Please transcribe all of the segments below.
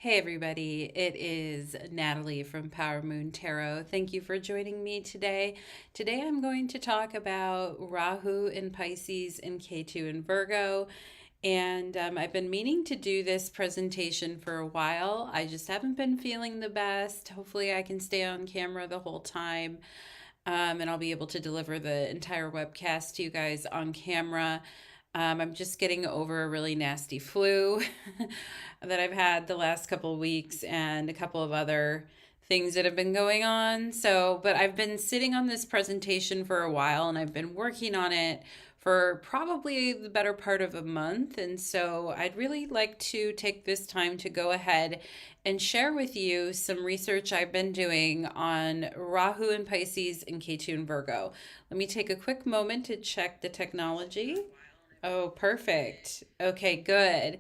Hey everybody, it is Natalie from Power Moon Tarot. Thank you for joining me today. Today I'm going to talk about Rahu in Pisces and Ketu in Virgo. And I've been meaning to do this presentation for a while. I just haven't been feeling the best. Hopefully I can stay on camera the whole time, and I'll be able to deliver the entire webcast to you guys on camera. I'm just getting over a really nasty flu that I've had the last couple of weeks and a couple of other things that have been going on. But I've been sitting on this presentation for a while and I've been working on it for probably the better part of a month. And so I'd really like to take this time to go ahead and share with you some research I've been doing on Rahu in Pisces and Ketu in Virgo. Let me take a quick moment to check the technology. Oh, perfect. Okay, good.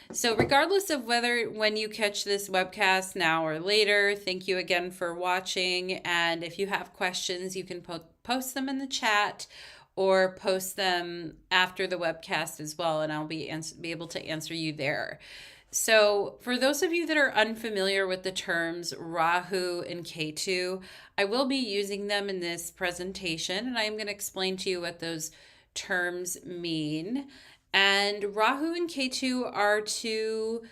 So, regardless of whether when you catch this webcast now or later, thank you again for watching. And if you have questions, you can post them in the chat or post them after the webcast as well, and I'll be able to answer you there. So, for those of you that are unfamiliar with the terms Rahu and Ketu, I will be using them in this presentation, and I'm going to explain to you what those terms mean. And Rahu and Ketu are two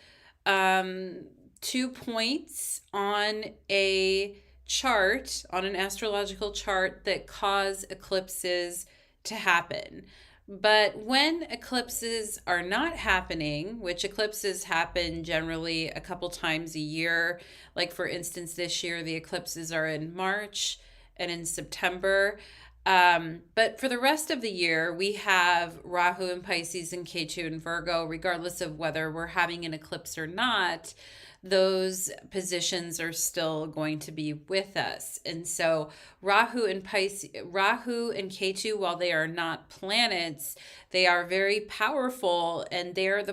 points on a chart, on an astrological chart, that cause eclipses to happen. But when eclipses are not happening, which eclipses happen generally a couple times a year, like for instance, this year the eclipses are in March and in September. But for the rest of the year, we have Rahu in Pisces and Ketu in Virgo, regardless of whether we're having an eclipse or not. Those positions are still going to be with us. And so Rahu and Ketu, while they are not planets, they are very powerful, and they are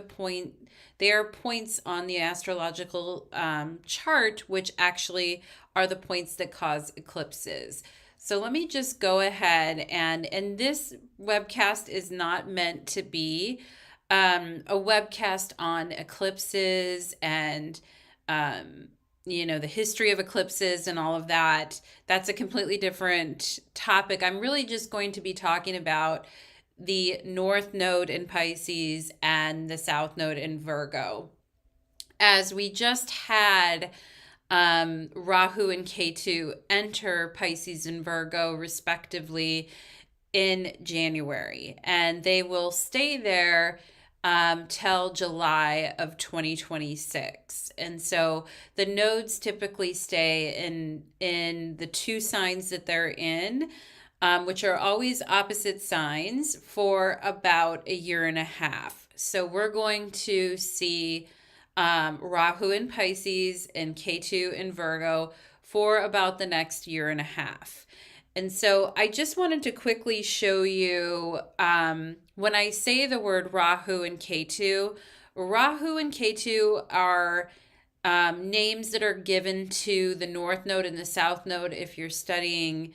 points on the astrological chart, which actually are the points that cause eclipses. So let me just go ahead and this webcast is not meant to be a webcast on eclipses and the history of eclipses and all of that. That's a completely different topic. I'm really just going to be talking about the North Node in Pisces and the South Node in Virgo. As we just had Rahu and Ketu enter Pisces and Virgo, respectively, in January. And they will stay there till July of 2026. And so the nodes typically stay in the two signs that they're in, which are always opposite signs, for about a year and a half. So we're going to see Rahu in Pisces and Ketu in Virgo for about the next year and a half. And so I just wanted to quickly show you, when I say the word Rahu and Ketu are names that are given to the North Node and the South Node. If you're studying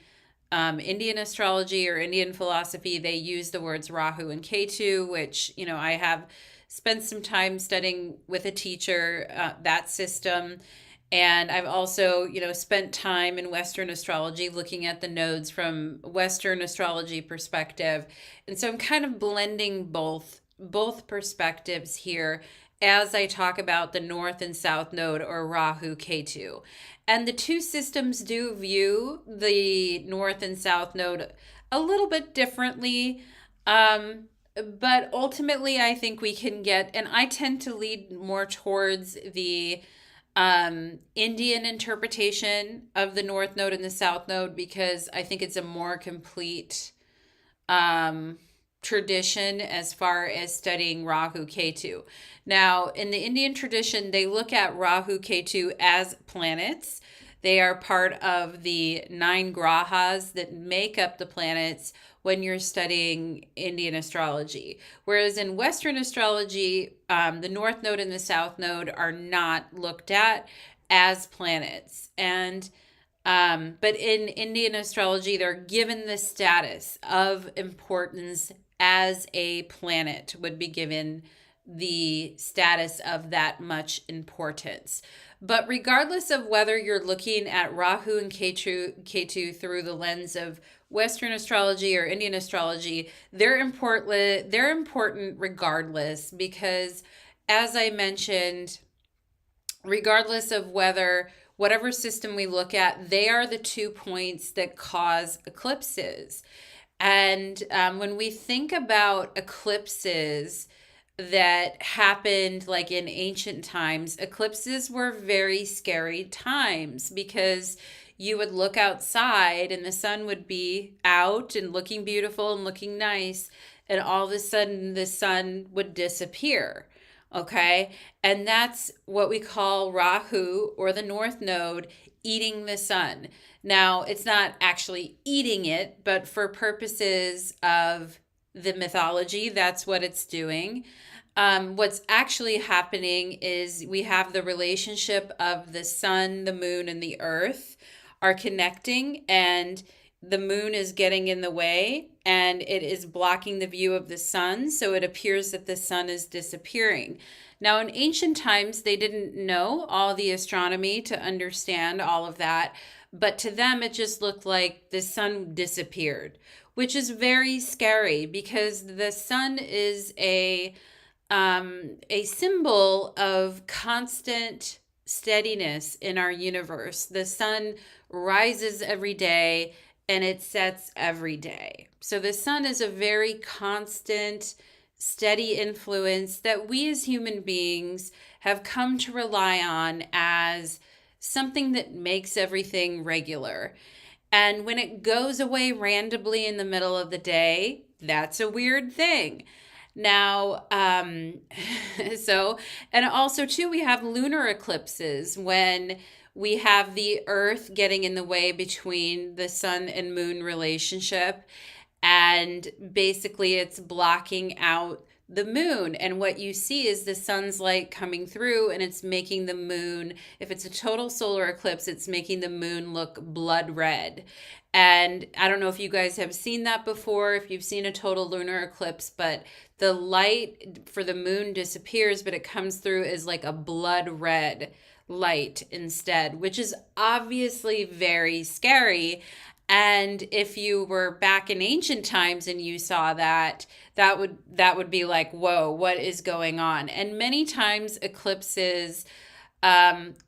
Indian astrology or Indian philosophy, they use the words Rahu and Ketu, which, I have spent some time studying with a teacher, that system. And I've also, spent time in Western astrology looking at the nodes from Western astrology perspective. And so I'm kind of blending both perspectives here as I talk about the North and South Node, or Rahu Ketu. And the two systems do view the North and South Node a little bit differently. But ultimately, I think we can get, and I tend to lead more towards the Indian interpretation of the North Node and the South Node, because I think it's a more complete tradition as far as studying Rahu Ketu. Now, in the Indian tradition, they look at Rahu Ketu as planets. They are part of the 9 grahas that make up the planets when you're studying Indian astrology. Whereas in Western astrology, the North Node and the South Node are not looked at as planets. But in Indian astrology, they're given the status of importance as a planet would be given the status of that much importance. But regardless of whether you're looking at Rahu and Ketu through the lens of Western astrology or Indian astrology, they're important. They're important regardless, because, as I mentioned, regardless of whatever system we look at, they are the 2 points that cause eclipses. And when we think about eclipses that happened like in ancient times, eclipses were very scary times, because you would look outside and the sun would be out and looking beautiful and looking nice, and all of a sudden the sun would disappear. Okay. And that's what we call Rahu, or the North Node, eating the sun. Now, it's not actually eating it, but for purposes of the mythology, that's what it's doing. What's actually happening is we have the relationship of the sun, the moon, and the earth are connecting, and the moon is getting in the way and it is blocking the view of the sun. So it appears that the sun is disappearing. Now, in ancient times, they didn't know all the astronomy to understand all of that. But to them, it just looked like the sun disappeared, which is very scary, because the sun is a symbol of constant steadiness in our universe. The sun rises every day and it sets every day. So the sun is a very constant, steady influence that we as human beings have come to rely on as something that makes everything regular. And when it goes away randomly in the middle of the day, that's a weird thing. Now, and also too, we have lunar eclipses, when we have the earth getting in the way between the sun and moon relationship, and basically it's blocking out the moon. And what you see is the sun's light coming through, and it's making the moon, if it's a total solar eclipse, it's making the moon look blood red. And I don't know if you guys have seen that before, if you've seen a total lunar eclipse, but the light for the moon disappears, but it comes through as like a blood red light instead, which is obviously very scary. And if you were back in ancient times and you saw that, that would be like, whoa, what is going on? And many times eclipses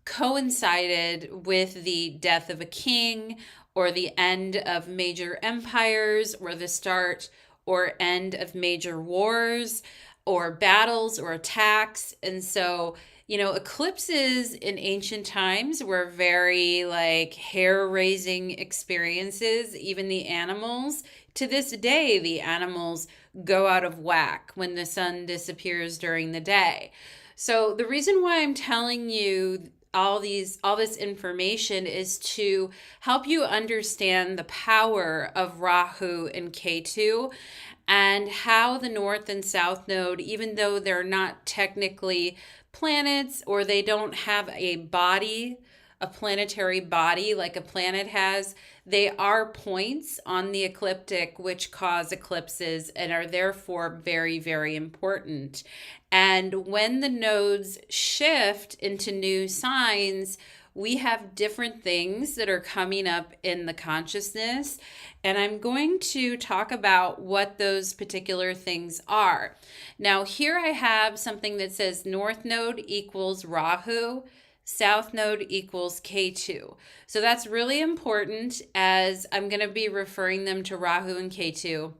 coincided with the death of a king, or the end of major empires, or the start or end of major wars or battles or attacks. And so, eclipses in ancient times were very like hair-raising experiences. Even the animals, to this day, the animals go out of whack when the sun disappears during the day. So the reason why I'm telling you all this information is to help you understand the power of Rahu and Ketu, and how the North and South Node, even though they're not technically planets, or they don't have a body, a planetary body like a planet has, they are points on the ecliptic which cause eclipses and are therefore very, very important. And when the nodes shift into new signs, we have different things that are coming up in the consciousness. And I'm going to talk about what those particular things are. Now, here I have something that says North Node equals Rahu, South Node equals Ketu. So that's really important, as I'm going to be referring them to Rahu and Ketu,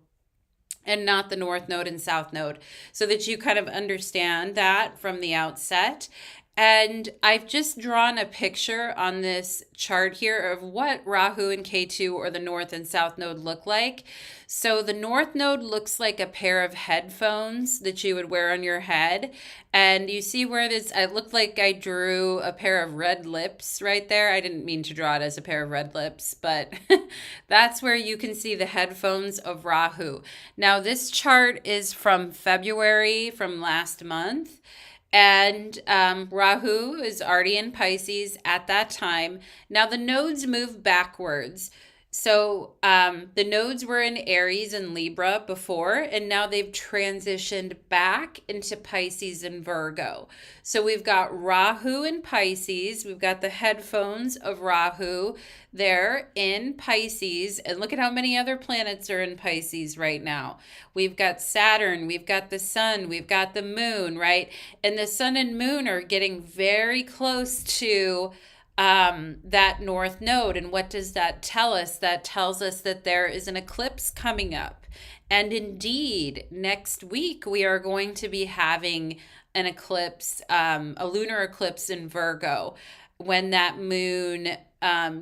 and not the North Node and South Node, so that you kind of understand that from the outset. And I've just drawn a picture on this chart here of what Rahu and Ketu, or the North and South Node, look like. So the North Node looks like a pair of headphones that you would wear on your head. And you see where this, it looked like I drew a pair of red lips right there. I didn't mean to draw it as a pair of red lips, but that's where you can see the headphones of Rahu. Now, this chart is from February, from last month. And Rahu is already in Pisces at that time. Now the nodes move backwards. So the nodes were in Aries and Libra before, and now they've transitioned back into Pisces and Virgo. So we've got Rahu in Pisces. We've got the headphones of Rahu there in Pisces. And look at how many other planets are in Pisces right now. We've got Saturn, we've got the sun, we've got the moon, right? And the sun and moon are getting very close to that north node. And what does that tell us? That tells us that there is an eclipse coming up. And indeed, next week we are going to be having an eclipse, a lunar eclipse in Virgo, when that moon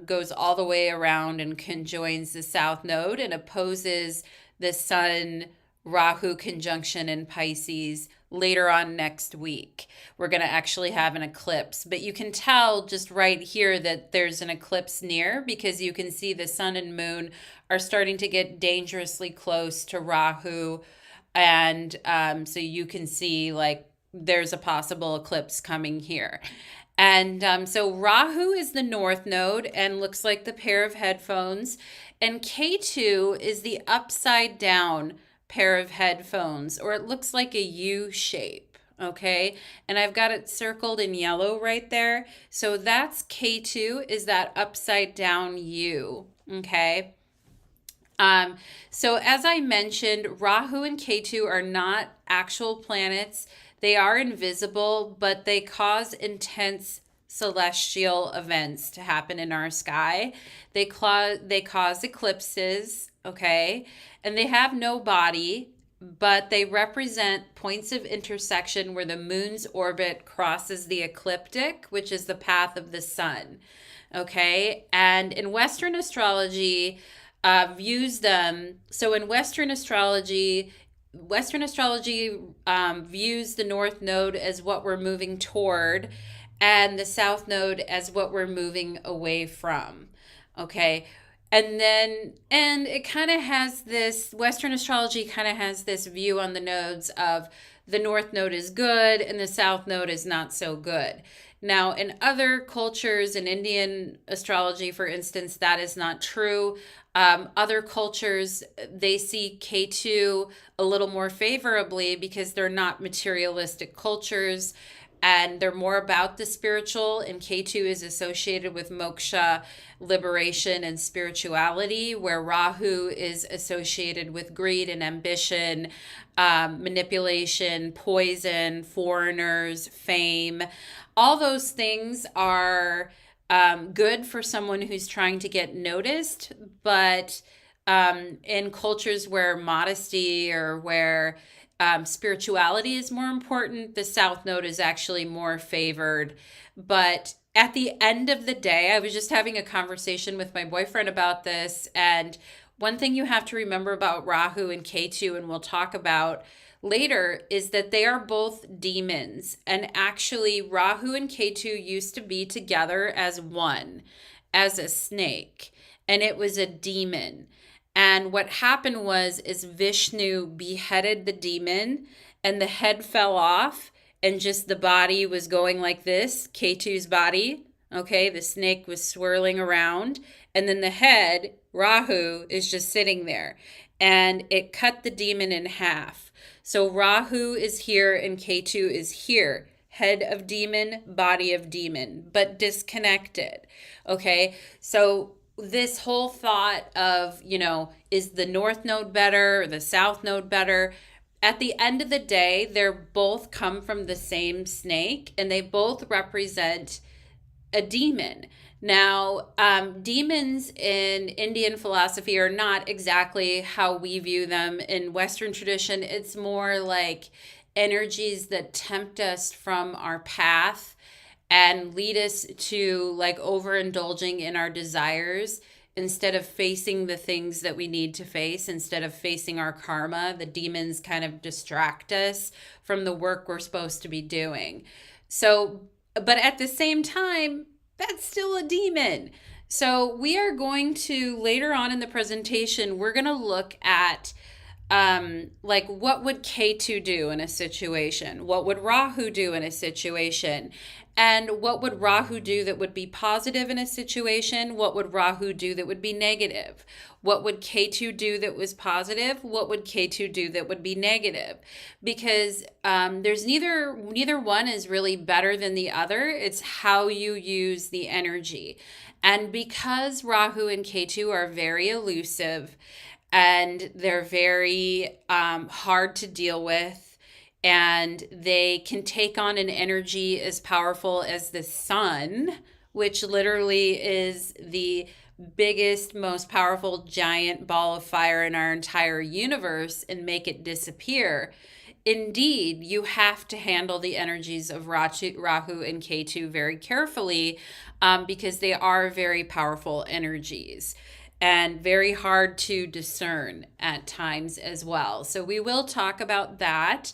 goes all the way around and conjoins the south node and opposes the sun Rahu conjunction in Pisces later on next week. We're going to actually have an eclipse, but you can tell just right here that there's an eclipse near, because you can see the sun and moon are starting to get dangerously close to Rahu. And so you can see like there's a possible eclipse coming here. And so Rahu is the north node and looks like the pair of headphones. And Ketu is the upside down pair of headphones, or it looks like a U shape. Okay. And I've got it circled in yellow right there. So that's Ketu, is that upside down U. Okay. So as I mentioned, Rahu and Ketu are not actual planets. They are invisible, but they cause intense celestial events to happen in our sky. They cause eclipses, okay? And they have no body, but they represent points of intersection where the moon's orbit crosses the ecliptic, which is the path of the sun, okay? And in Western astrology, views them. So in Western astrology views the north node as what we're moving toward, and the south node as what we're moving away from. Okay. And it kind of has this, Western astrology kind of has this view on the nodes of the north node is good and the south node is not so good. Now, in other cultures, in Indian astrology, for instance, that is not true. Other cultures, they see Ketu a little more favorably because they're not materialistic cultures and they're more about the spiritual. And Ketu is associated with moksha, liberation, and spirituality, where Rahu is associated with greed and ambition, manipulation, poison, foreigners, fame. All those things are good for someone who's trying to get noticed, but in cultures where modesty or where spirituality is more important, the south node is actually more favored. But at the end of the day, I was just having a conversation with my boyfriend about this, and one thing you have to remember about Rahu and Ketu, and we'll talk about later, is that they are both demons. And actually, Rahu and Ketu used to be together as one, as a snake, and it was a demon. And what happened is Vishnu beheaded the demon, and the head fell off, and just the body was going like this, Ketu's body. Okay, the snake was swirling around, and then the head, Rahu, is just sitting there. And it cut the demon in half. So Rahu is here and Ketu is here. Head of demon, body of demon, but disconnected. Okay, so this whole thought of, is the north node better or the south node better? At the end of the day, they're both come from the same snake and they both represent a demon. Now, demons in Indian philosophy are not exactly how we view them in Western tradition. It's more like energies that tempt us from our path and lead us to like overindulging in our desires instead of facing the things that we need to face, instead of facing our karma. The demons kind of distract us from the work we're supposed to be doing. So, but at the same time, that's still a demon. So we are going to, later on in the presentation, we're going to look at Like what would Ketu do in a situation? What would Rahu do in a situation? And what would Rahu do that would be positive in a situation? What would Rahu do that would be negative? What would Ketu do that was positive? What would Ketu do that would be negative? Because there's neither one is really better than the other. It's how you use the energy. And because Rahu and Ketu are very elusive, and they're very hard to deal with, and they can take on an energy as powerful as the sun, which literally is the biggest, most powerful giant ball of fire in our entire universe, and make it disappear. Indeed, you have to handle the energies of Rahu and Ketu very carefully, because they are very powerful energies and very hard to discern at times as well. So we will talk about that.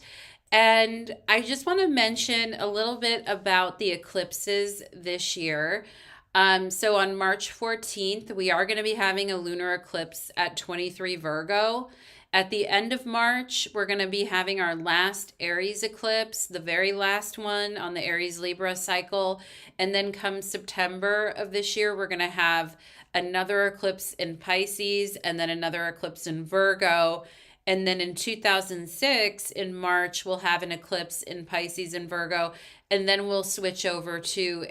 And I just want to mention a little bit about the eclipses this year. So on March 14th, we are going to be having a lunar eclipse at 23 Virgo. At the end of March, we're going to be having our last Aries eclipse, the very last one on the Aries Libra cycle. And then come September of this year, we're going to have another eclipse in Pisces, and then another eclipse in Virgo. And then in 2006, in March, we'll have an eclipse in Pisces and Virgo. And then we'll switch over to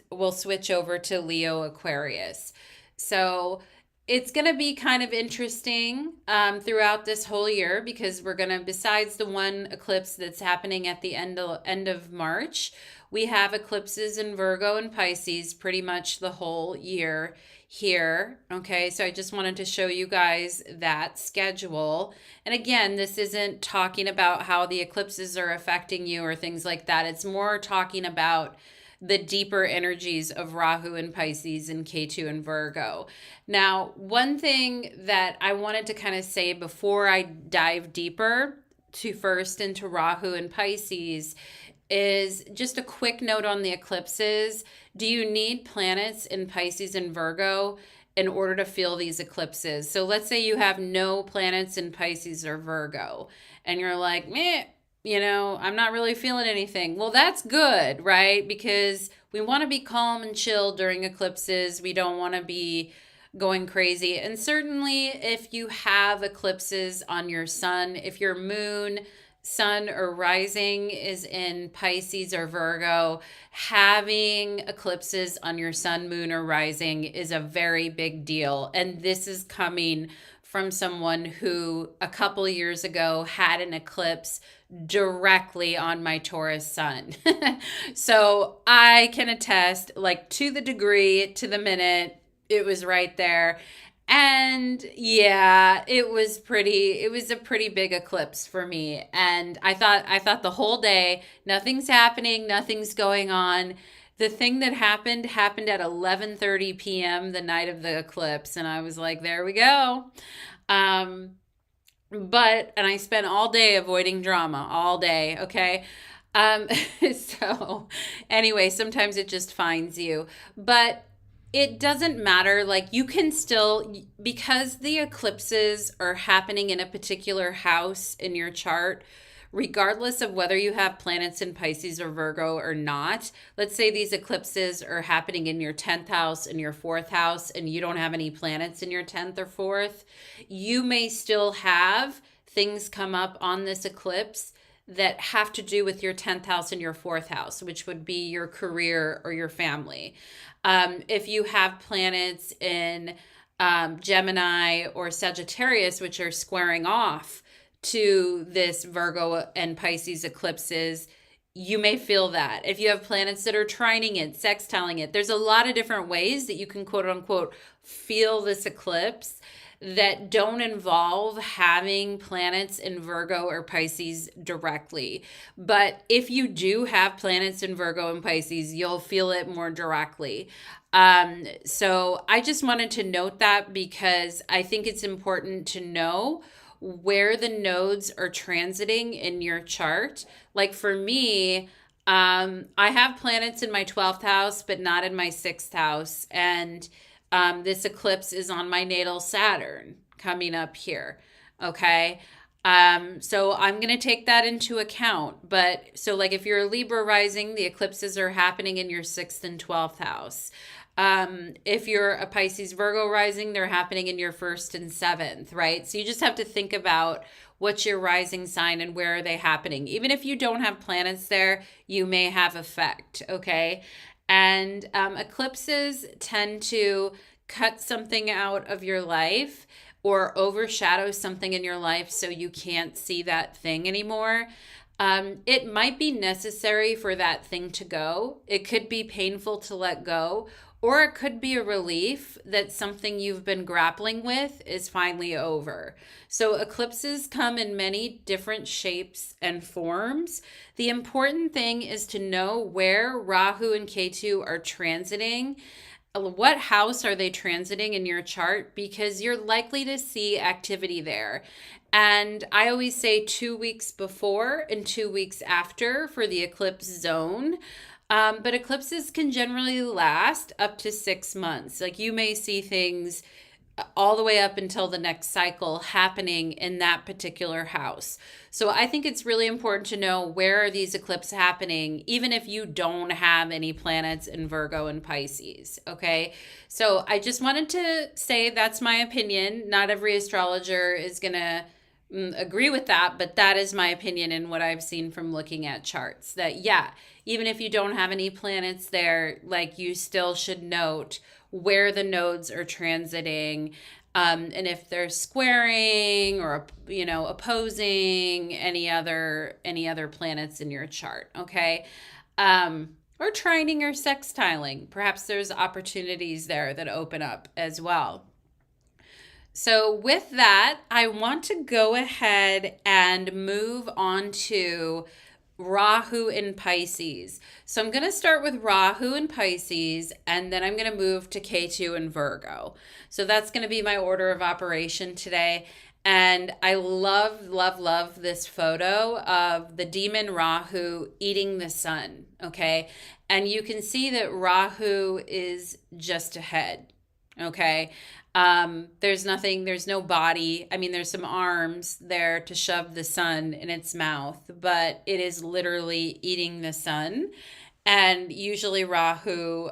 we'll switch over to Leo Aquarius. So it's going to be kind of interesting throughout this whole year, because we're going to, besides the one eclipse that's happening at the end of March, we have eclipses in Virgo and Pisces pretty much the whole year here. Okay, so I just wanted to show you guys that schedule. And again, this isn't talking about how the eclipses are affecting you or things like that. It's more talking about the deeper energies of Rahu and Pisces and Ketu and Virgo. Now, one thing that I wanted to kind of say before I dive deeper first into Rahu and Pisces is just a quick note on the eclipses. Do you need planets in Pisces and Virgo in order to feel these eclipses? So let's say you have no planets in Pisces or Virgo, and you're like, meh, I'm not really feeling anything. Well, that's good, right? Because we want to be calm and chill during eclipses. We don't want to be going crazy. And certainly if you have eclipses on your sun, if your moon, sun, or rising is in Pisces or Virgo, having eclipses on your sun, moon, or rising is a very big deal. And this is coming from someone who a couple years ago had an eclipse directly on my Taurus sun. So I can attest, like, to the degree, to the minute, it was right there. And yeah, it was a pretty big eclipse for me. And I thought the whole day, nothing's happening, nothing's going on. The thing that happened at 11:30 p.m. the night of the eclipse, and I was like, there we go. And I spent all day avoiding drama, all day, okay? So anyway, sometimes it just finds you. But it doesn't matter. Like, you can still, because the eclipses are happening in a particular house in your chart, regardless of whether you have planets in Pisces or Virgo or not. Let's say these eclipses are happening in your 10th house and your 4th house, and you don't have any planets in your 10th or 4th. You may still have things come up on this eclipse that have to do with your 10th house and your 4th house, which would be your career or your family. If you have planets in Gemini or Sagittarius, which are squaring off to this Virgo and Pisces eclipses, you may feel that. If you have planets that are trining it, sextiling it, there's a lot of different ways that you can, quote unquote, feel this eclipse that don't involve having planets in Virgo or Pisces directly. But if you do have planets in Virgo and Pisces, you'll feel it more directly. So I just wanted to note that, because I think it's important to know where the nodes are transiting in your chart. Like for me, I have planets in my 12th house, but not in my 6th house. And this eclipse is on my natal Saturn coming up here. Okay. So I'm going to take that into account. But so, like, if you're a Libra rising, the eclipses are happening in your sixth and 12th house. If you're a Pisces Virgo rising, they're happening in your first and seventh, right? So you just have to think about what's your rising sign and where are they happening. Even if you don't have planets there, you may have effect, okay? And eclipses tend to cut something out of your life or overshadow something in your life so you can't see that thing anymore. It might be necessary for that thing to go. It could be painful to let go, or it could be a relief that something you've been grappling with is finally over. So, eclipses come in many different shapes and forms. The important thing is to know where Rahu and Ketu are transiting. What house are they transiting in your chart? Because you're likely to see activity there. And I always say 2 weeks before and 2 weeks after for the eclipse zone. But eclipses can generally last up to 6 months. Like, you may see things all the way up until the next cycle happening in that particular house. So I think it's really important to know where are these eclipses happening, even if you don't have any planets in Virgo and Pisces. Okay. So I just wanted to say that's my opinion. Not every astrologer is going to agree with that, but that is my opinion and what I've seen from looking at charts. That, yeah, even if you don't have any planets there, like, you still should note where the nodes are transiting, and if they're squaring or opposing any other planets in your chart. Okay. Or trining or sextiling. Perhaps there's opportunities there that open up as well. So, with that, I want to go ahead and move on to Rahu in Pisces. So, I'm going to start with Rahu in Pisces, and then I'm going to move to Ketu in Virgo. So, that's going to be my order of operation today. And I love, love, love this photo of the demon Rahu eating the sun. Okay. And you can see that Rahu is just ahead. Okay. There's no body. I mean, there's some arms there to shove the sun in its mouth, but it is literally eating the sun. And usually Rahu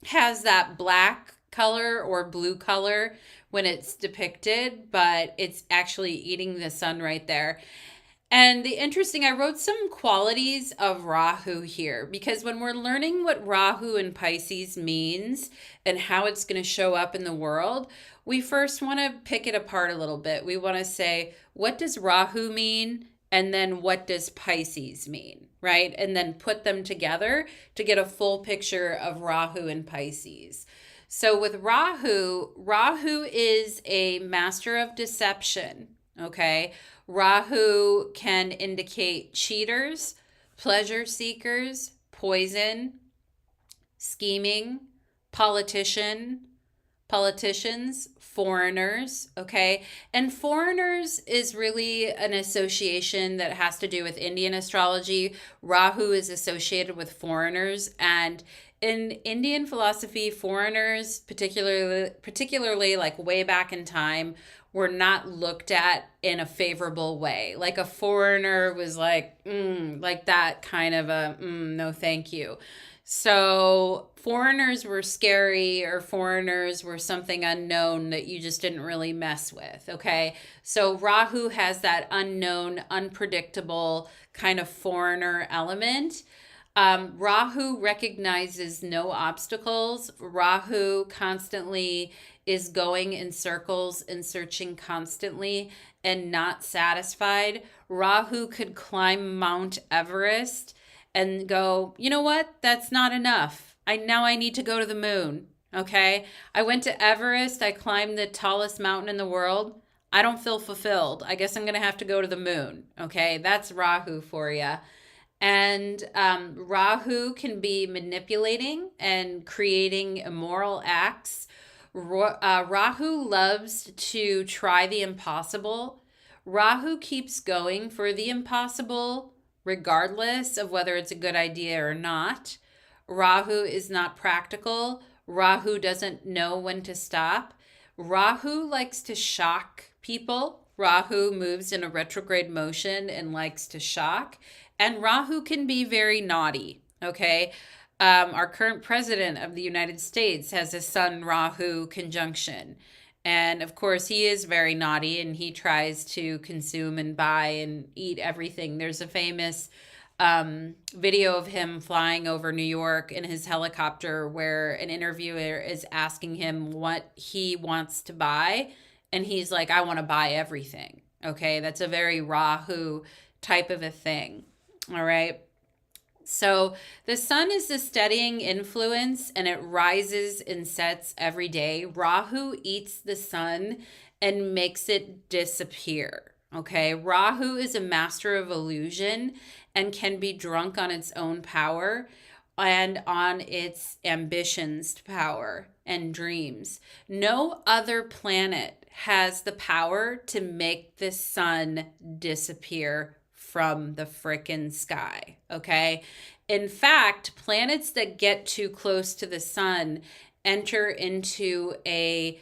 has that black color or blue color when it's depicted, but it's actually eating the sun right there. And I wrote some qualities of Rahu here because when we're learning what Rahu in Pisces means and how it's going to show up in the world, we first want to pick it apart a little bit. We want to say, what does Rahu mean? And then what does Pisces mean, right? And then put them together to get a full picture of Rahu and Pisces. So with Rahu, Rahu is a master of deception, okay? Rahu can indicate cheaters, pleasure seekers, poison, scheming, politicians, foreigners, okay? And foreigners is really an association that has to do with Indian astrology. Rahu is associated with foreigners, and in Indian philosophy, foreigners, particularly like way back in time, were not looked at in a favorable way. Like, a foreigner was like that kind of a no thank you. So foreigners were scary, or foreigners were something unknown that you just didn't really mess with, okay? So Rahu has that unknown, unpredictable kind of foreigner element. Rahu recognizes no obstacles. Rahu constantly is going in circles and searching constantly and not satisfied. Rahu could climb Mount Everest and go, you know what? That's not enough. Now I need to go to the moon. Okay. I went to Everest. I climbed the tallest mountain in the world. I don't feel fulfilled. I guess I'm going to have to go to the moon. Okay. That's Rahu for you. And Rahu can be manipulating and creating immoral acts. Rahu loves to try the impossible. Rahu keeps going for the impossible, regardless of whether it's a good idea or not. Rahu is not practical. Rahu doesn't know when to stop. Rahu likes to shock people. Rahu moves in a retrograde motion and likes to shock. And Rahu can be very naughty, okay? Our current president of the United States has a Sun Rahu conjunction. And of course, he is very naughty and he tries to consume and buy and eat everything. There's a famous video of him flying over New York in his helicopter where an interviewer is asking him what he wants to buy. And he's like, I want to buy everything. Okay, that's a very Rahu type of a thing. All right. So the sun is the steadying influence and it rises and sets every day. Rahu eats the sun and makes it disappear. Okay, Rahu is a master of illusion and can be drunk on its own power and on its ambitions to power and dreams. No other planet has the power to make the sun disappear from the frickin' sky, okay? In fact, planets that get too close to the sun enter into a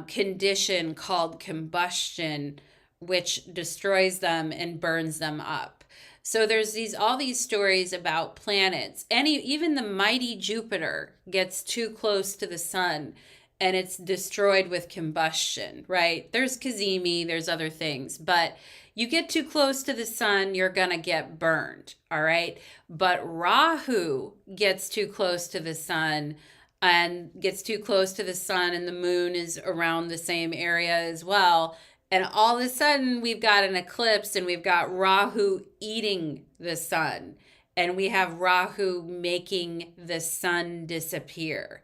condition called combustion, which destroys them and burns them up. So there's all these stories about planets. Even the mighty Jupiter gets too close to the sun and it's destroyed with combustion, right? There's Cazimi, there's other things, but you get too close to the sun, you're going to get burned, all right? But Rahu gets too close to the sun and gets too close to the sun, and the moon is around the same area as well. And all of a sudden, we've got an eclipse and we've got Rahu eating the sun. And we have Rahu making the sun disappear.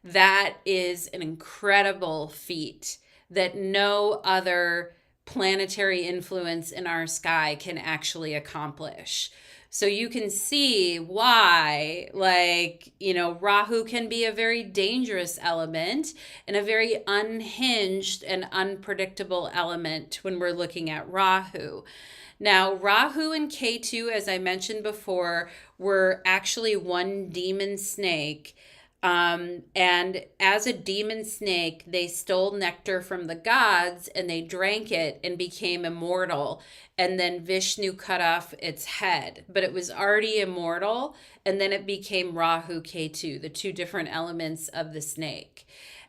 That is an incredible feat that no other planetary influence in our sky can actually accomplish. So you can see why, Rahu can be a very dangerous element and a very unhinged and unpredictable element when we're looking at Rahu. Now, Rahu and Ketu, as I mentioned before, were actually one demon snake. And as a demon snake, they stole nectar from the gods and they drank it and became immortal. And then Vishnu cut off its head, but it was already immortal. And then it became Rahu Ketu, the two different elements of the snake.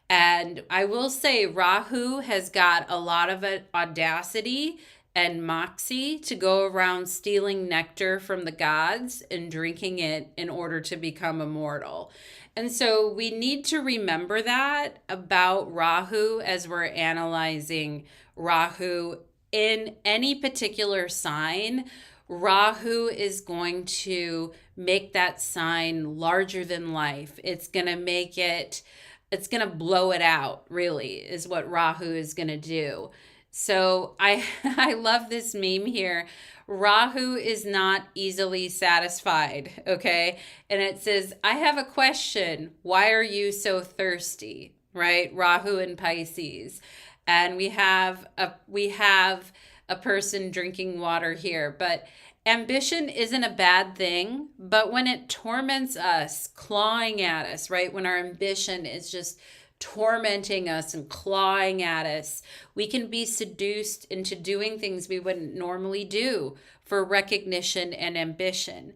And I will say Rahu has got a lot of audacity and moxie to go around stealing nectar from the gods and drinking it in order to become immortal. And so we need to remember that about Rahu as we're analyzing Rahu in any particular sign. Rahu is going to make that sign larger than life. It's going to blow it out, really, is what Rahu is going to do. So I love this meme here. Rahu is not easily satisfied, okay? And it says, I have a question. Why are you so thirsty? Right? Rahu and Pisces. And we have a person drinking water here, but ambition isn't a bad thing, but when it torments us, clawing at us, right? When our ambition is just tormenting us and clawing at us, we can be seduced into doing things we wouldn't normally do for recognition and ambition.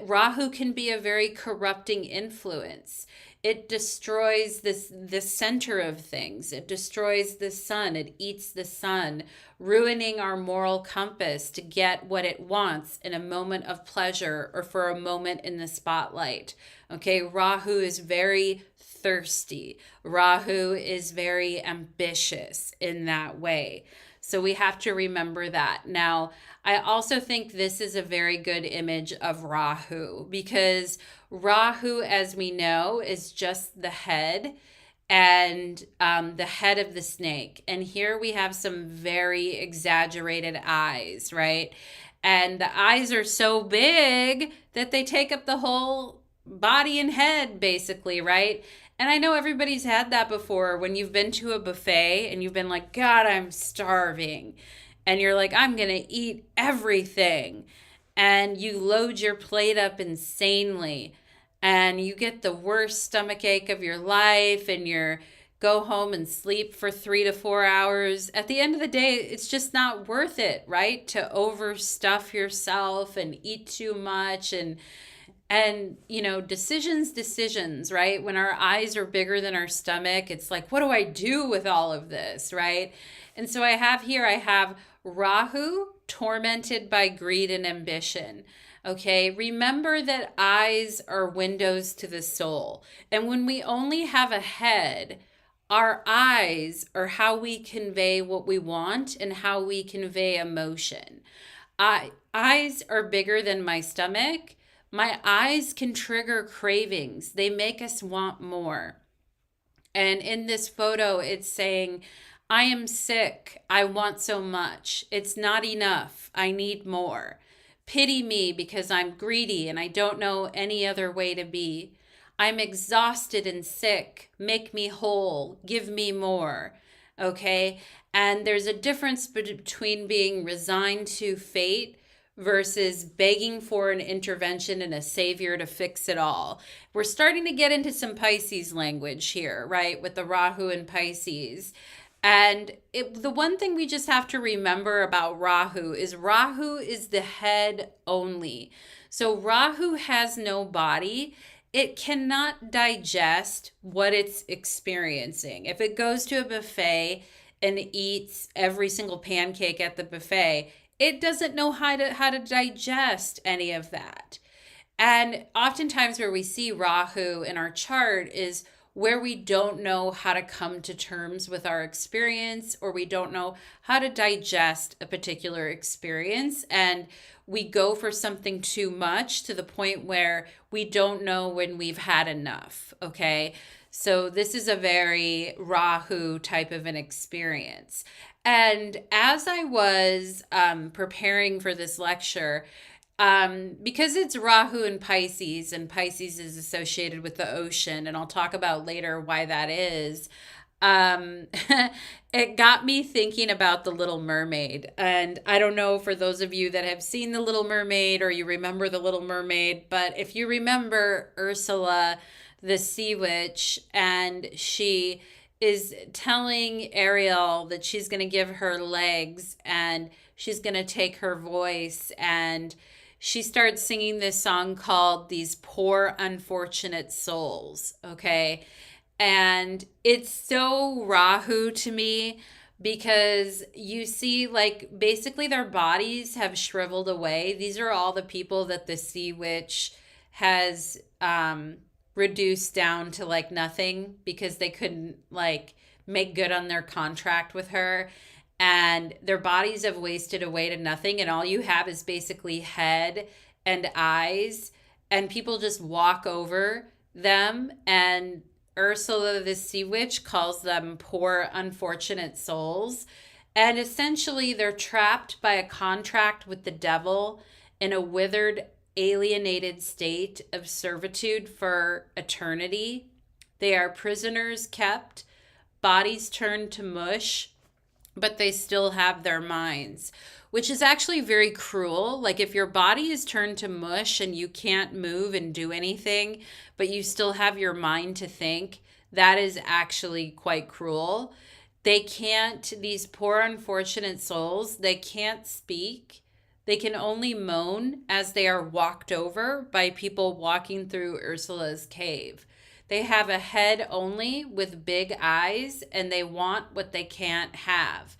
Rahu can be a very corrupting influence. It destroys the center of things. It destroys the sun. It eats the sun, ruining our moral compass to get what it wants in a moment of pleasure or for a moment in the spotlight. Okay, Rahu is very thirsty. Rahu is very ambitious in that way. So we have to remember that. Now, I also think this is a very good image of Rahu because Rahu, as we know, is just the head and the head of the snake. And here we have some very exaggerated eyes, right? And the eyes are so big that they take up the whole body and head, basically, right? And I know everybody's had that before when you've been to a buffet and you've been like, God, I'm starving. And you're like, I'm going to eat everything. And you load your plate up insanely. And you get the worst stomachache of your life. And you're go home and sleep for 3 to 4 hours. At the end of the day, it's just not worth it, right? To overstuff yourself and eat too much and decisions, right? When our eyes are bigger than our stomach, it's like, what do I do with all of this, right? And so I have Rahu tormented by greed and ambition. Okay, remember that eyes are windows to the soul. And when we only have a head, our eyes are how we convey what we want and how we convey emotion. Eyes are bigger than my stomach. My eyes can trigger cravings. They make us want more. And in this photo, it's saying, I am sick. I want so much. It's not enough. I need more. Pity me because I'm greedy and I don't know any other way to be. I'm exhausted and sick. Make me whole. Give me more. Okay? And there's a difference between being resigned to fate versus begging for an intervention and a savior to fix it all. We're starting to get into some Pisces language here, right? With the Rahu and Pisces. And the one thing we just have to remember about Rahu is the head only. So Rahu has no body. It cannot digest what it's experiencing. If it goes to a buffet and eats every single pancake at the buffet, it doesn't know how to digest any of that. And oftentimes where we see Rahu in our chart is where we don't know how to come to terms with our experience, or we don't know how to digest a particular experience. And we go for something too much to the point where we don't know when we've had enough. Okay. So this is a very Rahu type of an experience. And as I was preparing for this lecture, because it's Rahu and Pisces is associated with the ocean, and I'll talk about later why that is, it got me thinking about The Little Mermaid. And I don't know for those of you that have seen The Little Mermaid or you remember The Little Mermaid, but if you remember Ursula, the sea witch, and she is telling Ariel that she's going to give her legs and she's going to take her voice, and she starts singing this song called These Poor Unfortunate Souls, okay? And it's so Rahu to me because you see, like, basically their bodies have shriveled away. These are all the people that the sea witch has reduced down to like nothing because they couldn't like make good on their contract with her, and their bodies have wasted away to nothing, and all you have is basically head and eyes, and people just walk over them. And Ursula the sea witch calls them poor unfortunate souls, and essentially they're trapped by a contract with the devil in a withered, alienated state of servitude for eternity. They are prisoners kept, bodies turned to mush, but they still have their minds, which is actually very cruel. Like, if your body is turned to mush and you can't move and do anything, but you still have your mind to think, that is actually quite cruel. These poor unfortunate souls, they can't speak. They can only moan as they are walked over by people walking through Ursula's cave. They have a head only with big eyes, and they want what they can't have.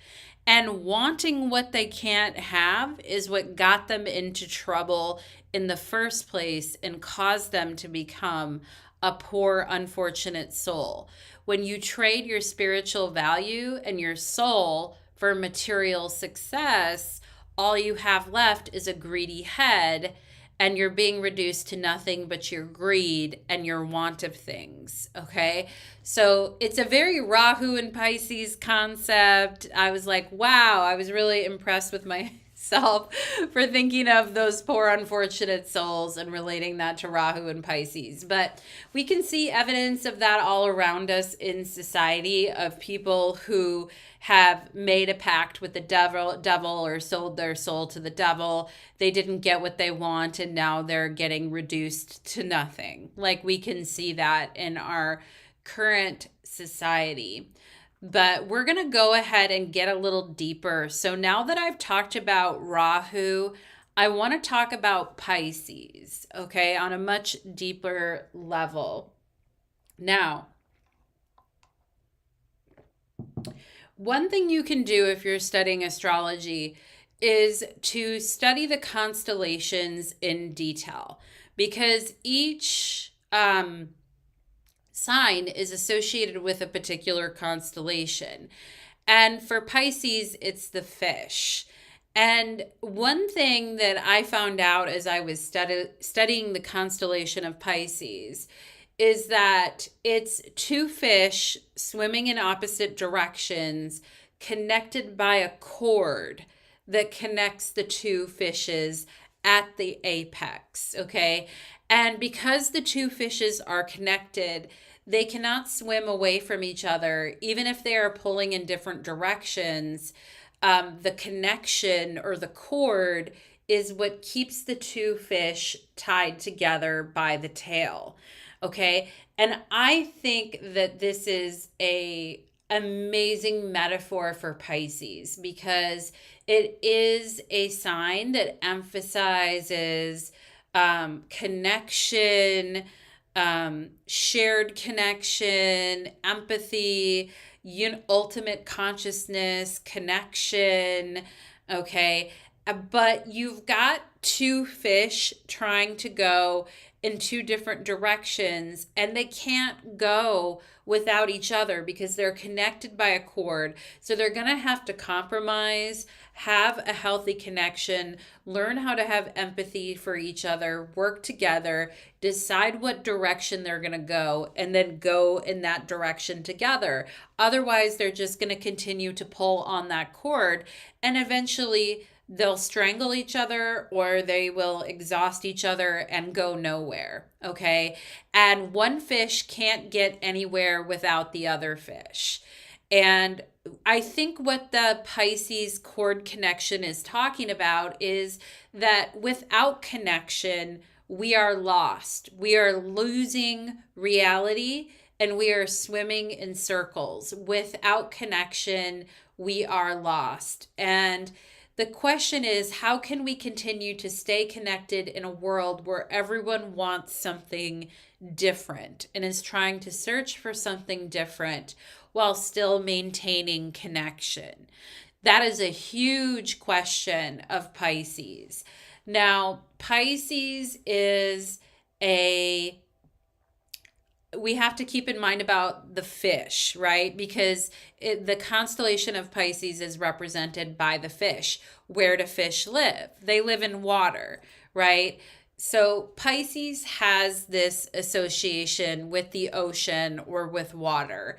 And wanting what they can't have is what got them into trouble in the first place and caused them to become a poor, unfortunate soul. When you trade your spiritual value and your soul for material success, all you have left is a greedy head, and you're being reduced to nothing but your greed and your want of things, okay? So it's a very Rahu and Pisces concept. I was like, wow, I was really impressed with myself for thinking of those poor unfortunate souls and relating that to Rahu and Pisces. But we can see evidence of that all around us in society, of people who have made a pact with the devil or sold their soul to the devil. They didn't get what they want, and now they're getting reduced to nothing. Like, we can see that in our current society. But we're going to go ahead and get a little deeper. So now that I've talked about Rahu, I want to talk about Pisces, okay, on a much deeper level. Now, one thing you can do if you're studying astrology is to study the constellations in detail, because each sign is associated with a particular constellation. And for Pisces, it's the fish. And one thing that I found out as I was studying the constellation of Pisces is that it's two fish swimming in opposite directions, connected by a cord that connects the two fishes at the apex, okay? And because the two fishes are connected, they cannot swim away from each other, even if they are pulling in different directions. The connection or the cord is what keeps the two fish tied together by the tail. Okay. And I think that this is a amazing metaphor for Pisces, because it is a sign that emphasizes connection, shared connection, empathy, ultimate consciousness, connection. Okay. But you've got two fish trying to go in two different directions, and they can't go without each other because they're connected by a cord. So they're going to have to compromise, have a healthy connection, learn how to have empathy for each other, work together, decide what direction they're going to go, and then go in that direction together. Otherwise, they're just going to continue to pull on that cord, and eventually they'll strangle each other, or they will exhaust each other and go nowhere. Okay. And one fish can't get anywhere without the other fish. And I think what the Pisces cord connection is talking about is that without connection, we are lost. We are losing reality, and we are swimming in circles. Without connection, we are lost. And the question is, how can we continue to stay connected in a world where everyone wants something different and is trying to search for something different while still maintaining connection? That is a huge question of Pisces. Now, Pisces is we have to keep in mind about the fish, right? Because the constellation of Pisces is represented by the fish. Where do fish live? They live in water, right? So Pisces has this association with the ocean or with water.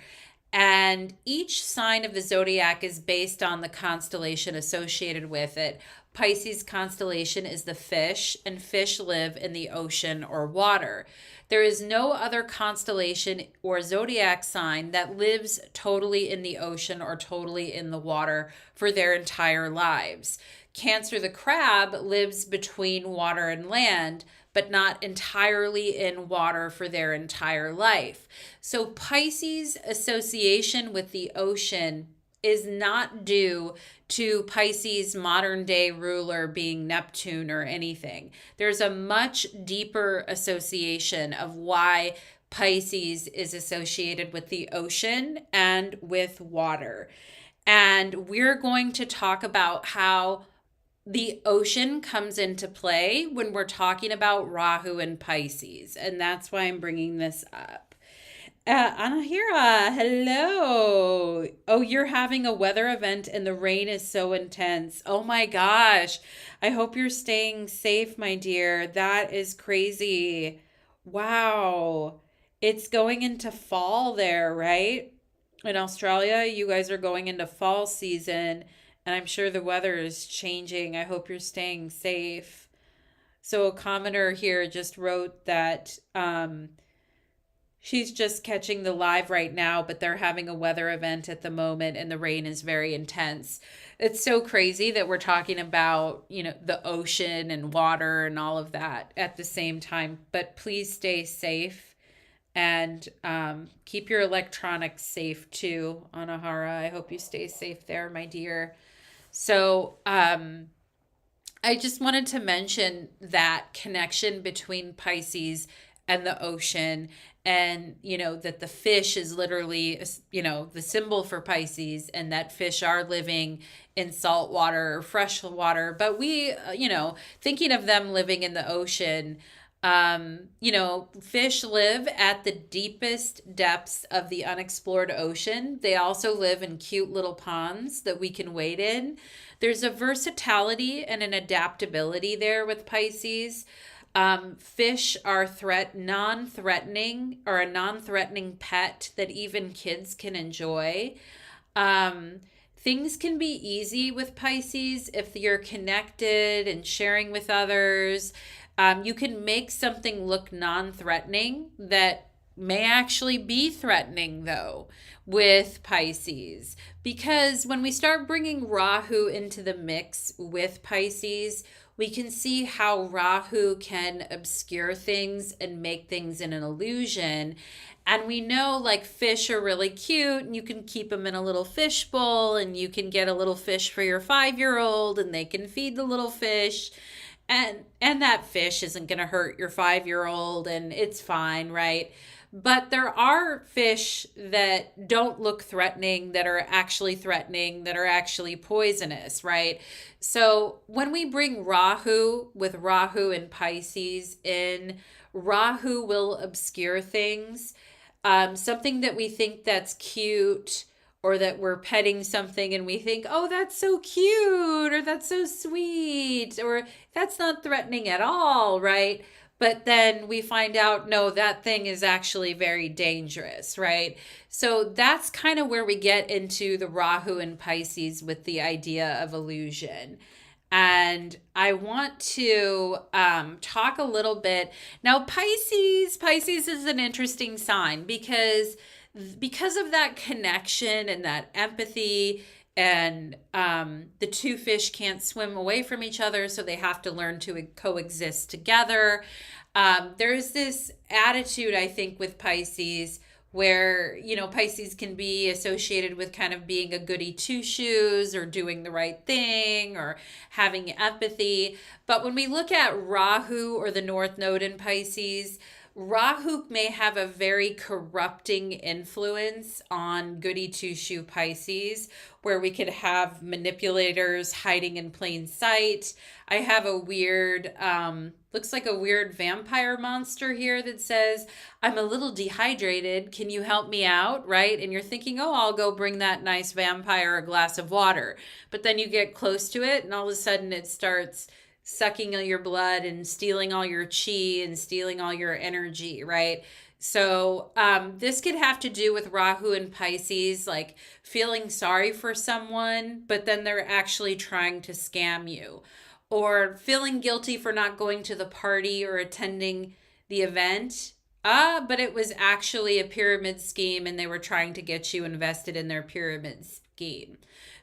And each sign of the zodiac is based on the constellation associated with it. Pisces constellation is the fish, and fish live in the ocean or water. There is no other constellation or zodiac sign that lives totally in the ocean or totally in the water for their entire lives. Cancer the crab lives between water and land, but not entirely in water for their entire life. So Pisces' association with the ocean is not due to Pisces' modern day ruler being Neptune or anything. There's a much deeper association of why Pisces is associated with the ocean and with water. And we're going to talk about how the ocean comes into play when we're talking about Rahu and Pisces. And that's why I'm bringing this up. Anahira, hello. Oh, you're having a weather event and the rain is so intense. Oh my gosh. I hope you're staying safe, my dear. That is crazy. Wow. It's going into fall there, right? In Australia, you guys are going into fall season, and I'm sure the weather is changing. I hope you're staying safe. So a commenter here just wrote that she's just catching the live right now, but they're having a weather event at the moment and the rain is very intense. It's so crazy that we're talking about, the ocean and water and all of that at the same time, but please stay safe. And keep your electronics safe too, Anahara. I hope you stay safe there, my dear. So, I just wanted to mention that connection between Pisces and the ocean, and that the fish is literally the symbol for Pisces, and that fish are living in salt water or fresh water, but we thinking of them living in the ocean. Fish live at the deepest depths of the unexplored ocean. They also live in cute little ponds that we can wade in. There's a versatility and an adaptability there with Pisces. Fish are non-threatening, or a non-threatening pet that even kids can enjoy. Things can be easy with Pisces if you're connected and sharing with others. You can make something look non-threatening that may actually be threatening, though, with Pisces. Because when we start bringing Rahu into the mix with Pisces, we can see how Rahu can obscure things and make things in an illusion. And we know, like, fish are really cute, and you can keep them in a little fish bowl, and you can get a little fish for your 5-year-old, and they can feed the little fish. And that fish isn't going to hurt your 5-year-old, and it's fine, right? But there are fish that don't look threatening, that are actually threatening, that are actually poisonous, right? So when we bring Rahu with Rahu and Pisces in, Rahu will obscure things. Something that we think that's cute, or that we're petting something and we think, oh, that's so cute, or that's so sweet, or that's not threatening at all, right? But then we find out, no, that thing is actually very dangerous, right? So that's kind of where we get into the Rahu and Pisces with the idea of illusion. And I want to talk a little bit now. Pisces is an interesting sign because of that connection and that empathy, and the two fish can't swim away from each other, so they have to learn to coexist together. There's this attitude, I think, with Pisces where, Pisces can be associated with kind of being a goody two shoes, or doing the right thing, or having empathy. But when we look at Rahu, or the North Node in Pisces, Rahu may have a very corrupting influence on goody two-shoe Pisces, where we could have manipulators hiding in plain sight. I have a weird, looks like a weird vampire monster here that says, I'm a little dehydrated. Can you help me out? Right? And you're thinking, oh, I'll go bring that nice vampire a glass of water. But then you get close to it, and all of a sudden it starts sucking all your blood and stealing all your chi and stealing all your energy, right? So this could have to do with Rahu and Pisces, like feeling sorry for someone, but then they're actually trying to scam you, or feeling guilty for not going to the party or attending the event. But it was actually a pyramid scheme, and they were trying to get you invested in their pyramid scheme.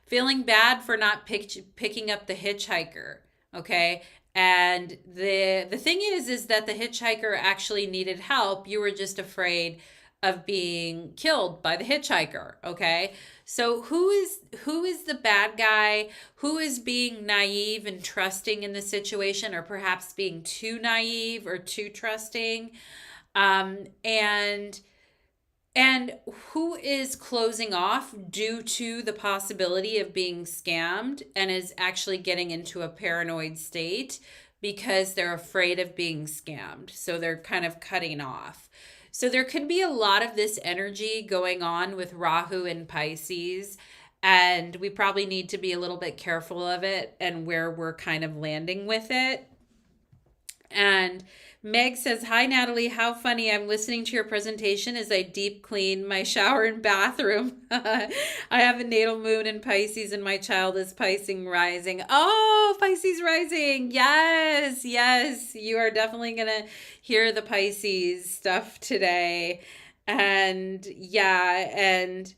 Feeling bad for not picking up the hitchhiker. Okay. And the thing is that the hitchhiker actually needed help. You were just afraid of being killed by the hitchhiker. Okay. So who is the bad guy? Who is being naive and trusting in the situation, or perhaps being too naive or too trusting? And who is closing off due to the possibility of being scammed, and is actually getting into a paranoid state because they're afraid of being scammed. So they're kind of cutting off. So there could be a lot of this energy going on with Rahu and Pisces, and we probably need to be a little bit careful of it and where we're kind of landing with it. And Meg says, hi, Natalie. How funny. I'm listening to your presentation as I deep clean my shower and bathroom. I have a natal moon in Pisces, and my child is Pisces rising. Oh, Pisces rising. Yes, yes. You are definitely going to hear the Pisces stuff today. And yeah, and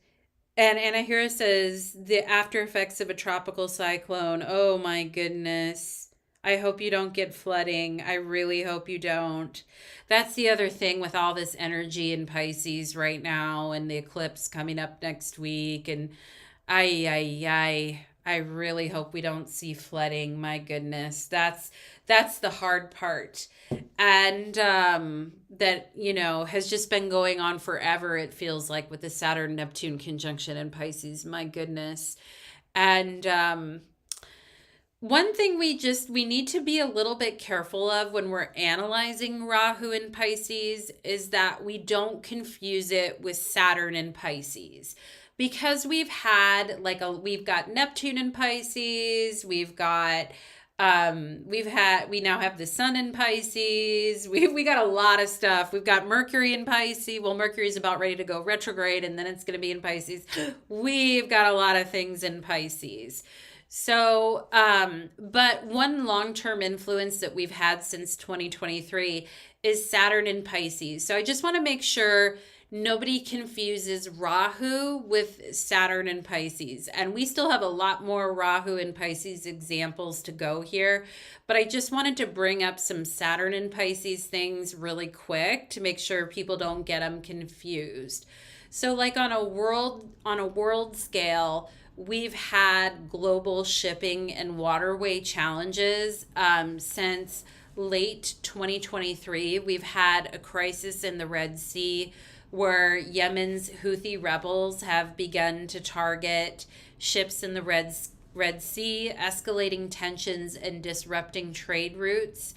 Anahira says, the after effects of a tropical cyclone. Oh, my goodness. I hope you don't get flooding. I really hope you don't. That's the other thing with all this energy in Pisces right now and the eclipse coming up next week. And I really hope we don't see flooding. My goodness. That's the hard part. And that, has just been going on forever, it feels like, with the Saturn Neptune conjunction in Pisces. My goodness. And one thing we need to be a little bit careful of when we're analyzing Rahu in Pisces is that we don't confuse it with Saturn in Pisces. Because we've got Neptune in Pisces, we now have the sun in Pisces. We got a lot of stuff. We've got Mercury in Pisces. Well, Mercury's about ready to go retrograde and then it's going to be in Pisces. We've got a lot of things in Pisces. So, but one long-term influence that we've had since 2023 is Saturn in Pisces. So I just want to make sure nobody confuses Rahu with Saturn in Pisces. And we still have a lot more Rahu in Pisces examples to go here. But I just wanted to bring up some Saturn in Pisces things really quick to make sure people don't get them confused. So like on a world scale, we've had global shipping and waterway challenges since late 2023. We've had a crisis in the Red Sea where Yemen's Houthi rebels have begun to target ships in the Red Sea, escalating tensions and disrupting trade routes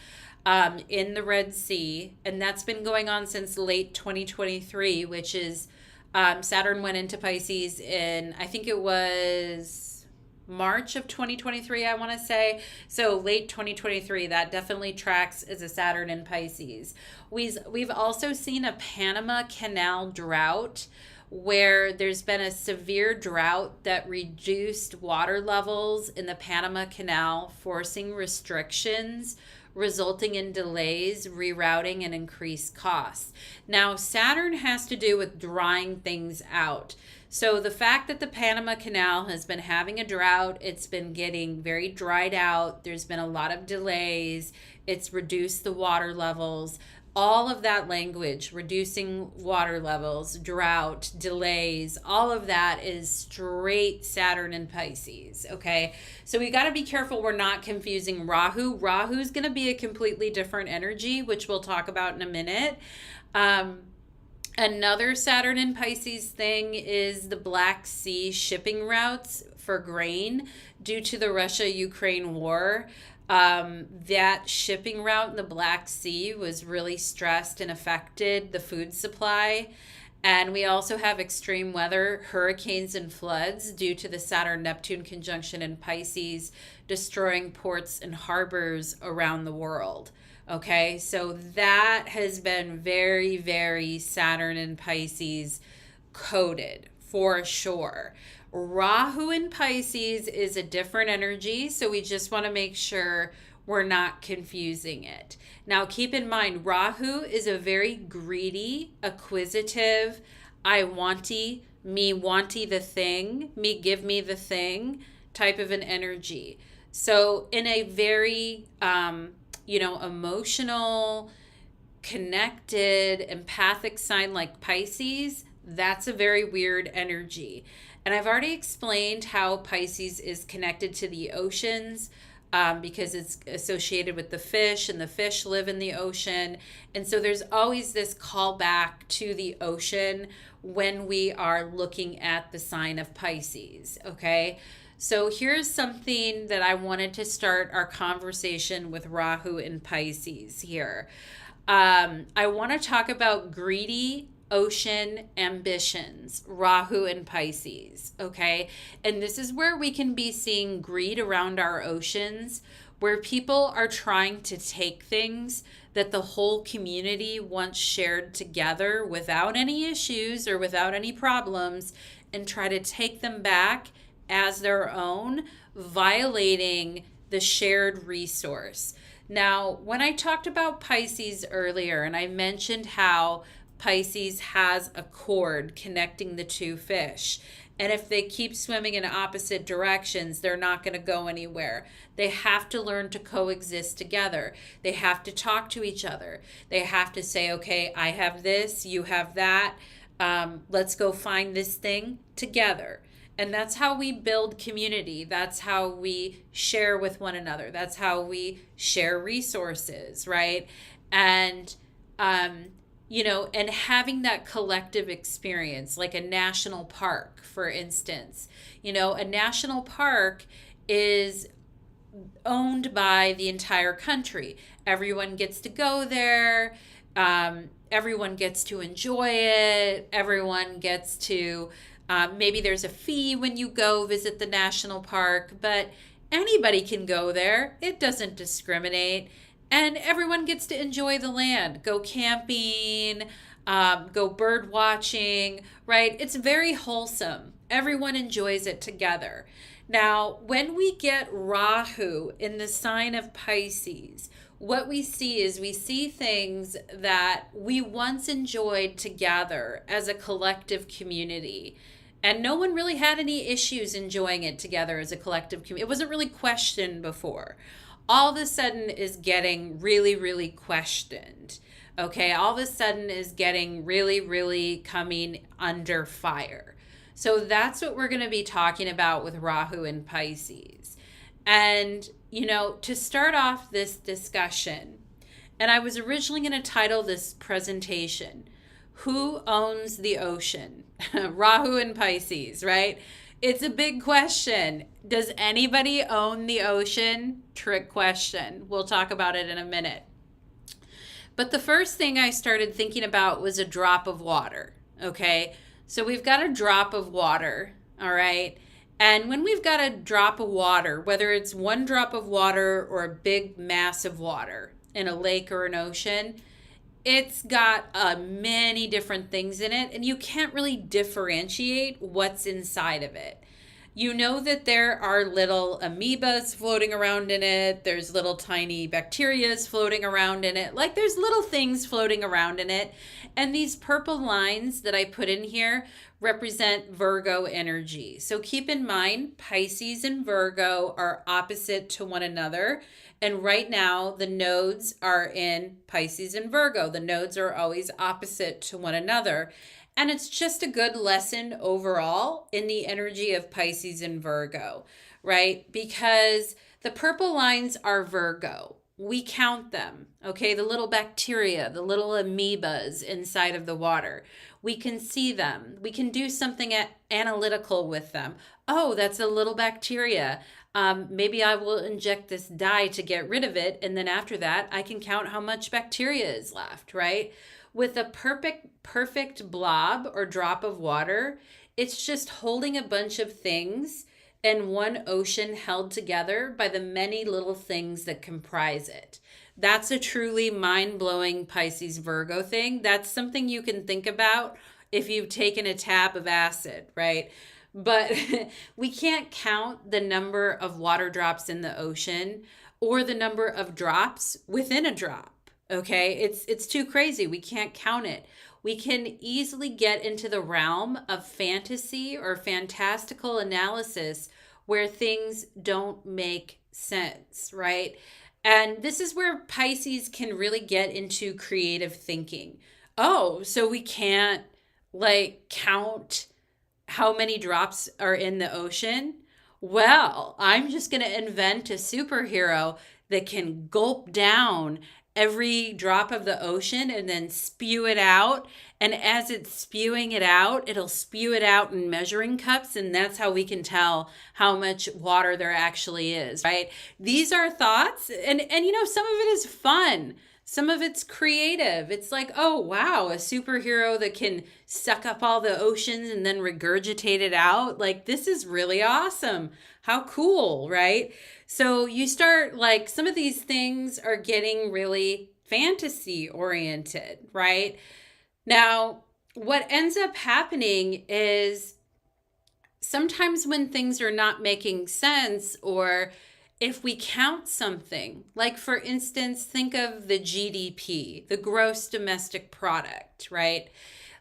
in the Red Sea. And that's been going on since late 2023, which is Saturn went into Pisces in, I think it was March of 2023, I want to say. So late 2023, that definitely tracks as a Saturn in Pisces. We've also seen a Panama Canal drought where there's been a severe drought that reduced water levels in the Panama Canal, forcing restrictions, resulting in delays, rerouting, and increased costs. Now, Saturn has to do with drying things out. So the fact that the Panama Canal has been having a drought, it's been getting very dried out, there's been a lot of delays, it's reduced the water levels. All of that language, reducing water levels, drought, delays, all of that is straight Saturn and Pisces, okay? So we got to be careful we're not confusing Rahu. Rahu's going to be a completely different energy, which we'll talk about in a minute. Another Saturn and Pisces thing is the Black Sea shipping routes for grain due to the Russia-Ukraine war. That shipping route in the Black Sea was really stressed and affected the food supply. And we also have extreme weather, hurricanes and floods due to the Saturn-Neptune conjunction in Pisces, destroying ports and harbors around the world. Okay, so that has been very, very Saturn and Pisces coded for sure. Rahu in Pisces is a different energy, so we just want to make sure we're not confusing it. Now, keep in mind, Rahu is a very greedy, acquisitive, I wanty, me wanty the thing, me give me the thing type of an energy. So in a very, emotional, connected, empathic sign like Pisces, that's a very weird energy. And I've already explained how Pisces is connected to the oceans because it's associated with the fish, and the fish live in the ocean. And so there's always this callback to the ocean when we are looking at the sign of Pisces, okay? So here's something that I wanted to start our conversation with Rahu in Pisces here. I want to talk about greedy ocean ambitions, Rahu and Pisces, okay? And this is where we can be seeing greed around our oceans, where people are trying to take things that the whole community once shared together without any issues or without any problems and try to take them back as their own, violating the shared resource. Now, when I talked about Pisces earlier, and I mentioned how Pisces has a cord connecting the two fish, And if they keep swimming in opposite directions, they're not going to go anywhere. They have to learn to coexist together. They have to talk to each other. They have to say, okay, I have this, you have that. Let's go find this thing together. And that's how we build community. That's how we share with one another. That's how we share resources, right? And, and having that collective experience, like a national park, for instance. A national park is owned by the entire country. Everyone gets to go there. Everyone gets to enjoy it. Everyone gets to, maybe there's a fee when you go visit the national park, but anybody can go there. It doesn't discriminate. And everyone gets to enjoy the land, go camping, go bird watching, right? It's very wholesome. Everyone enjoys it together. Now, when we get Rahu in the sign of Pisces, what we see things that we once enjoyed together as a collective community. And no one really had any issues enjoying it together as a collective community. It wasn't really questioned before. All of a sudden is getting really, really questioned. Okay, all of a sudden is getting really, really coming under fire. So that's what we're going to be talking about with Rahu and Pisces. And, to start off this discussion, and I was originally going to title this presentation, Who Owns the Ocean? Rahu and Pisces, right? It's a big question. Does anybody own the ocean? Trick question. We'll talk about it in a minute. But the first thing I started thinking about was a drop of water, okay? So we've got a drop of water, all right? And when we've got a drop of water, whether it's one drop of water or a big mass of water in a lake or an ocean, it's got many different things in it, and you can't really differentiate what's inside of it. You know that there are little amoebas floating around in it. There's little tiny bacterias floating around in it. Like there's little things floating around in it. And these purple lines that I put in here represent Virgo energy. So keep in mind, Pisces and Virgo are opposite to one another. And right now, the nodes are in Pisces and Virgo. The nodes are always opposite to one another. And it's just a good lesson overall in the energy of Pisces and Virgo, right? Because the purple lines are Virgo. We count them, okay? The little bacteria, the little amoebas inside of the water. We can see them. We can do something analytical with them. Oh, that's a little bacteria. Maybe I will inject this dye to get rid of it. And then after that, I can count how much bacteria is left, right? With a perfect blob or drop of water, it's just holding a bunch of things in one ocean held together by the many little things that comprise it. That's a truly mind-blowing Pisces Virgo thing. That's something you can think about if you've taken a tab of acid, right? But we can't count the number of water drops in the ocean or the number of drops within a drop. Okay, it's too crazy. We can't count it. We can easily get into the realm of fantasy or fantastical analysis where things don't make sense, right? And this is where Pisces can really get into creative thinking. Oh, so we can't count how many drops are in the ocean? Well, I'm just going to invent a superhero that can gulp down every drop of the ocean and then spew it out. And as it's spewing it out, it'll spew it out in measuring cups. And that's how we can tell how much water there actually is, right? These are thoughts. And some of it is fun. Some of it's creative. It's like, oh, wow, a superhero that can suck up all the oceans and then regurgitate it out. Like, this is really awesome. How cool, right? So you start, some of these things are getting really fantasy oriented, right? Now, what ends up happening is sometimes when things are not making sense, or if we count something, like for instance, think of the GDP, the gross domestic product, right?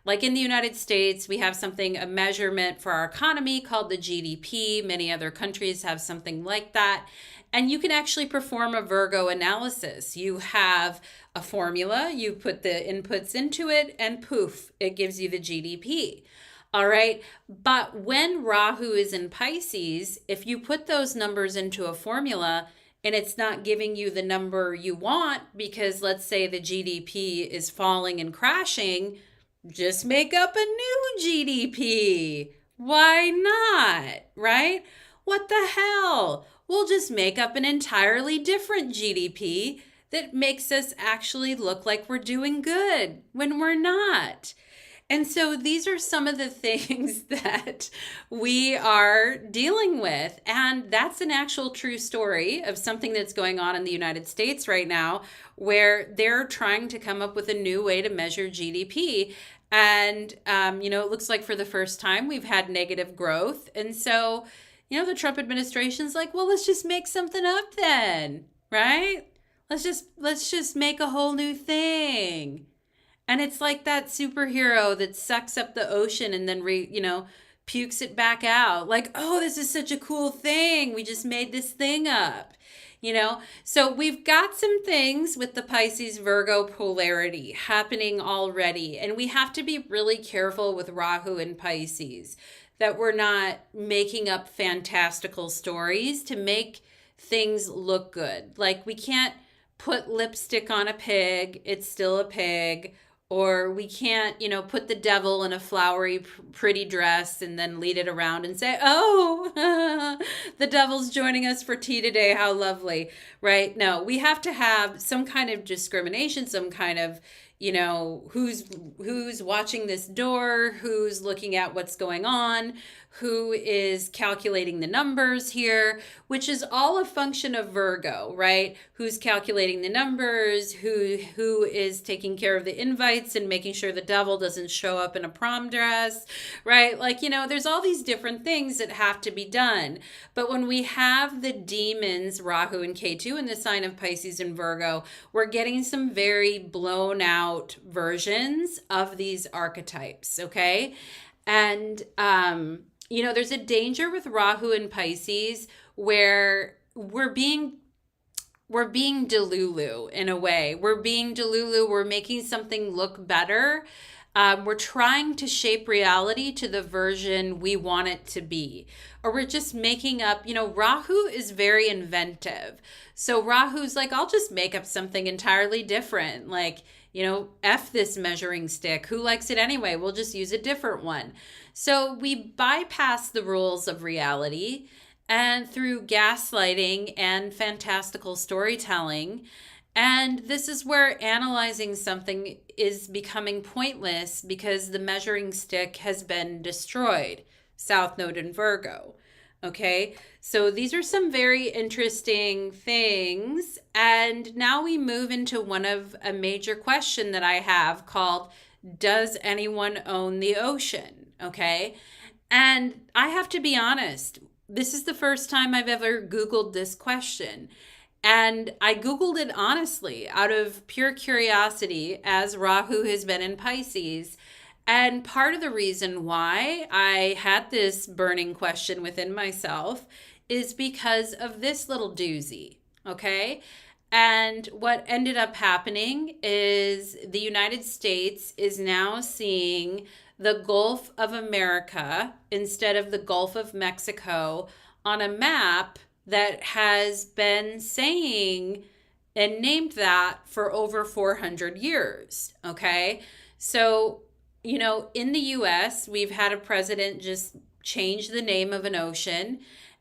Like in the United States, we have something, a measurement for our economy called the GDP. Many other countries have something like that. And you can actually perform a Virgo analysis. You have a formula, you put the inputs into it, and poof, it gives you the GDP. All right. But when Rahu is in Pisces, if you put those numbers into a formula and it's not giving you the number you want, because let's say the GDP is falling and crashing, just make up a new GDP. Why not? Right? What the hell? We'll just make up an entirely different GDP that makes us actually look like we're doing good when we're not. And so these are some of the things that we are dealing with. And that's an actual true story of something that's going on in the United States right now, where they're trying to come up with a new way to measure GDP. And, it looks like for the first time we've had negative growth. And so, the Trump administration's like, well, let's just make something up then, right? Let's just make a whole new thing. And it's like that superhero that sucks up the ocean and then pukes it back out. Like, oh, this is such a cool thing. We just made this thing up. So we've got some things with the Pisces Virgo polarity happening already. And we have to be really careful with Rahu and Pisces that we're not making up fantastical stories to make things look good. Like we can't put lipstick on a pig, it's still a pig. Or we can't, put the devil in a flowery, pretty dress and then lead it around and say, oh, the devil's joining us for tea today. How lovely, right? No, we have to have some kind of discrimination, some kind of, who's watching this door, who's looking at what's going on, who is calculating the numbers here, which is all a function of Virgo, right? Who's calculating the numbers, who is taking care of the invites and making sure the devil doesn't show up in a prom dress, right? Like, there's all these different things that have to be done. But when we have the demons, Rahu and Ketu, in the sign of Pisces and Virgo, we're getting some very blown out versions of these archetypes, okay? And, there's a danger with Rahu and Pisces where we're being delulu in a way. We're being delulu. We're making something look better. We're trying to shape reality to the version we want it to be. Or we're just making up, Rahu is very inventive. So Rahu's like, I'll just make up something entirely different. Like, F this measuring stick. Who likes it anyway? We'll just use a different one. So we bypass the rules of reality, and through gaslighting and fantastical storytelling. And this is where analyzing something is becoming pointless because the measuring stick has been destroyed. South Node in Virgo. Okay, so these are some very interesting things. And now we move into a major question that I have called, does anyone own the ocean? Okay, and I have to be honest, this is the first time I've ever Googled this question. And I Googled it honestly out of pure curiosity, as Rahu has been in Pisces. And part of the reason why I had this burning question within myself is because of this little doozy, okay? And what ended up happening is the United States is now seeing the Gulf of America instead of the Gulf of Mexico on a map that has been saying and named that for over 400 years, okay? So, in the US, we've had a president just change the name of an ocean,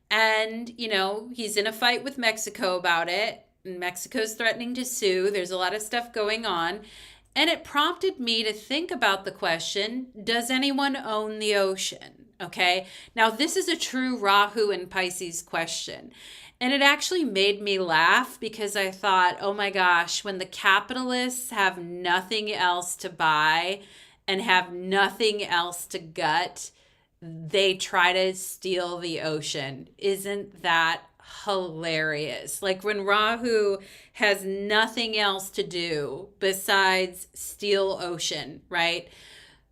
and, he's in a fight with Mexico about it, and Mexico's threatening to sue. There's a lot of stuff going on, and it prompted me to think about the question, does anyone own the ocean? Okay, now this is a true Rahu and Pisces question. And it actually made me laugh because I thought, oh my gosh, when the capitalists have nothing else to buy and have nothing else to gut, they try to steal the ocean. Isn't that hilarious? Like when Rahu has nothing else to do besides steal ocean, right?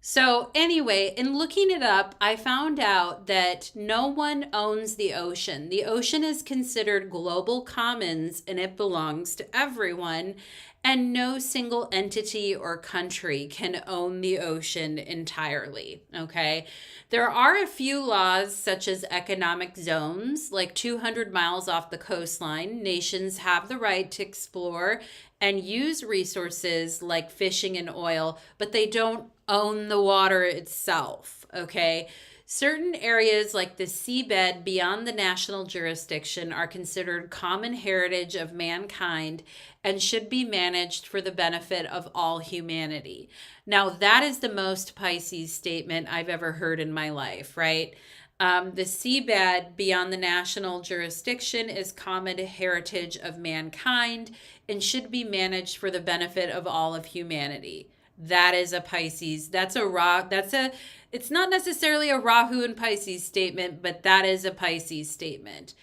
So, anyway, in looking it up, I found out that no one owns the ocean. The ocean is considered global commons and it belongs to everyone. And no single entity or country can own the ocean entirely. Okay. There are a few laws, such as economic zones, like 200 miles off the coastline. Nations have the right to explore and use resources like fishing and oil, but they don't own the water itself, okay? Certain areas like the seabed beyond the national jurisdiction are considered common heritage of mankind and should be managed for the benefit of all humanity. Now, that is the most Pisces statement I've ever heard in my life, right? The seabed beyond the national jurisdiction is common heritage of mankind and should be managed for the benefit of all of humanity. That is a Pisces. It's not necessarily a Rahu and Pisces statement, but that is a Pisces statement.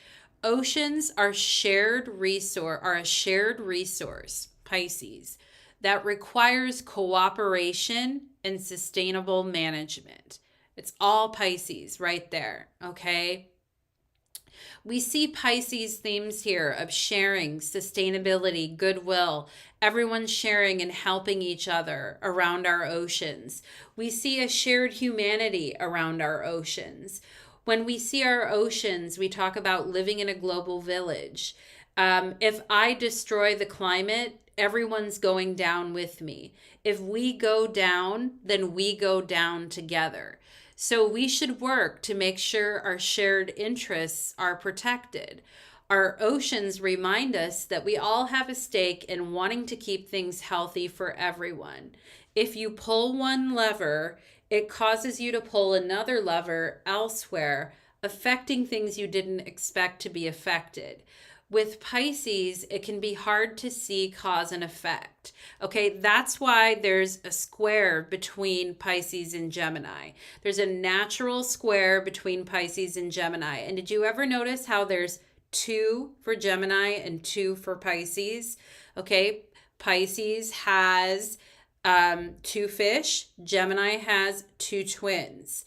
Oceans are a shared resource, Pisces, that requires cooperation and sustainable management. It's all Pisces right there, okay? We see Pisces themes here of sharing, sustainability, goodwill, everyone sharing and helping each other around our oceans. We see a shared humanity around our oceans. When we see our oceans, we talk about living in a global village. If I destroy the climate, everyone's going down with me. If we go down, then we go down together. So we should work to make sure our shared interests are protected. Our oceans remind us that we all have a stake in wanting to keep things healthy for everyone. If you pull one lever, it causes you to pull another lever elsewhere, affecting things you didn't expect to be affected. With Pisces, it can be hard to see cause and effect. Okay, that's why there's a square between Pisces and Gemini. There's a natural square between Pisces and Gemini. And did you ever notice how there's 2 for Gemini and 2 for Pisces? Okay, Pisces has 2 fish, Gemini has 2 twins.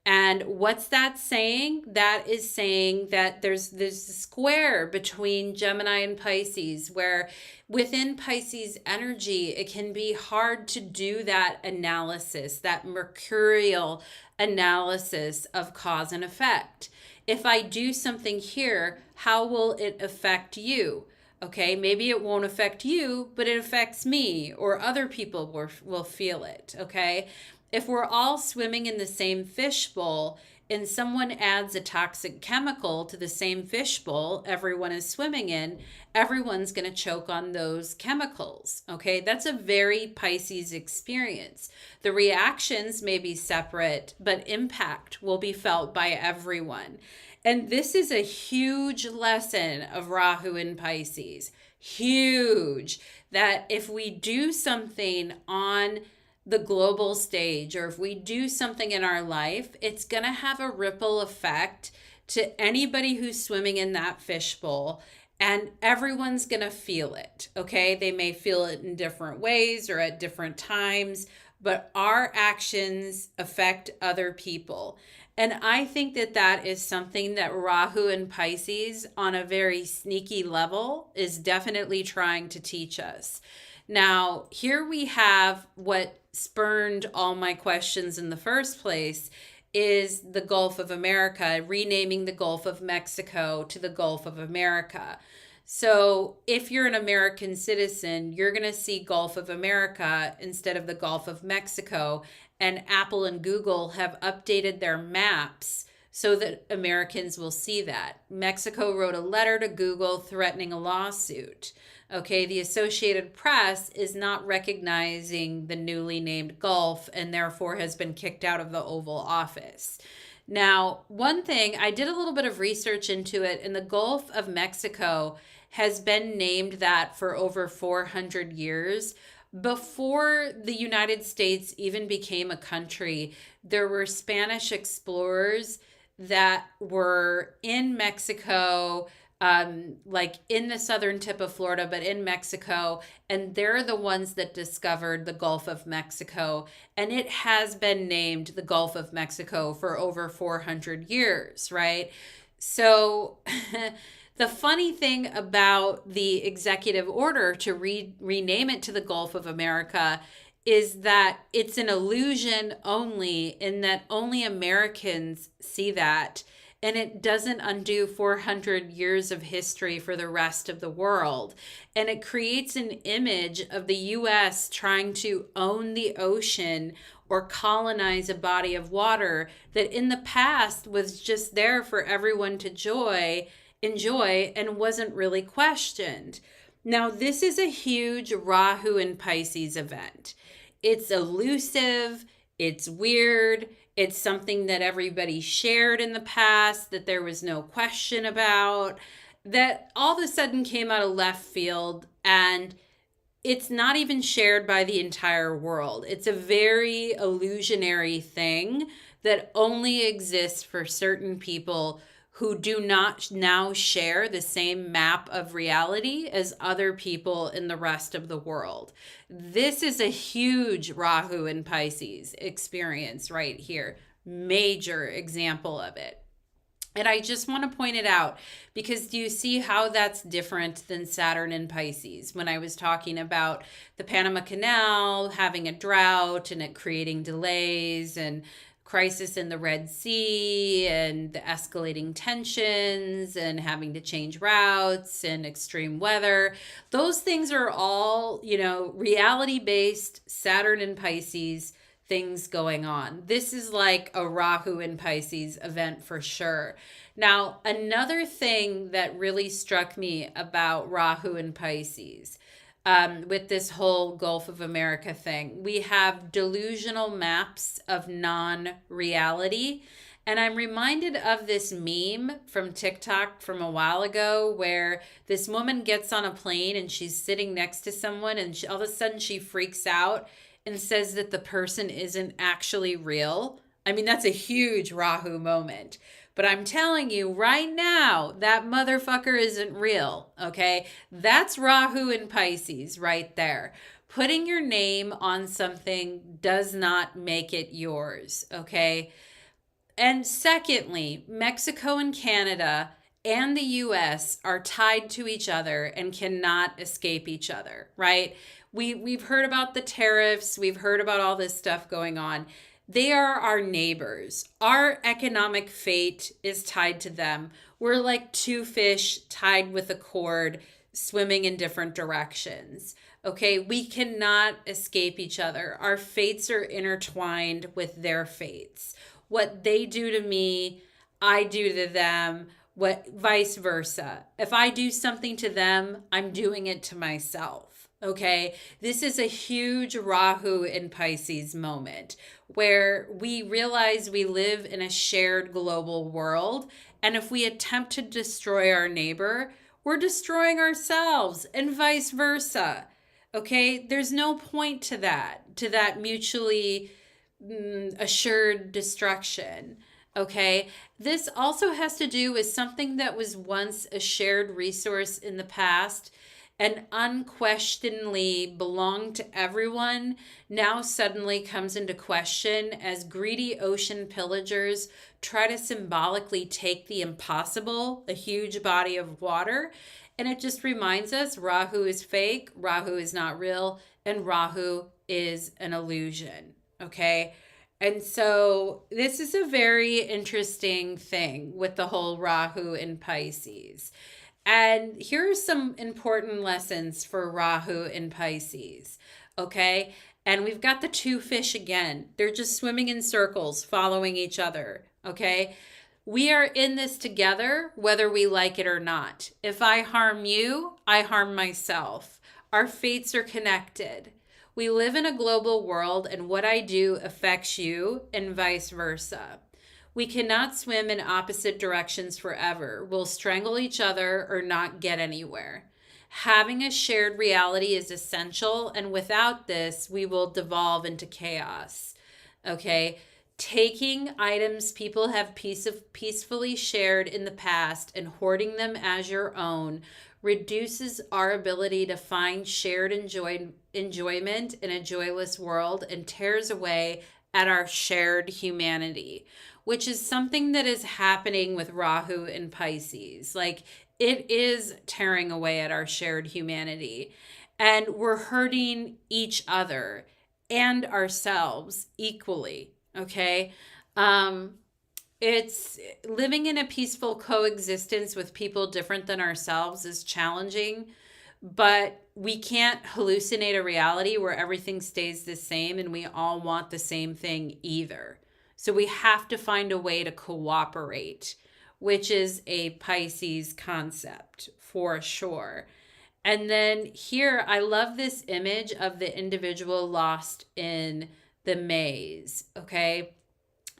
And what's that saying? That is saying that there's this square between Gemini and Pisces, where within Pisces energy, it can be hard to do that analysis, that mercurial analysis of cause and effect. If I do something here, how will it affect you? Okay, maybe it won't affect you, but it affects me, or other people will feel it, okay? If we're all swimming in the same fishbowl and someone adds a toxic chemical to the same fishbowl everyone is swimming in, everyone's going to choke on those chemicals. Okay, that's a very Pisces experience. The reactions may be separate, but impact will be felt by everyone. And this is a huge lesson of Rahu in Pisces. Huge. That if we do something on the global stage, or if we do something in our life, it's going to have a ripple effect to anybody who's swimming in that fishbowl, and everyone's going to feel it. Okay, they may feel it in different ways or at different times, but our actions affect other people. And I think that that is something that Rahu and Pisces, on a very sneaky level, is definitely trying to teach us. Now, here we have what spurned all my questions in the first place is the Gulf of America, renaming the Gulf of Mexico to the Gulf of America. So if you're an American citizen, you're going to see Gulf of America instead of the Gulf of Mexico. And Apple and Google have updated their maps so that Americans will see that. Mexico wrote a letter to Google threatening a lawsuit. Okay, the Associated Press is not recognizing the newly named Gulf and therefore has been kicked out of the Oval Office. Now, one thing, I did a little bit of research into it, and the Gulf of Mexico has been named that for over 400 years. Before the United States even became a country, there were Spanish explorers that were in Mexico like in the southern tip of Florida, but in Mexico. And they're the ones that discovered the Gulf of Mexico. And it has been named the Gulf of Mexico for over 400 years, right? So the funny thing about the executive order to rename it to the Gulf of America is that it's an illusion only, in that only Americans see that. And it doesn't undo 400 years of history for the rest of the world. And it creates an image of the US trying to own the ocean or colonize a body of water that in the past was just there for everyone to enjoy and wasn't really questioned. Now, this is a huge Rahu and Pisces event. It's elusive, it's weird, it's something that everybody shared in the past, that there was no question about, that all of a sudden came out of left field, and it's not even shared by the entire world. It's a very illusionary thing that only exists for certain people who do not now share the same map of reality as other people in the rest of the world. This is a huge Rahu and Pisces experience right here. Major example of it. And I just want to point it out because do you see how that's different than Saturn and Pisces? When I was talking about the Panama Canal having a drought and it creating delays and crisis in the Red Sea and the escalating tensions and having to change routes and extreme weather. Those things are all, reality-based Saturn and Pisces things going on. This is like a Rahu and Pisces event for sure. Now, another thing that really struck me about Rahu and Pisces, with this whole Gulf of America thing, we have delusional maps of non-reality. And I'm reminded of this meme from TikTok from a while ago where this woman gets on a plane and she's sitting next to someone and all of a sudden she freaks out and says that the person isn't actually real. I mean, that's a huge Rahu moment. But I'm telling you right now, that motherfucker isn't real, okay? That's Rahu and Pisces right there. Putting your name on something does not make it yours, okay? And secondly, Mexico and Canada and the US are tied to each other and cannot escape each other, right? We've heard about the tariffs, we've heard about all this stuff going on. They are our neighbors. Our economic fate is tied to them. We're like two fish tied with a cord, swimming in different directions. Okay, we cannot escape each other. Our fates are intertwined with their fates. What they do to me, I do to them, vice versa. If I do something to them, I'm doing it to myself. Okay, this is a huge Rahu and Pisces moment where we realize we live in a shared global world. And if we attempt to destroy our neighbor, we're destroying ourselves and vice versa. Okay, there's no point to that mutually assured destruction. Okay, this also has to do with something that was once a shared resource in the past and unquestionably belonged to everyone, now suddenly comes into question as greedy ocean pillagers try to symbolically take the impossible, a huge body of water. And it just reminds us Rahu is fake, Rahu is not real, and Rahu is an illusion. Okay? And so this is a very interesting thing with the whole Rahu and Pisces. And here are some important lessons for Rahu and Pisces, okay? And we've got the two fish again. They're just swimming in circles, following each other, okay? We are in this together, whether we like it or not. If I harm you, I harm myself. Our fates are connected. We live in a global world, and what I do affects you, and vice versa. We cannot swim in opposite directions forever. We'll strangle each other or not get anywhere. Having a shared reality is essential, and without this, we will devolve into chaos. Okay? taking items people have peacefully shared in the past and hoarding them as your own reduces our ability to find shared enjoyment in a joyless world and tears away at our shared humanity, which is something that is happening with Rahu and Pisces. Like, it is tearing away at our shared humanity, and we're hurting each other and ourselves equally. Okay. Um, it's living in a peaceful coexistence with people different than ourselves is challenging, but we can't hallucinate a reality where everything stays the same and we all want the same thing either. So we have to find a way to cooperate, which is a Pisces concept for sure. And then here, I love this image of the individual lost in the maze. Okay.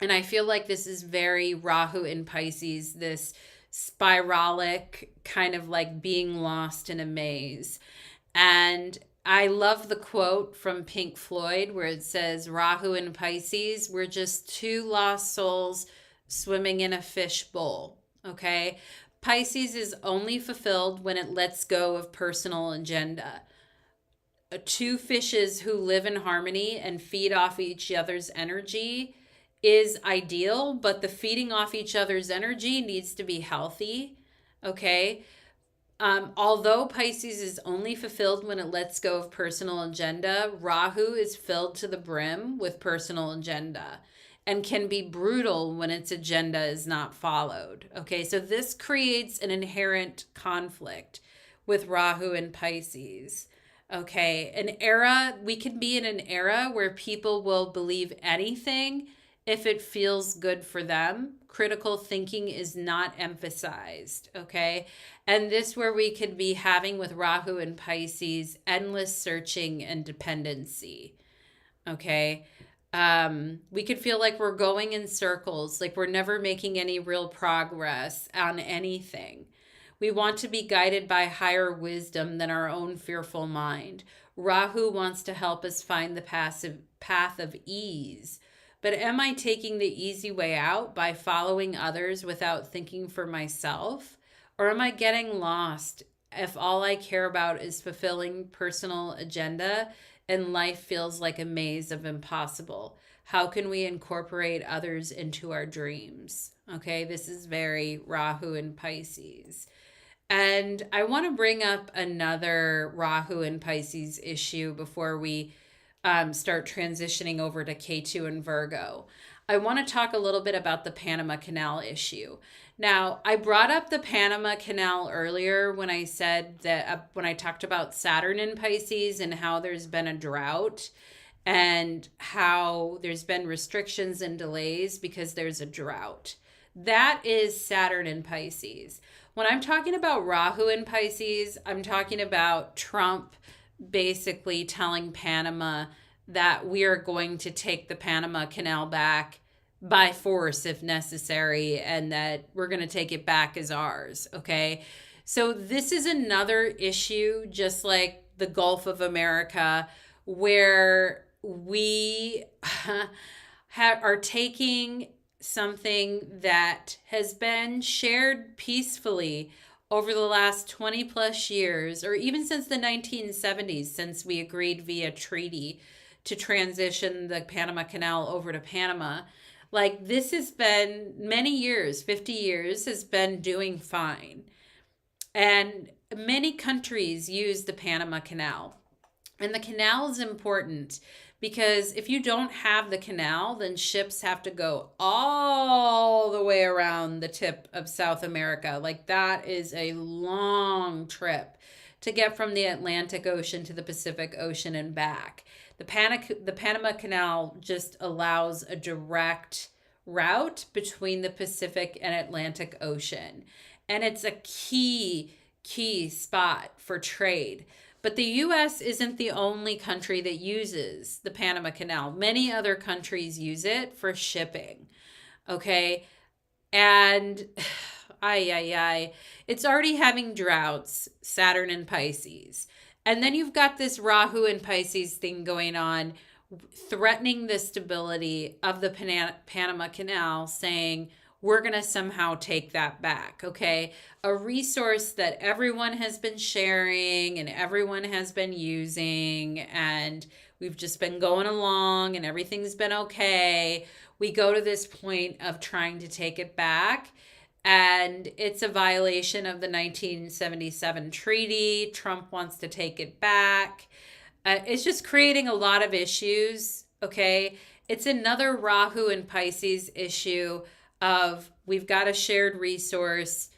And I feel like this is very Rahu in Pisces, this spiralic kind of like being lost in a maze. And I love the quote from Pink Floyd where it says, Rahu in Pisces, we're just two lost souls swimming in a fish bowl. Okay. Pisces is only fulfilled when it lets go of personal agenda. Two fishes who live in harmony and feed off each other's energy is ideal, but the feeding off each other's energy needs to be healthy. Okay. Although Pisces is only fulfilled when it lets go of personal agenda, Rahu is filled to the brim with personal agenda and can be brutal when its agenda is not followed. Okay, so this creates an inherent conflict with Rahu and Pisces. Okay, we can be in an era where people will believe anything if it feels good for them. Critical thinking is not emphasized, okay? And this where we could be having with Rahu and Pisces endless searching and dependency, okay? We could feel like we're going in circles, like we're never making any real progress on anything. We want to be guided by higher wisdom than our own fearful mind. Rahu wants to help us find the path of ease. But am I taking the easy way out by following others without thinking for myself? Or am I getting lost if all I care about is fulfilling personal agenda and life feels like a maze of impossible? How can we incorporate others into our dreams? Okay, this is very Rahu and Pisces. And I want to bring up another Rahu and Pisces issue before we start transitioning over to Ketu and Virgo. I want to talk a little bit about the Panama Canal issue. Now, I brought up the Panama Canal earlier when I said that when I talked about Saturn in Pisces and how there's been a drought and how there's been restrictions and delays because there's a drought. That is Saturn in Pisces. When I'm talking about Rahu in Pisces, I'm talking about Trump basically telling Panama that we are going to take the Panama Canal back by force if necessary, and that we're going to take it back as ours. Okay. So this is another issue, just like the Gulf of America, where we are taking something that has been shared peacefully over the last 20 plus years, or even since the 1970s, since we agreed via treaty to transition the Panama Canal over to Panama. Like, this has been many years, 50 years, has been doing fine. And many countries use the Panama Canal. And the canal is important because if you don't have the canal, then ships have to go all the way around the tip of South America. Like, that is a long trip to get from the Atlantic Ocean to the Pacific Ocean and back. The Panama Canal just allows a direct route between the Pacific and Atlantic Ocean. And it's a key spot for trade. But the U.S. isn't the only country that uses the Panama Canal. Many other countries use it for shipping. Okay. And it's already having droughts, Saturn and Pisces. And then you've got this Rahu and Pisces thing going on threatening the stability of the Panama Canal, saying, we're going to somehow take that back, okay? A resource that everyone has been sharing and everyone has been using, and we've just been going along and everything's been okay. We go to this point of trying to take it back, and it's a violation of the 1977 treaty. Trump wants to take it back. It's just creating a lot of issues, okay? It's another Rahu and Pisces issue of, we've got a shared resource,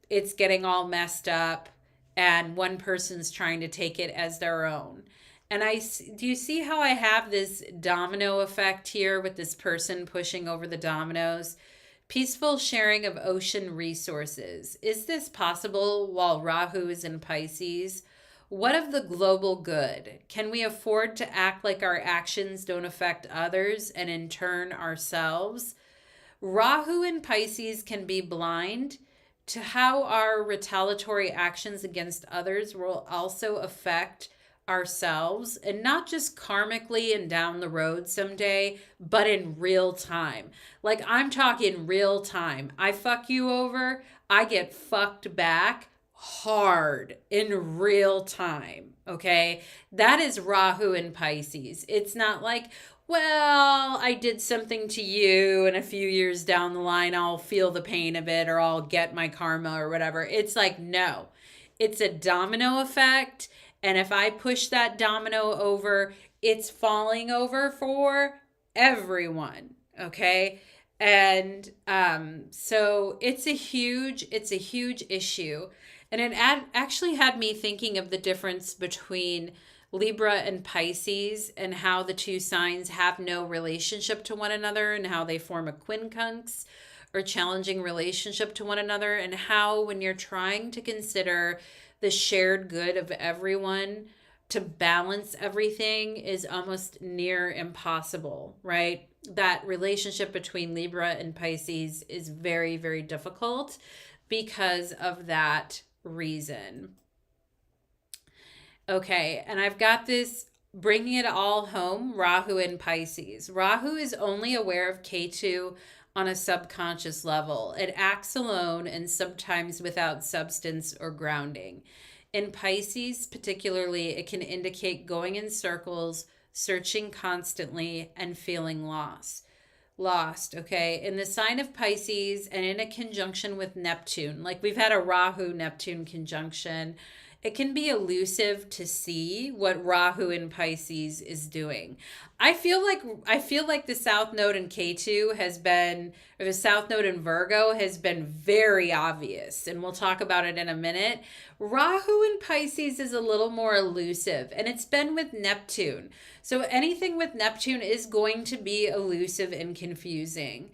it's getting all messed up, and one person's trying to take it as their own. And do you see how I have this domino effect here with this person pushing over the dominoes? Peaceful sharing of ocean resources. Is this possible while Rahu is in Pisces? What of the global good? Can we afford to act like our actions don't affect others and in turn ourselves? Rahu in Pisces can be blind to how our retaliatory actions against others will also affect ourselves, and not just karmically and down the road someday, but in real time. Like, I'm talking real time. I fuck you over, I get fucked back hard in real time. Okay, that is Rahu in Pisces. It's not like, well, I did something to you and a few years down the line I'll feel the pain of it, or I'll get my karma or whatever. It's like, no, it's a domino effect. And if I push that domino over, it's falling over for everyone. Okay. And so it's a huge issue. And it actually had me thinking of the difference between Libra and Pisces, and how the two signs have no relationship to one another, and how they form a quincunx or challenging relationship to one another, and how, when you're trying to consider the shared good of everyone, to balance everything is almost near impossible, right? That relationship between Libra and Pisces is very, very difficult because of that reason. Okay, and I've got this bringing it all home, Rahu in Pisces. Rahu is only aware of Ketu on a subconscious level. It acts alone and sometimes without substance or grounding. In Pisces, particularly, it can indicate going in circles, searching constantly, and feeling lost, okay? In the sign of Pisces and in a conjunction with Neptune, like we've had a Rahu-Neptune conjunction, it can be elusive to see what Rahu in Pisces is doing. I feel like the South Node in Ketu has been, or the South Node in Virgo has been very obvious, and we'll talk about it in a minute. Rahu in Pisces is a little more elusive, and it's been with Neptune. So anything with Neptune is going to be elusive and confusing.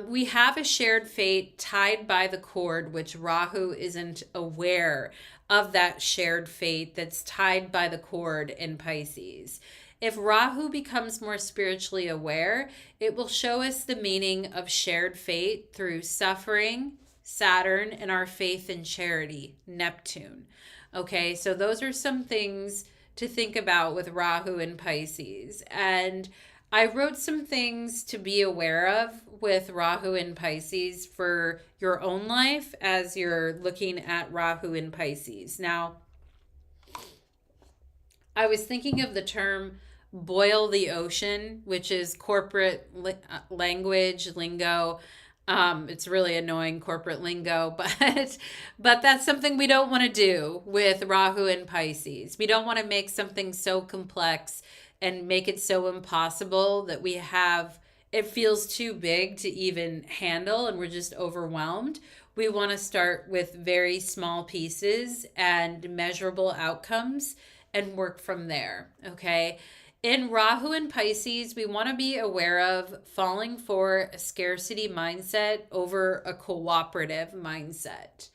We have a shared fate tied by the cord, which Rahu isn't aware of, that shared fate that's tied by the cord in Pisces. If Rahu becomes more spiritually aware, it will show us the meaning of shared fate through suffering, Saturn, and our faith and charity, Neptune. Okay, so those are some things to think about with Rahu and Pisces. And I wrote some things to be aware of with Rahu in Pisces for your own life as you're looking at Rahu in Pisces. Now, I was thinking of the term boil the ocean, which is corporate language, lingo. It's really annoying corporate lingo, but that's something we don't want to do with Rahu and Pisces. We don't want to make something so complex and make it so impossible that it feels too big to even handle and we're just overwhelmed. We want to start with very small pieces and measurable outcomes and work from there, okay? In Rahu and Pisces, we want to be aware of falling for a scarcity mindset over a cooperative mindset.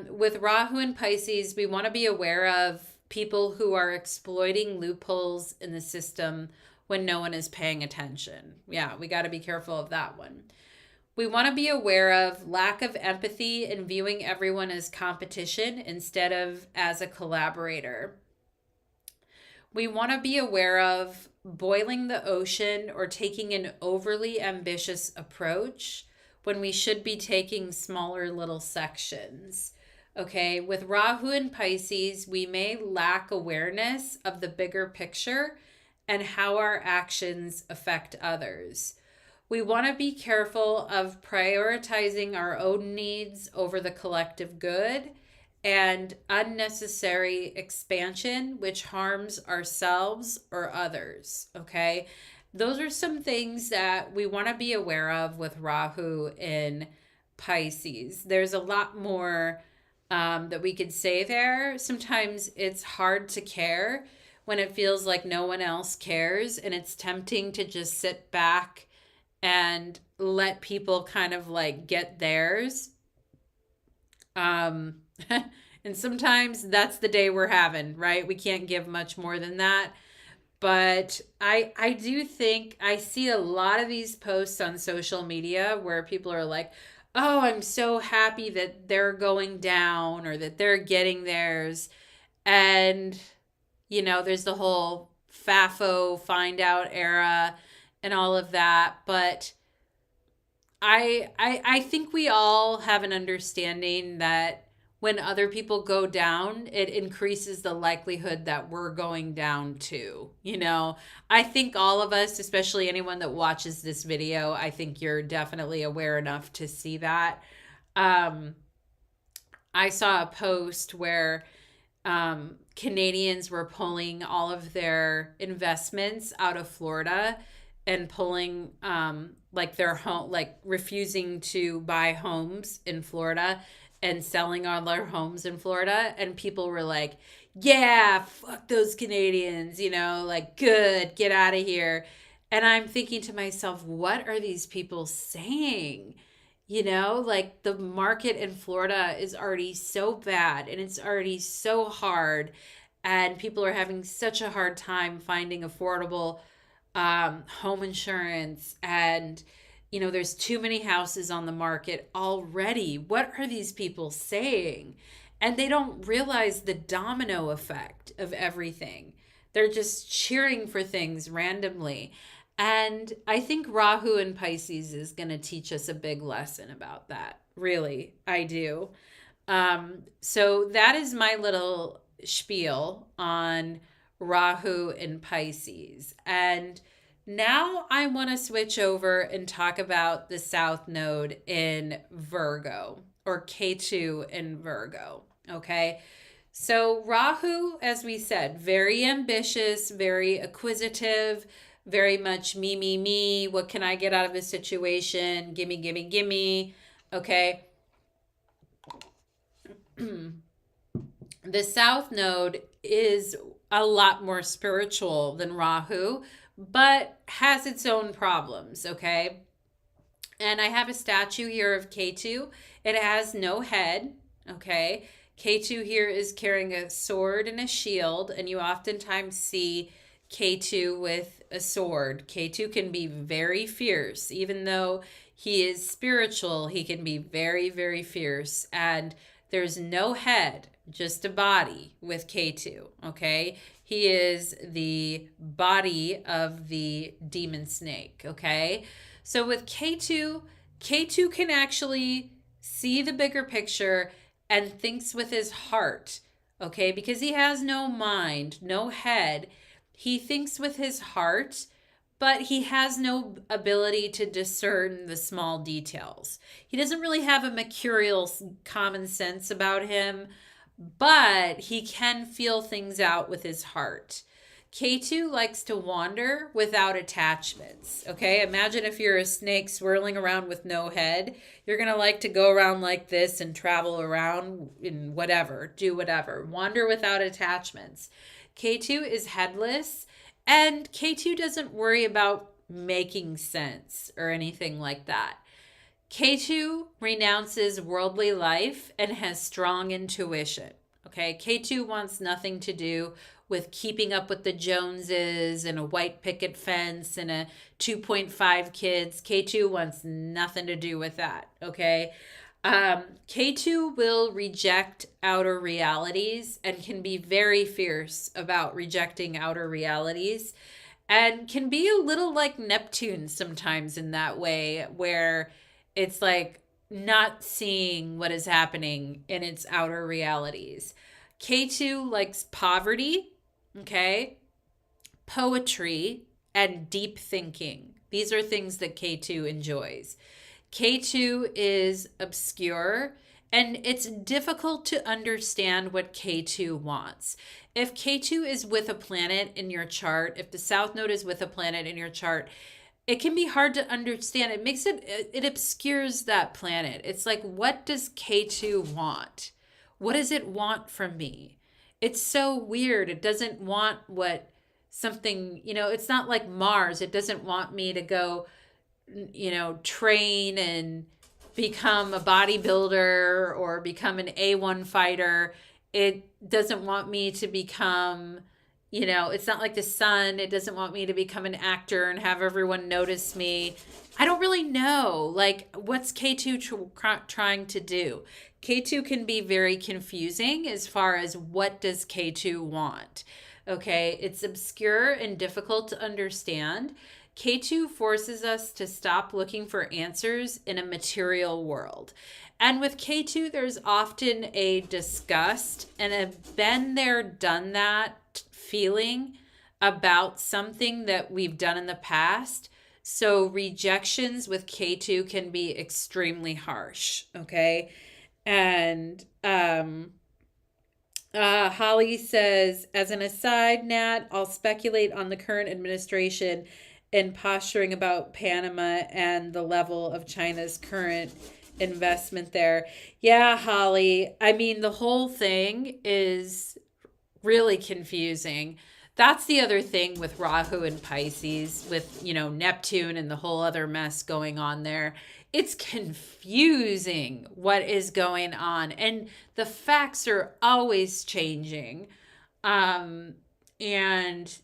With Rahu and Pisces, we want to be aware of people who are exploiting loopholes in the system when no one is paying attention. Yeah, we got to be careful of that one. We want to be aware of lack of empathy and viewing everyone as competition instead of as a collaborator. We want to be aware of boiling the ocean or taking an overly ambitious approach when we should be taking smaller little sections. Okay, with Rahu and Pisces, we may lack awareness of the bigger picture and how our actions affect others. We want to be careful of prioritizing our own needs over the collective good and unnecessary expansion, which harms ourselves or others. Okay. Those are some things that we want to be aware of with Rahu in Pisces. There's a lot more that we could say there. Sometimes it's hard to care when it feels like no one else cares, and it's tempting to just sit back and let people kind of like get theirs. And sometimes that's the day we're having, right? We can't give much more than that. But I do think I see a lot of these posts on social media where people are like, oh, I'm so happy that they're going down or that they're getting theirs. And, you know, there's the whole FAFO find out era and all of that. But I think we all have an understanding that when other people go down, it increases the likelihood that we're going down too. You know, I think all of us, especially anyone that watches this video, I think you're definitely aware enough to see that. I saw a post where Canadians were pulling all of their investments out of Florida and pulling like their home, like refusing to buy homes in Florida and selling all their homes in Florida. And people were like, yeah, fuck those Canadians, you know, like, good, get out of here. And I'm thinking to myself, what are these people saying? You know, like the market in Florida is already so bad and it's already so hard. And people are having such a hard time finding affordable home insurance. And, you know, there's too many houses on the market already. What are these people saying? And they don't realize the domino effect of everything. They're just cheering for things randomly. And I think Rahu and Pisces is going to teach us a big lesson about that. Really, I do. So that is my little spiel on Rahu and Pisces. And now I want to switch over and talk about the South Node in Virgo, or Ketu in Virgo. Okay. So Rahu, as we said, very ambitious, very acquisitive, very much me, me, me. What can I get out of this situation? Gimme, gimme, gimme. Okay. The South Node is a lot more spiritual than Rahu, but has its own problems, okay? And I have a statue here of Ketu. It has no head, okay? Ketu here is carrying a sword and a shield, and you oftentimes see Ketu with a sword. Ketu can be very fierce. Even though he is spiritual, he can be very, very fierce. And there's no head, just a body with Ketu, okay? He is the body of the demon snake, okay? So with Ketu, Ketu can actually see the bigger picture and thinks with his heart, okay? Because he has no mind, no head. He thinks with his heart, but he has no ability to discern the small details. He doesn't really have a mercurial common sense about him, but he can feel things out with his heart. Ketu likes to wander without attachments. Okay, imagine if you're a snake swirling around with no head. You're going to like to go around like this and travel around in whatever, do whatever. Wander without attachments. Ketu is headless, and Ketu doesn't worry about making sense or anything like that. Ketu renounces worldly life and has strong intuition. Okay, Ketu wants nothing to do with keeping up with the Joneses and a white picket fence and a 2.5 kids. Ketu wants nothing to do with that. Okay, Ketu will reject outer realities and can be very fierce about rejecting outer realities. and can be a little like Neptune sometimes in that way, where it's like not seeing what is happening in its outer realities. K2 likes poverty, okay, poetry, and deep thinking. These are things that K2 enjoys. K2 is obscure, and it's difficult to understand what K2 wants. If K2 is with a planet in your chart, if the South Node is with a planet in your chart, it can be hard to understand. It obscures that planet. It's like, what does K2 want? What does it want from me? It's so weird. It doesn't want what something, it's not like Mars. It doesn't want me to go, train and become a bodybuilder or become an A1 fighter. It doesn't want me to become, it's not like the sun. It doesn't want me to become an actor and have everyone notice me. I don't really know. Like, what's K2 trying to do? K2 can be very confusing as far as what does K2 want. Okay, it's obscure and difficult to understand. K2 forces us to stop looking for answers in a material world. And with K2, there's often a disgust and a been there, done that feeling about something that we've done in the past. So rejections with K2 can be extremely harsh, okay? And Holly says, as an aside, Nat, I'll speculate on the current administration and posturing about Panama and the level of China's current investment there. Yeah, Holly. I mean, the whole thing is really confusing. That's the other thing with Rahu and Pisces, with, Neptune and the whole other mess going on there. It's confusing what is going on, and the facts are always changing. And and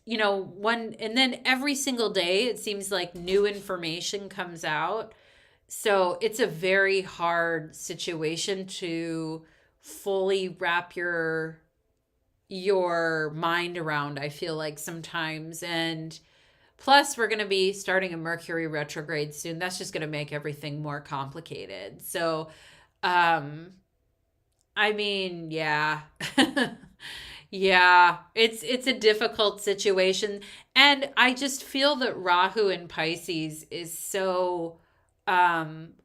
then every single day it seems like new information comes out. So it's a very hard situation to fully wrap your mind around, I feel like sometimes. And plus, we're going to be starting a Mercury retrograde soon. That's just going to make everything more complicated. So, I mean, yeah. Yeah, it's a difficult situation. And I just feel that Rahu in Pisces is so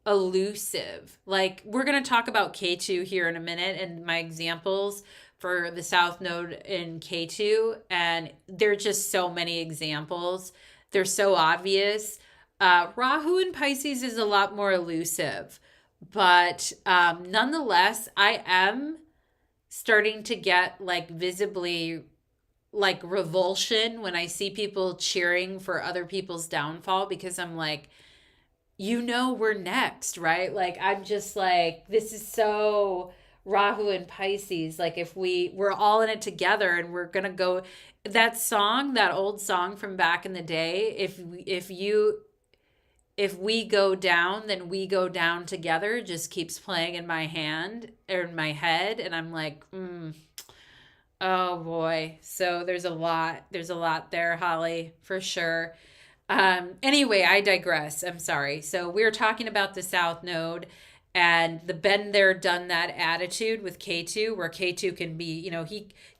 elusive. Like, we're going to talk about K2 here in a minute and my examples for the South Node in K2, and there are just so many examples. They're so obvious. Rahu in Pisces is a lot more elusive, but nonetheless, I am starting to get like visibly like revulsion when I see people cheering for other people's downfall, because I'm like, we're next, right? Like, I'm just like, this is so Rahu and Pisces. Like, if we're all in it together and we're gonna go, that old song from back in the day, if we go down, then we go down together, just keeps playing in my hand or in my head. And I'm like, oh boy. So there's a lot there, Holly, for sure. Anyway, I digress. I'm sorry. So we're talking about the South Node and the been there, done that attitude with K2, where K2 can be,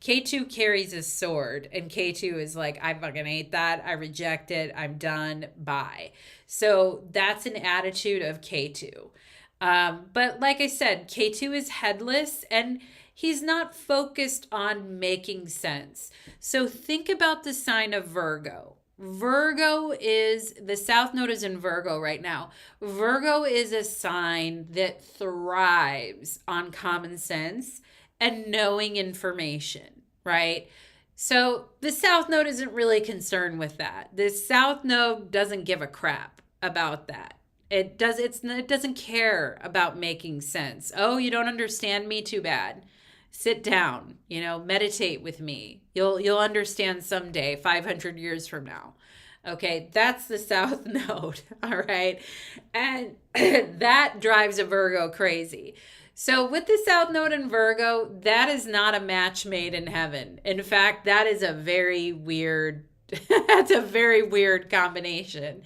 K2 carries a sword, and K2 is like, I fucking hate that. I reject it. I'm done. Bye. So that's an attitude of K2. But like I said, K2 is headless and he's not focused on making sense. So think about the sign of Virgo. Virgo is, the South Node is in Virgo right now. Virgo is a sign that thrives on common sense and knowing information, right? So the South Node isn't really concerned with that. The South Node doesn't give a crap about that. It doesn't care about making sense. Oh, you don't understand me? Too bad. Sit down, meditate with me. You'll understand someday, 500 years from now. Okay, that's the South Node, all right? And that drives a Virgo crazy. So with the South Node in Virgo, that is not a match made in heaven. In fact, that is a very weird That's a very weird combination.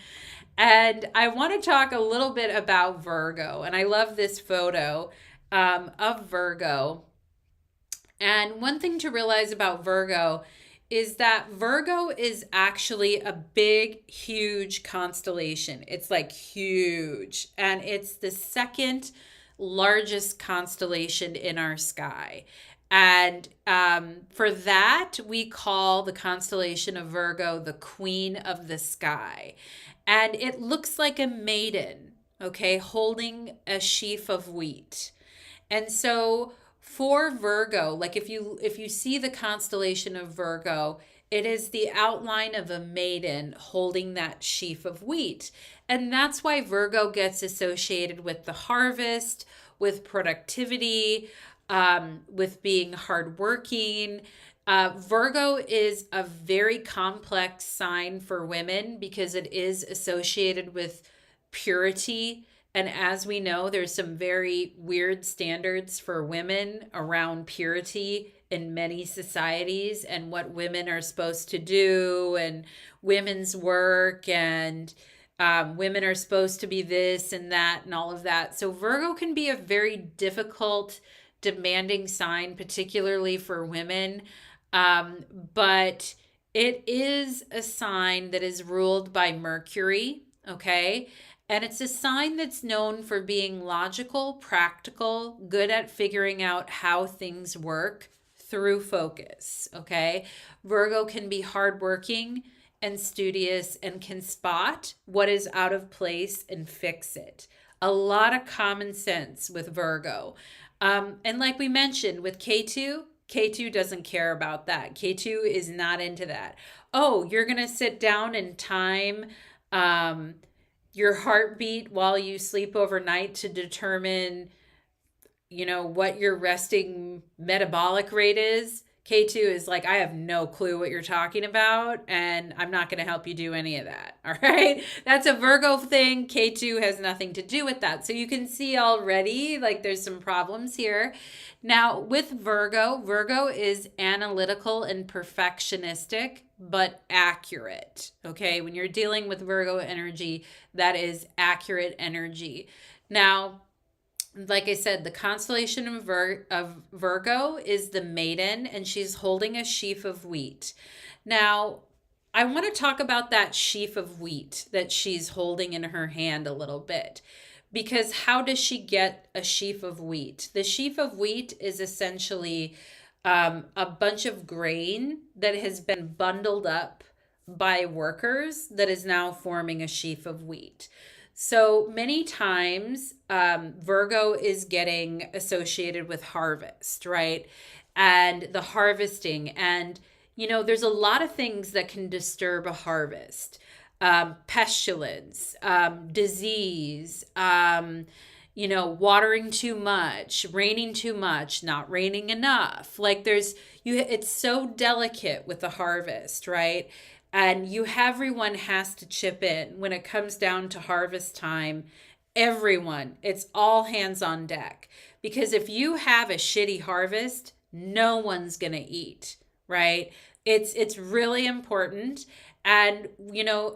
And I want to talk a little bit about Virgo. And I love this photo of Virgo. And one thing to realize about Virgo is that Virgo is actually a big, huge constellation. It's like huge. And it's the second largest constellation in our sky. And for that, we call the constellation of Virgo the Queen of the Sky. And it looks like a maiden, okay, holding a sheaf of wheat. And so for Virgo, like if you see the constellation of Virgo, it is the outline of a maiden holding that sheaf of wheat. And that's why Virgo gets associated with the harvest, with productivity, with being hardworking. Virgo is a very complex sign for women because it is associated with purity. And as we know, there's some very weird standards for women around purity in many societies and what women are supposed to do and women's work and women are supposed to be this and that and all of that. So Virgo can be a very difficult, demanding sign, particularly for women. But it is a sign that is ruled by Mercury, okay? And it's a sign that's known for being logical, practical, good at figuring out how things work through focus, okay? Virgo can be hardworking and studious and can spot what is out of place and fix it. A lot of common sense with Virgo. And like we mentioned with Ketu, K2 doesn't care about that. K2 is not into that. Oh, you're going to sit down and time your heartbeat while you sleep overnight to determine, what your resting metabolic rate is. K2 is like, I have no clue what you're talking about, and I'm not going to help you do any of that. All right. That's a Virgo thing. K2 has nothing to do with that. So you can see already, like, there's some problems here. Now, with Virgo, Virgo is analytical and perfectionistic, but accurate. Okay. When you're dealing with Virgo energy, that is accurate energy. Now, like I said, the constellation of Virgo is the maiden, and she's holding a sheaf of wheat. Now, I want to talk about that sheaf of wheat that she's holding in her hand a little bit. Because how does she get a sheaf of wheat? The sheaf of wheat is essentially a bunch of grain that has been bundled up by workers that is now forming a sheaf of wheat. So many times, Virgo is getting associated with harvest, right? And the harvesting. And, there's a lot of things that can disturb a harvest. Pestilence, disease, watering too much, raining too much, not raining enough. Like it's so delicate with the harvest, right? And everyone has to chip in when it comes down to harvest time. Everyone, it's all hands on deck. Because if you have a shitty harvest, no one's going to eat, right? It's really important. And,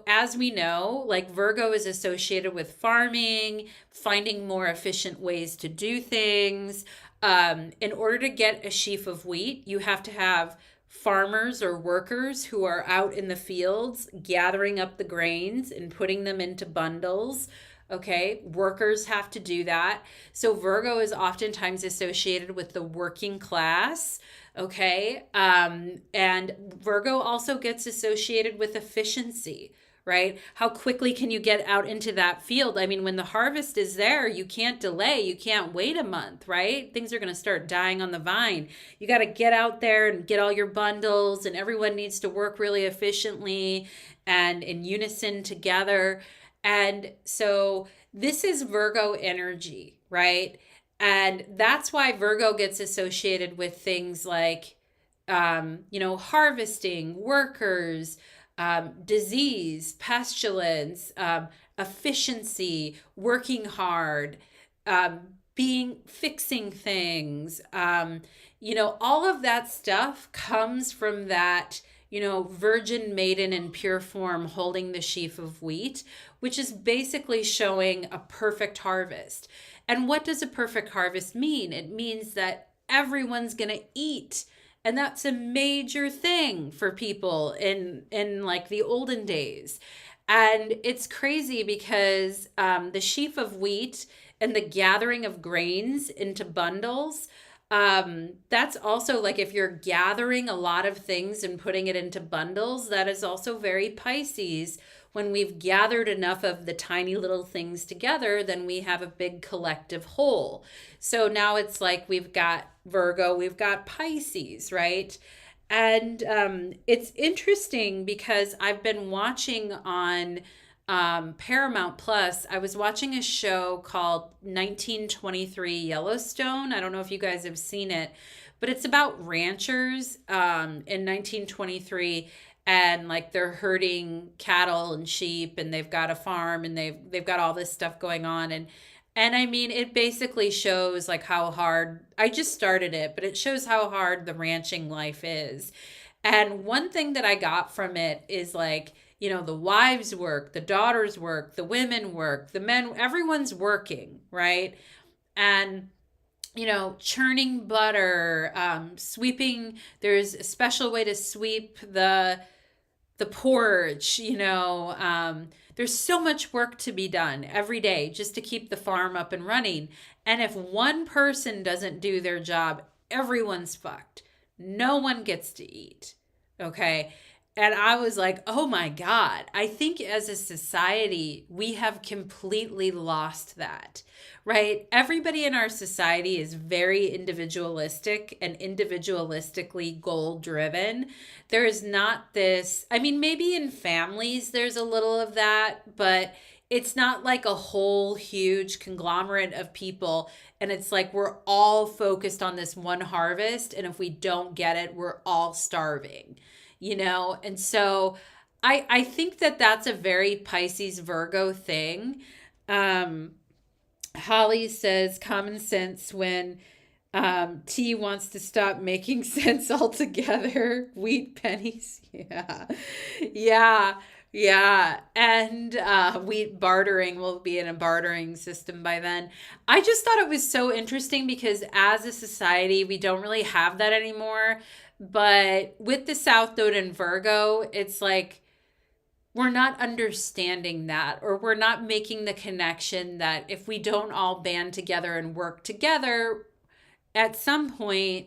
as we know, like Virgo is associated with farming, finding more efficient ways to do things. In order to get a sheaf of wheat, you have to have farmers or workers who are out in the fields gathering up the grains and putting them into bundles. Okay, workers have to do that. So Virgo is oftentimes associated with the working class. Okay, and Virgo also gets associated with efficiency, right? How quickly can you get out into that field? I mean, when the harvest is there, you can't delay. You can't wait a month, right? Things are going to start dying on the vine. You got to get out there and get all your bundles, and everyone needs to work really efficiently and in unison together. And so this is Virgo energy, right? And that's why Virgo gets associated with things like, harvesting, workers, disease, pestilence, efficiency, working hard, fixing things. All of that stuff comes from that virgin maiden in pure form holding the sheaf of wheat, which is basically showing a perfect harvest. And what does a perfect harvest mean? It means that everyone's going to eat. And that's a major thing for people in like the olden days. And it's crazy because the sheaf of wheat and the gathering of grains into bundles, that's also like if you're gathering a lot of things and putting it into bundles, that is also very Pisces. When we've gathered enough of the tiny little things together, then we have a big collective whole. So now it's like we've got Virgo, we've got Pisces, right? And it's interesting because I've been watching on Paramount Plus. I was watching a show called 1923 Yellowstone. I don't know if you guys have seen it, but it's about ranchers in 1923, and like they're herding cattle and sheep, and they've got a farm, and they've got all this stuff going on. And I mean, it basically shows like how hard, I just started it, but it shows how hard the ranching life is. And one thing that I got from it is like, the wives work, the daughters work, the women work, the men, everyone's working, right? And churning butter, sweeping. There's a special way to sweep the porch. There's so much work to be done every day just to keep the farm up and running. And if one person doesn't do their job, everyone's fucked. No one gets to eat. Okay. And I was like, oh my God, I think as a society, we have completely lost that, right? Everybody in our society is very individualistic and individualistically goal driven. There is not this, I mean, maybe in families there's a little of that, but it's not like a whole huge conglomerate of people. And it's like we're all focused on this one harvest. And if we don't get it, we're all starving. And so I think that that's a very Pisces Virgo thing. Holly says common sense when T wants to stop making sense altogether. Wheat pennies. Yeah. And wheat bartering will be in a bartering system by then. I just thought it was so interesting because as a society, we don't really have that anymore. But with the South Node in Virgo, it's like we're not understanding that, or we're not making the connection that if we don't all band together and work together, at some point,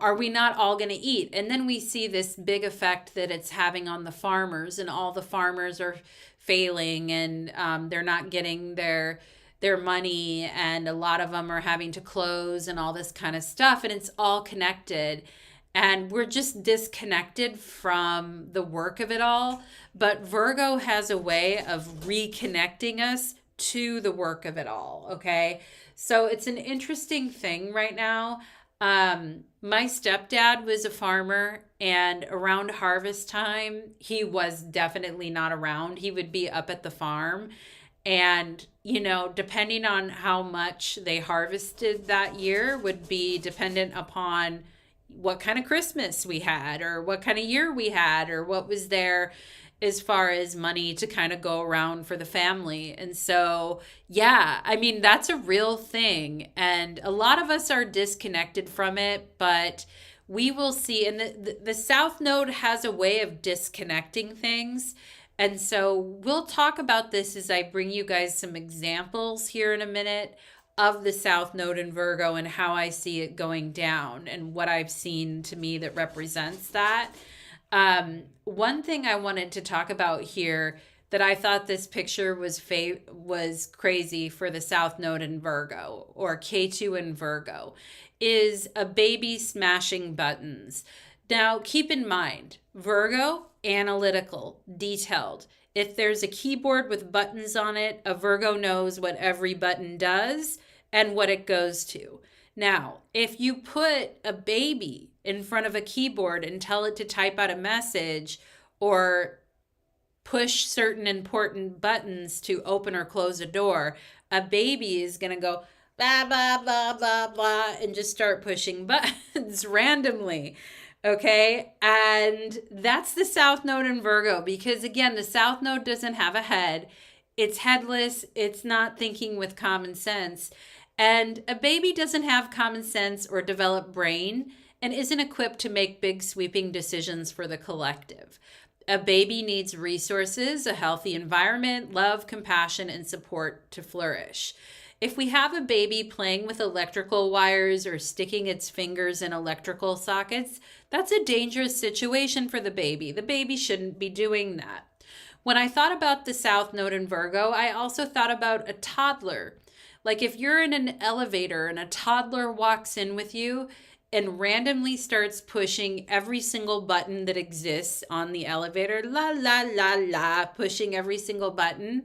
are we not all going to eat? And then we see this big effect that it's having on the farmers, and all the farmers are failing, and they're not getting their money, and a lot of them are having to close and all this kind of stuff, and it's all connected. And we're just disconnected from the work of it all. But Virgo has a way of reconnecting us to the work of it all. Okay. So it's an interesting thing right now. My stepdad was a farmer, and around harvest time, he was definitely not around. He would be up at the farm. And, depending on how much they harvested that year would be dependent upon what kind of Christmas we had, or what kind of year we had, or what was there as far as money to kind of go around for the family. And so, yeah, I mean, that's a real thing. And a lot of us are disconnected from it, but we will see. And the South Node has a way of disconnecting things. And so we'll talk about this as I bring you guys some examples here in a minute of the South Node in Virgo and how I see it going down and what I've seen to me that represents that. One thing I wanted to talk about here that I thought this picture was crazy for the South Node in Virgo, or Ketu in Virgo, is a baby smashing buttons. Now, keep in mind, Virgo, analytical, detailed. If there's a keyboard with buttons on it, a Virgo knows what every button does and what it goes to. Now, if you put a baby in front of a keyboard and tell it to type out a message or push certain important buttons to open or close a door, a baby is going to go blah, blah, blah, blah, blah, and just start pushing buttons randomly. Okay. And that's the South Node in Virgo because, again, the South Node doesn't have a head. It's headless. It's not thinking with common sense. And a baby doesn't have common sense or developed brain and isn't equipped to make big sweeping decisions for the collective. A baby needs resources, a healthy environment, love, compassion, and support to flourish. If we have a baby playing with electrical wires or sticking its fingers in electrical sockets, that's a dangerous situation for the baby. The baby shouldn't be doing that. When I thought about the South Node in Virgo, I also thought about a toddler. Like if you're in an elevator and a toddler walks in with you and randomly starts pushing every single button that exists on the elevator, la, la, la, la, pushing every single button.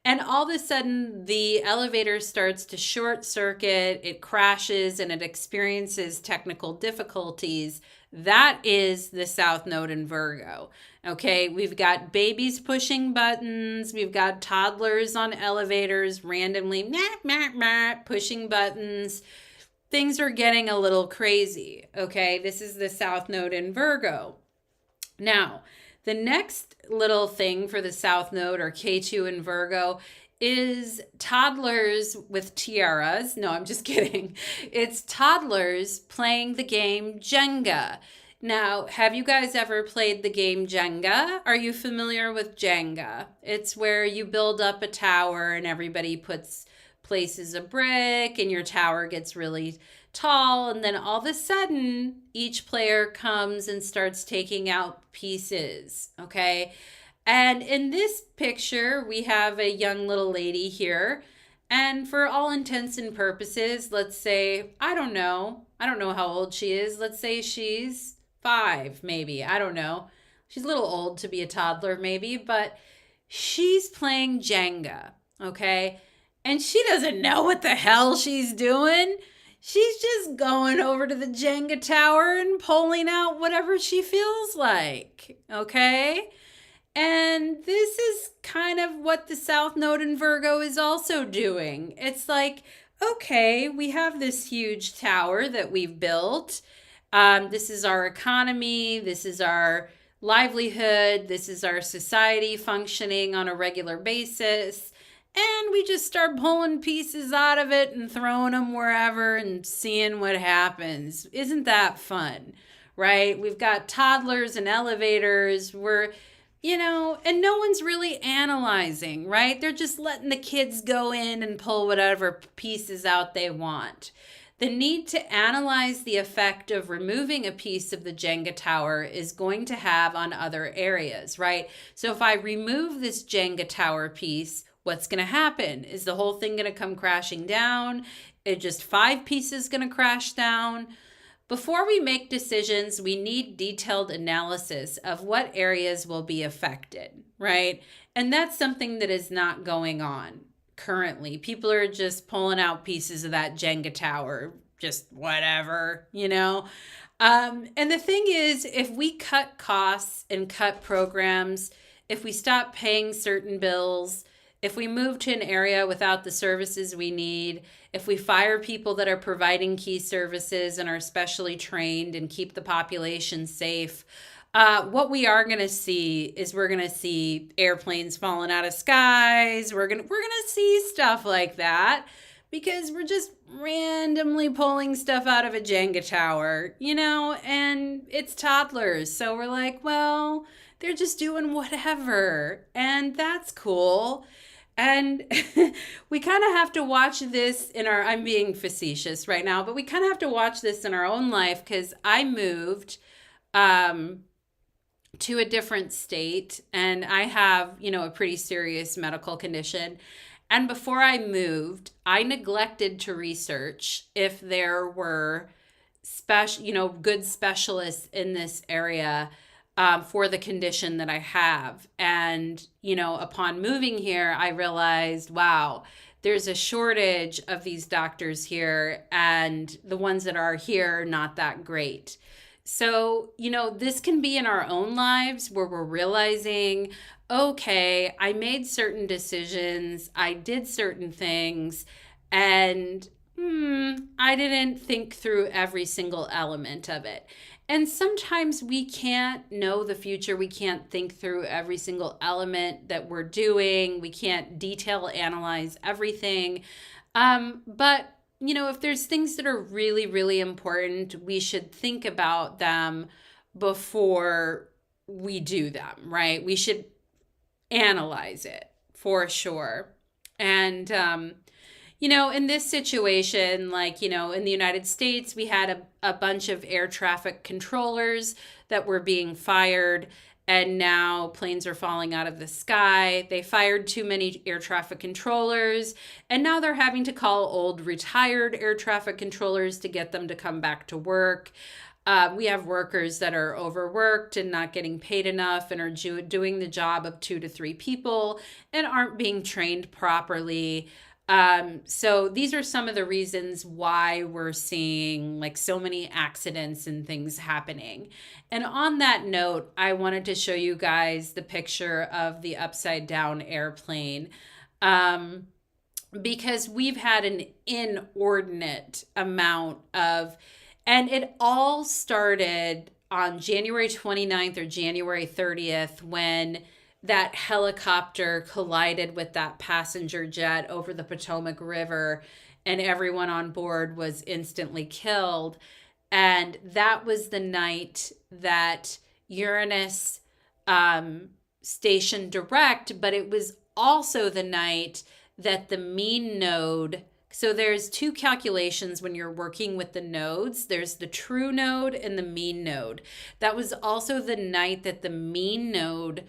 And all of a sudden, the elevator starts to short circuit, it crashes, and it experiences technical difficulties. That is the South Node in Virgo. Okay, we've got babies pushing buttons, we've got toddlers on elevators randomly pushing buttons. Things are getting a little crazy. Okay, this is the South Node in Virgo. Now, the next little thing for the South Node or Ketu in Virgo is toddlers with tiaras. No, I'm just kidding. It's toddlers playing the game Jenga. Now, have you guys ever played the game Jenga? Are you familiar with Jenga? It's where you build up a tower and everybody places a brick and your tower gets really tall, and then all of a sudden each player comes and starts taking out pieces. Okay, and in this picture we have a young little lady here, and for all intents and purposes, let's say I don't know how old she is. Let's say she's 5, maybe. I don't know, she's a little old to be a toddler maybe, but she's playing Jenga. Okay, and she doesn't know what the hell she's doing. She's just going over to the Jenga tower and pulling out whatever she feels like, okay? And this is kind of what the South Node in Virgo is also doing. It's like, okay, we have this huge tower that we've built. This is our economy. This is our livelihood. This is our society functioning on a regular basis. And we just start pulling pieces out of it and throwing them wherever and seeing what happens. Isn't that fun, right? We've got toddlers and elevators. And no one's really analyzing, right? They're just letting the kids go in and pull whatever pieces out they want. The need to analyze the effect of removing a piece of the Jenga tower is going to have on other areas, right? So if I remove this Jenga tower piece, what's going to happen? Is the whole thing going to come crashing down? Is just 5 pieces going to crash down? Before we make decisions, we need detailed analysis of what areas will be affected, right? And that's something that is not going on currently. People are just pulling out pieces of that Jenga tower, just whatever, And the thing is, if we cut costs and cut programs, if we stop paying certain bills, if we move to an area without the services we need, if we fire people that are providing key services and are specially trained and keep the population safe, what we are going to see is we're going to see airplanes falling out of skies. We're going to see stuff like that because we're just randomly pulling stuff out of a Jenga tower, and it's toddlers. So we're like, well, they're just doing whatever, and that's cool. And we kind of have to watch this I'm being facetious right now, but we kind of have to watch this in our own life because I moved to a different state and I have, a pretty serious medical condition. And before I moved, I neglected to research if there were good specialists in this area for the condition that I have. And, upon moving here, I realized, wow, there's a shortage of these doctors here, and the ones that are here are not that great. So, this can be in our own lives where we're realizing, okay, I made certain decisions, I did certain things, and I didn't think through every single element of it. And sometimes we can't know the future. We can't think through every single element that we're doing. We can't detail analyze everything. But, if there's things that are really, really important, we should think about them before we do them, right? We should analyze it for sure. And, in this situation, like, in the United States, we had a bunch of air traffic controllers that were being fired, and now planes are falling out of the sky. They fired too many air traffic controllers, and now they're having to call old retired air traffic controllers to get them to come back to work. We have workers that are overworked and not getting paid enough and are doing the job of 2 to 3 people and aren't being trained properly. So these are some of the reasons why we're seeing like so many accidents and things happening. And on that note, I wanted to show you guys the picture of the upside down airplane. Because we've had an inordinate amount of, and it all started on January 29th or January 30th when that helicopter collided with that passenger jet over the Potomac River, and everyone on board was instantly killed. And that was the night that Uranus stationed direct, but it was also the night that the mean node. So there's 2 calculations when you're working with the nodes. There's the true node and the mean node. That was also the night that the mean nodes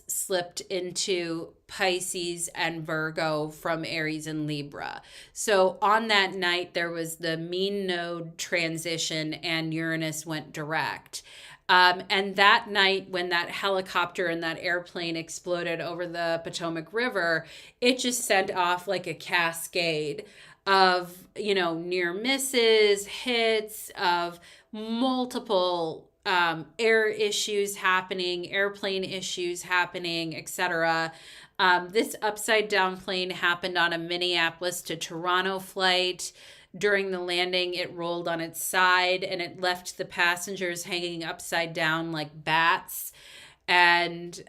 slipped into Pisces and Virgo from Aries and Libra. So on that night, there was the mean node transition and Uranus went direct. And that night when that helicopter and that airplane exploded over the Potomac River, it just sent off like a cascade of, near misses, hits, of multiple air issues happening, airplane issues happening, etc. This upside down plane happened on a Minneapolis to Toronto flight. During the landing, it rolled on its side and it left the passengers hanging upside down like bats. And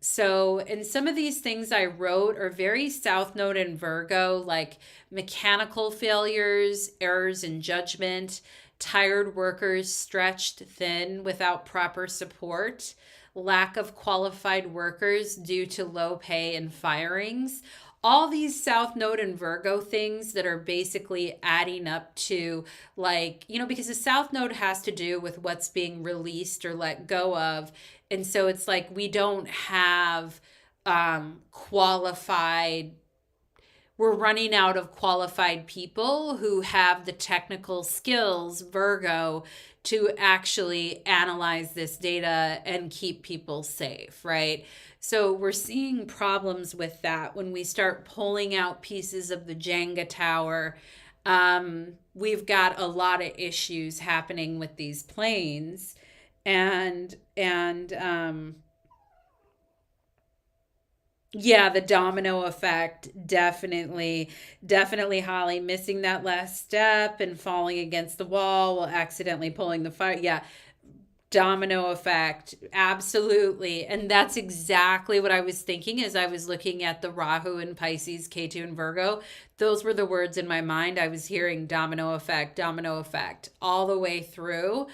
so, and some of these things I wrote are very South Node in Virgo, like mechanical failures, errors in judgment, tired workers stretched thin without proper support, lack of qualified workers due to low pay and firings. All these South Node and Virgo things that are basically adding up to like, because the South Node has to do with what's being released or let go of. And so it's like we don't have we're running out of qualified people who have the technical skills, Virgo, to actually analyze this data and keep people safe, right? So we're seeing problems with that when we start pulling out pieces of the Jenga tower. We've got a lot of issues happening with these planes, and yeah, the domino effect, definitely, definitely, Holly, missing that last step and falling against the wall while accidentally pulling the fire. Yeah, domino effect, absolutely. And that's exactly what I was thinking as I was looking at the Rahu and Pisces, Ketu and Virgo. Those were the words in my mind. I was hearing domino effect all the way through.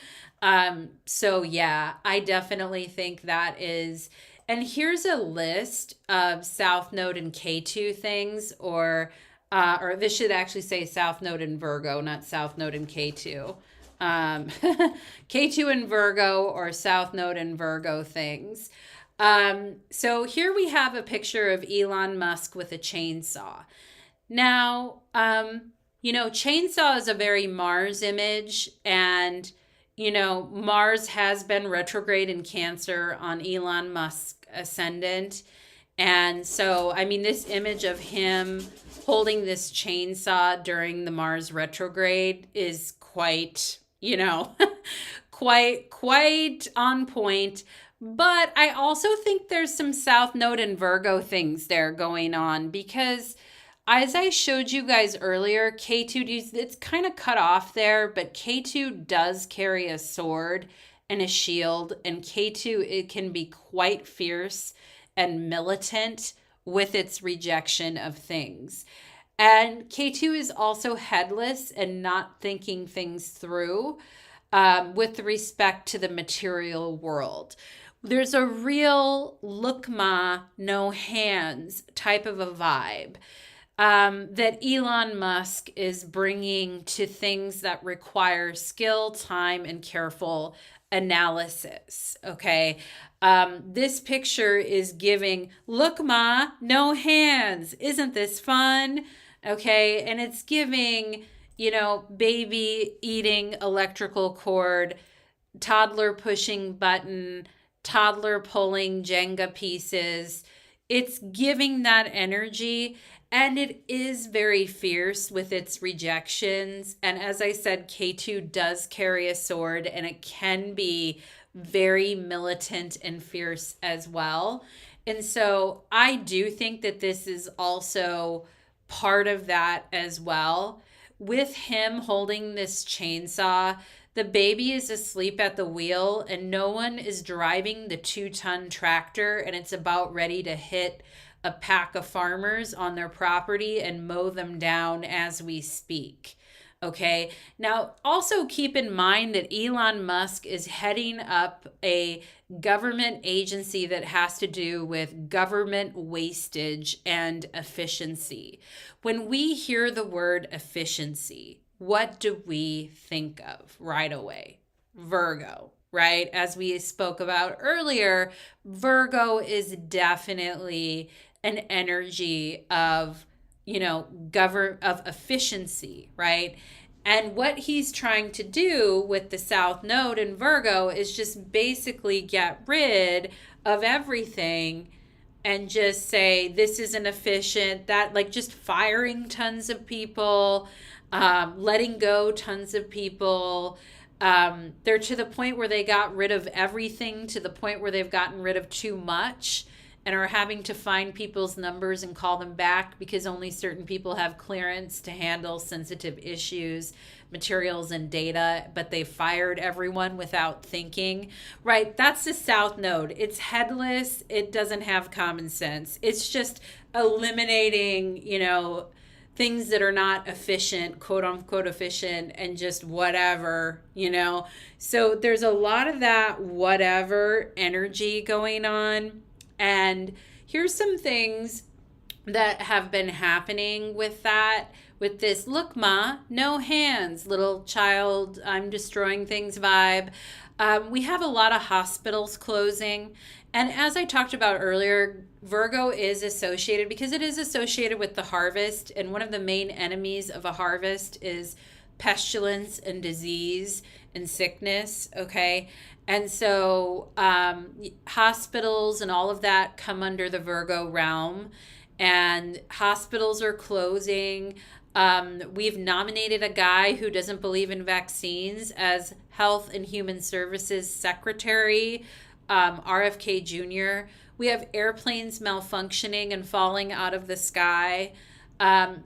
So yeah, I definitely think that is. And here's a list of South Node and K2 things, or this should actually say South Node and Virgo, not South Node and K2. K2 and Virgo, or South Node and Virgo things. So here we have a picture of Elon Musk with a chainsaw. Now, chainsaw is a very Mars image, and Mars has been retrograde in Cancer on Elon Musk ascendant. And so, this image of him holding this chainsaw during the Mars retrograde is quite, quite on point. But I also think there's some South Node and Virgo things there going on, because As I showed you guys earlier, K2, it's kind of cut off there, but K2 does carry a sword and a shield, and K2, it can be quite fierce and militant with its rejection of things. And K2 is also headless and not thinking things through with respect to the material world. There's a real look ma, no hands type of a vibe that Elon Musk is bringing to things that require skill, time, and careful analysis. Okay. This picture is giving, look, ma, no hands. Isn't this fun? Okay. And it's giving, baby eating electrical cord, toddler pushing button, toddler pulling Jenga pieces. It's giving that energy, and it is very fierce with its rejections. And as I said, K2 does carry a sword, and it can be very militant and fierce as well. And so I do think that this is also part of that as well. With him holding this chainsaw, the baby is asleep at the wheel, and no one is driving the 2-ton tractor, and it's about ready to hit a pack of farmers on their property and mow them down as we speak. Okay. Now, also keep in mind that Elon Musk is heading up a government agency that has to do with government wastage and efficiency. When we hear the word efficiency, what do we think of right away? Virgo, right? As we spoke about earlier, Virgo is definitely an energy of, of efficiency, right? And what he's trying to do with the South Node in Virgo is just basically get rid of everything and just say, this isn't efficient, that like just firing tons of people, letting go tons of people. They're to the point where they got rid of everything, to the point where they've gotten rid of too much and are having to find people's numbers and call them back because only certain people have clearance to handle sensitive issues, materials, and data, but they fired everyone without thinking, right? That's the South Node. It's headless. It doesn't have common sense. It's just eliminating, things that are not efficient, quote unquote efficient, and just whatever, So there's a lot of that whatever energy going on. And here's some things that have been happening with that, with this look ma, no hands, little child, I'm destroying things vibe. We have a lot of hospitals closing. And as I talked about earlier, Virgo is associated, because it is associated with the harvest. And one of the main enemies of a harvest is pestilence and disease and sickness, okay? And so hospitals and all of that come under the Virgo realm, and hospitals are closing. We've nominated a guy who doesn't believe in vaccines as Health and Human Services Secretary, RFK Jr. We have airplanes malfunctioning and falling out of the sky.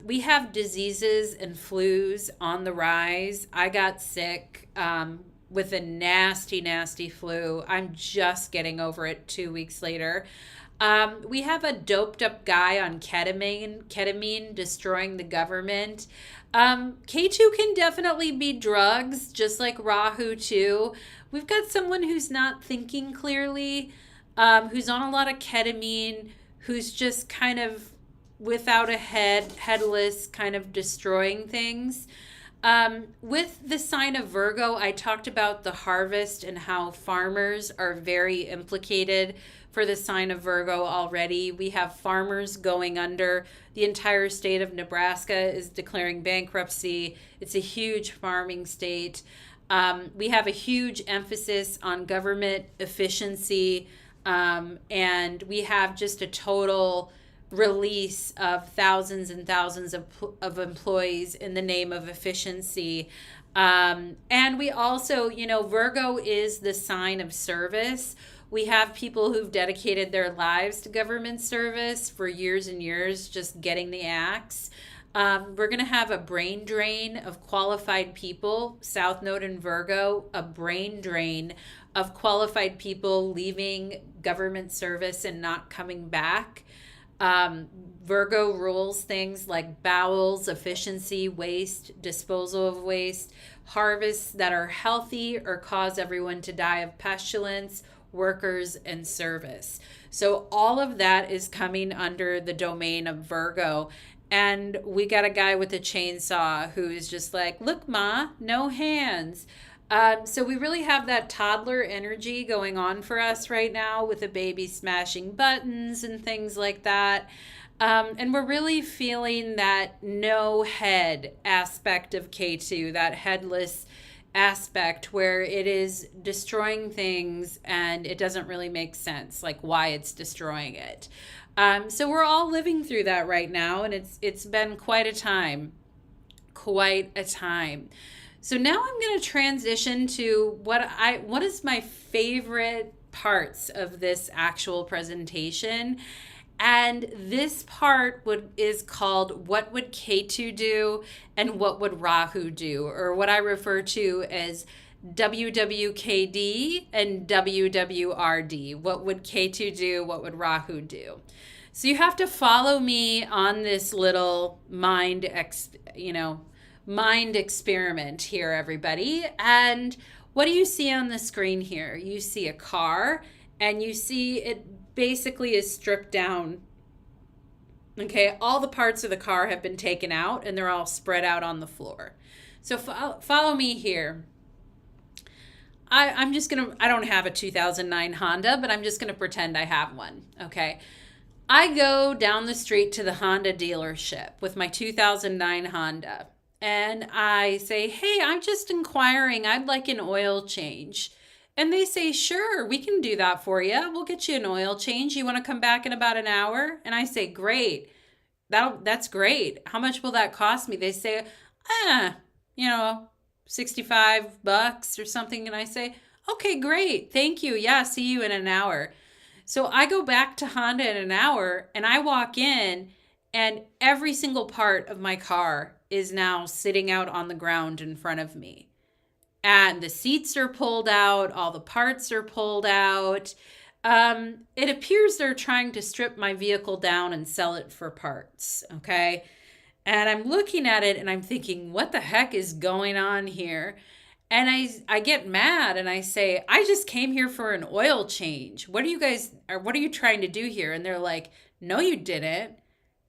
We have diseases and flus on the rise. I got sick with a nasty, nasty flu. I'm just getting over it 2 weeks later. We have a doped up guy on ketamine destroying the government. K2 can definitely be drugs, just like Rahu too. We've got someone who's not thinking clearly, who's on a lot of ketamine, who's just kind of without a head, headless, kind of destroying things. With the sign of Virgo, I talked about the harvest and how farmers are very implicated for the sign of Virgo already. We have farmers going under. The entire state of Nebraska is declaring bankruptcy. It's a huge farming state. We have a huge emphasis on government efficiency, and we have just a total release of thousands and thousands of employees in the name of efficiency. And we also, Virgo is the sign of service, We have people who've dedicated their lives to government service for years and years, just getting the axe. We're going to have a brain drain of qualified people, South Node in Virgo, a brain drain of qualified people leaving government service and not coming back. Virgo rules things like bowels, efficiency, waste, disposal of waste, harvests that are healthy or cause everyone to die of pestilence, workers, and service. So all of that is coming under the domain of Virgo. And we got a guy with a chainsaw who is just like, look, Ma, no hands. So we really have that toddler energy going on for us right now with a baby smashing buttons and things like that. And we're really feeling that no head aspect of Ketu, that headless aspect where it is destroying things and it doesn't really make sense, like why it's destroying it. So we're all living through that right now, and it's been quite a time. Quite a time. So now I'm going to transition to what is my favorite parts of this actual presentation. And this part is called What Would Ketu Do and What Would Rahu Do, or what I refer to as WWKD and WWRD. What would Ketu do? What would Rahu do? So you have to follow me on this little mind experiment here, everybody. And what do you see on the screen here? You see a car, and you see it basically is stripped down. Okay, all the parts of the car have been taken out, and they're all spread out on the floor. So follow me here. I don't have a 2009 Honda, but I'm just gonna pretend I have one, okay? I go down the street to the Honda dealership with my 2009 Honda, and I say, hey, I'm just inquiring, I'd like an oil change. And they say, sure, we can do that for you. We'll get you an oil change. You want to come back in about an hour? And I say, great. That's great. How much will that cost me? They say, 65 bucks or something. And I say, okay, great. Thank you. Yeah, see you in an hour. So I go back to Honda in an hour, and I walk in, and every single part of my car is now sitting out on the ground in front of me. And the seats are pulled out, all the parts are pulled out. It appears they're trying to strip my vehicle down and sell it for parts, okay? And I'm looking at it and I'm thinking, what the heck is going on here? And I get mad and I say, I just came here for an oil change. What are you trying to do here? And they're like, no, you didn't.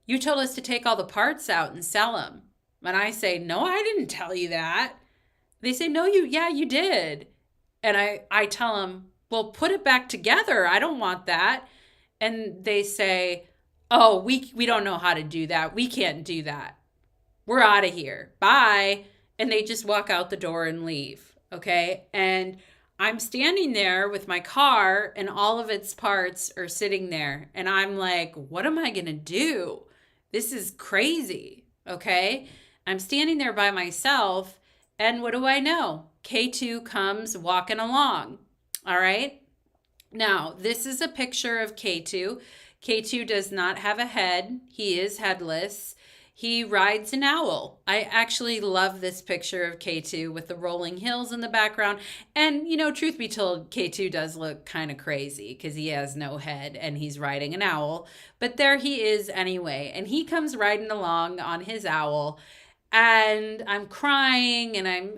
You told us to take all the parts out and sell them. And I say, no, I didn't tell you that. They say, no, you did. And I tell them, well, put it back together. I don't want that. And they say, oh, we don't know how to do that. We can't do that. We're out of here. Bye. And they just walk out the door and leave. Okay. And I'm standing there with my car and all of its parts are sitting there. And I'm like, what am I going to do? This is crazy. Okay. I'm standing there by myself. And what do I know? Ketu comes walking along. All right. Now, this is a picture of Ketu. Ketu does not have a head. He is headless. He rides an owl. I actually love this picture of Ketu with the rolling hills in the background. And, truth be told, Ketu does look kind of crazy because he has no head and he's riding an owl. But there he is anyway. And he comes riding along on his owl. And I'm crying and I'm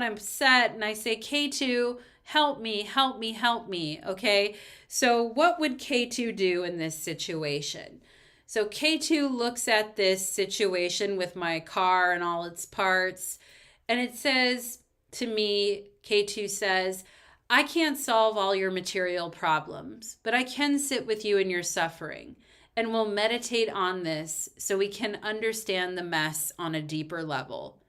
upset. And I say, Ketu, help me, help me, help me. Okay. So what would Ketu do in this situation? So Ketu looks at this situation with my car and all its parts. And it says to me, Ketu says, I can't solve all your material problems, but I can sit with you in your suffering. And we'll meditate on this so we can understand the mess on a deeper level.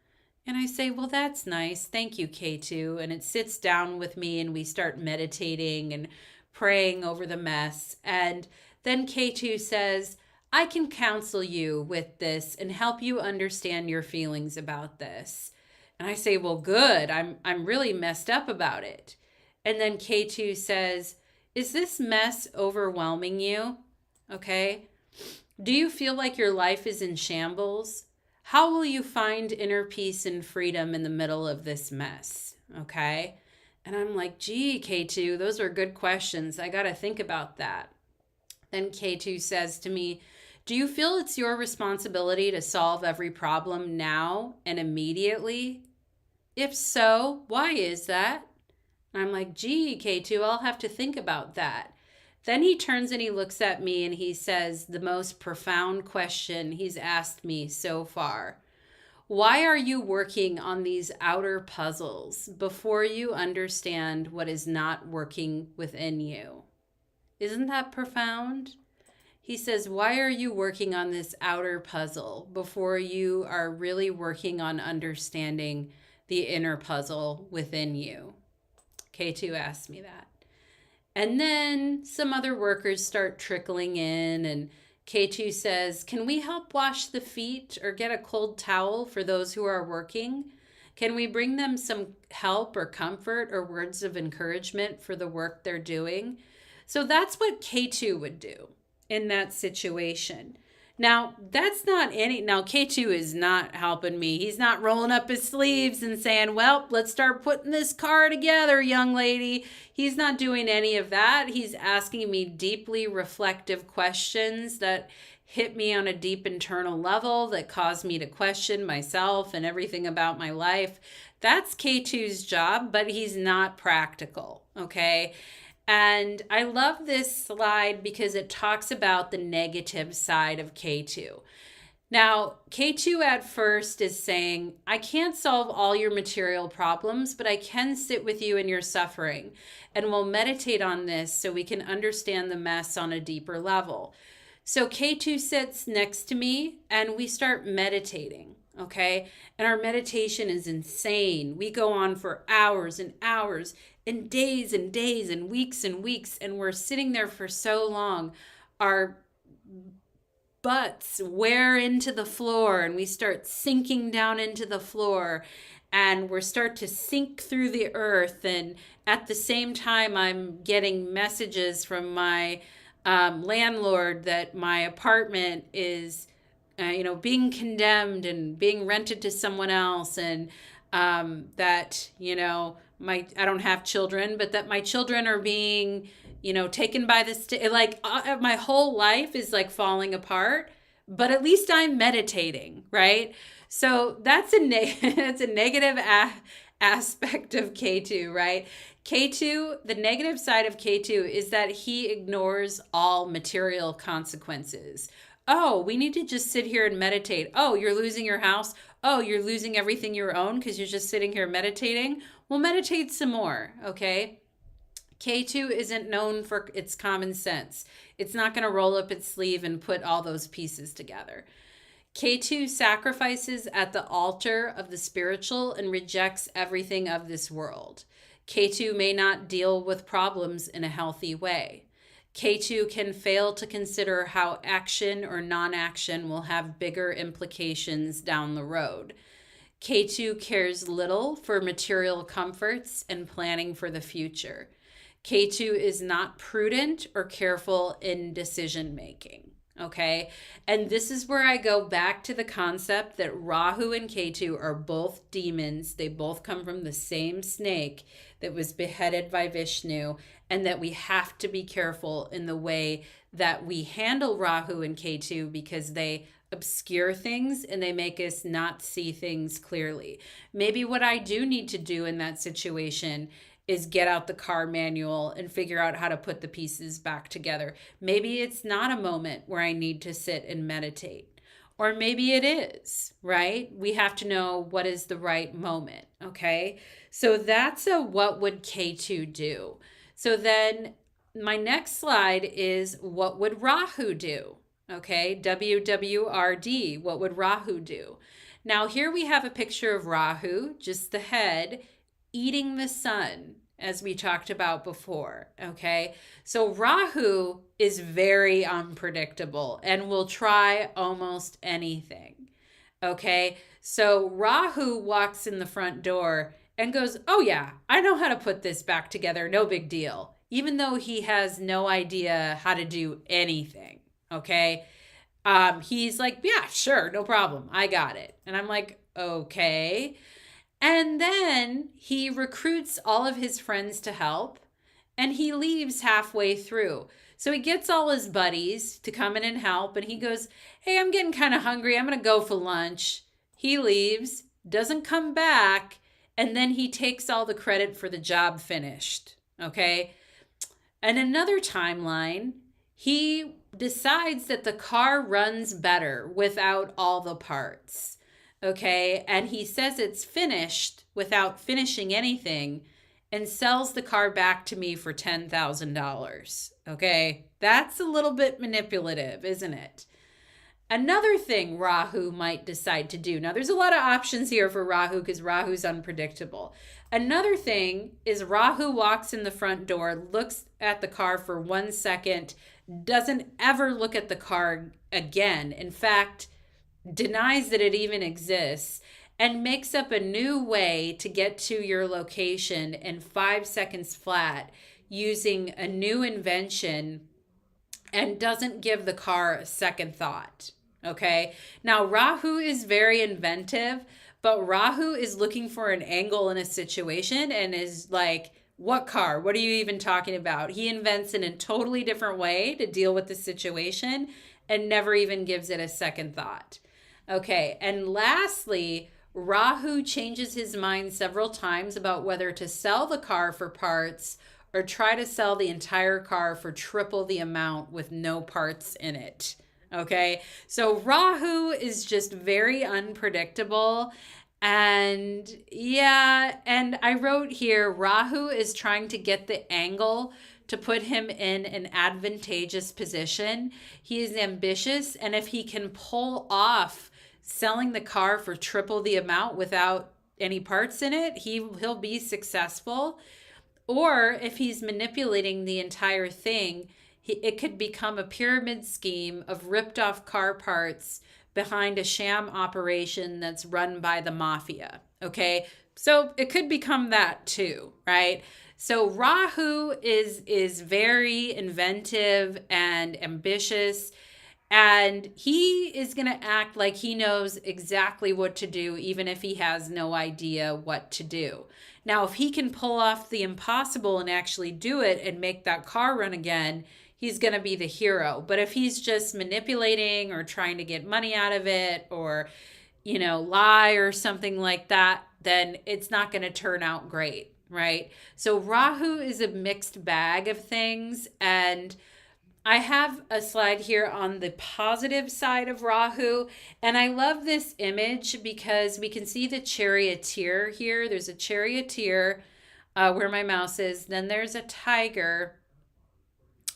And I say, well, that's nice. Thank you, Ketu. And it sits down with me and we start meditating and praying over the mess. And then Ketu says, I can counsel you with this and help you understand your feelings about this. And I say, well, good. I'm really messed up about it. And then Ketu says, Is this mess overwhelming you? Okay. Do you feel like your life is in shambles? How will you find inner peace and freedom in the middle of this mess? Okay. And I'm like, gee, K2, those are good questions. I got to think about that. Then K2 says to me, do you feel it's your responsibility to solve every problem now and immediately? If so, why is that? And I'm like, gee, K2, I'll have to think about that. Then he turns and he looks at me and he says the most profound question he's asked me so far. Why are you working on these outer puzzles before you understand what is not working within you? Isn't that profound? He says, why are you working on this outer puzzle before you are really working on understanding the inner puzzle within you? K2 asked me that. And then some other workers start trickling in, and K2 says, can we help wash the feet or get a cold towel for those who are working? Can we bring them some help or comfort or words of encouragement for the work they're doing? So that's what K2 would do in that situation. Now, K2 is not helping me. He's not rolling up his sleeves and saying, well, let's start putting this car together, young lady. He's not doing any of that. He's asking me deeply reflective questions that hit me on a deep internal level that caused me to question myself and everything about my life. That's K2's job, but he's not practical, okay? And I love this slide because it talks about the negative side of K2. Now, K2 at first is saying, I can't solve all your material problems, but I can sit with you in your suffering. And we'll meditate on this so we can understand the mess on a deeper level. So K2 sits next to me and we start meditating. Okay. And our meditation is insane. We go on for hours and hours and days and weeks, and we're sitting there for so long. Our butts wear into the floor and we start sinking down into the floor and we start to sink through the earth. And at the same time, I'm getting messages from my landlord that my apartment is being condemned and being rented to someone else, and that, I don't have children, but that my children are being, taken by the state. Like my whole life is like falling apart, but at least I'm meditating, right? So that's that's a negative aspect of K2, right? K2, the negative side of K2 is that he ignores all material consequences. Oh, we need to just sit here and meditate. Oh, you're losing your house. Oh, you're losing everything you own because you're just sitting here meditating. Well, meditate some more, okay? K2 isn't known for its common sense. It's not going to roll up its sleeve and put all those pieces together. K2 sacrifices at the altar of the spiritual and rejects everything of this world. K2 may not deal with problems in a healthy way. K2 can fail to consider how action or non-action will have bigger implications down the road. K2 cares little for material comforts and planning for the future. K2 is not prudent or careful in decision making. Okay. And this is where I go back to the concept that Rahu and Ketu are both demons. They both come from the same snake that was beheaded by Vishnu, and that we have to be careful in the way that we handle Rahu and Ketu because they obscure things and they make us not see things clearly. Maybe what I do need to do in that situation is get out the car manual and figure out how to put the pieces back together. Maybe it's not a moment where I need to sit and meditate. Or maybe it is, right? We have to know what is the right moment, okay? So that's a what would K2 do? So then my next slide is what would Rahu do? Okay, WWRD, what would Rahu do? Now here we have a picture of Rahu, just the head, eating the sun, as we talked about before, okay? So Rahu is very unpredictable and will try almost anything, okay? So Rahu walks in the front door and goes, oh yeah, I know how to put this back together, no big deal. even though he has no idea how to do anything. Okay. He's like, yeah, sure, no problem. I got it. And I'm like, okay. And then he recruits all of his friends to help and he leaves halfway through. So he gets all his buddies to come in and help and he goes, hey, I'm getting kind of hungry. I'm going to go for lunch. He leaves, doesn't come back, and then he takes all the credit for the job finished. Okay. And another timeline, he decides that the car runs better without all the parts. Okay. And he says it's finished without finishing anything and sells the car back to me for $10,000. Okay. That's a little bit manipulative, isn't it? Another thing Rahu might decide to do. Now, there's a lot of options here for Rahu because Rahu's unpredictable. Another thing is Rahu walks in the front door, looks at the car for 1 second, doesn't ever look at the car again. In fact, denies that it even exists and makes up a new way to get to your location in 5 seconds flat using a new invention and doesn't give the car a second thought. Okay. Now, Rahu is very inventive, but Rahu is looking for an angle in a situation and is like, what car? What are you even talking about? He invents in a totally different way to deal with the situation and never even gives it a second thought. Okay. And lastly, Rahu changes his mind several times about whether to sell the car for parts or try to sell the entire car for triple the amount with no parts in it. Okay. So Rahu is just very unpredictable. And yeah, and I wrote here, Rahu is trying to get the angle to put him in an advantageous position. He is ambitious. And if he can pull off selling the car for triple the amount without any parts in it, he'll be successful. Or if he's manipulating the entire thing, it could become a pyramid scheme of ripped off car parts behind a sham operation that's run by the mafia. Okay. So it could become that too, right? So Rahu is very inventive and ambitious. And he is going to act like he knows exactly what to do, even if he has no idea what to do. Now, if he can pull off the impossible and actually do it and make that car run again, he's going to be the hero. But if he's just manipulating or trying to get money out of it or, lie or something like that, then it's not going to turn out great, right? So Rahu is a mixed bag of things. And I have a slide here on the positive side of Rahu, and I love this image because we can see the charioteer here. There's a charioteer where my mouse is. Then there's a tiger,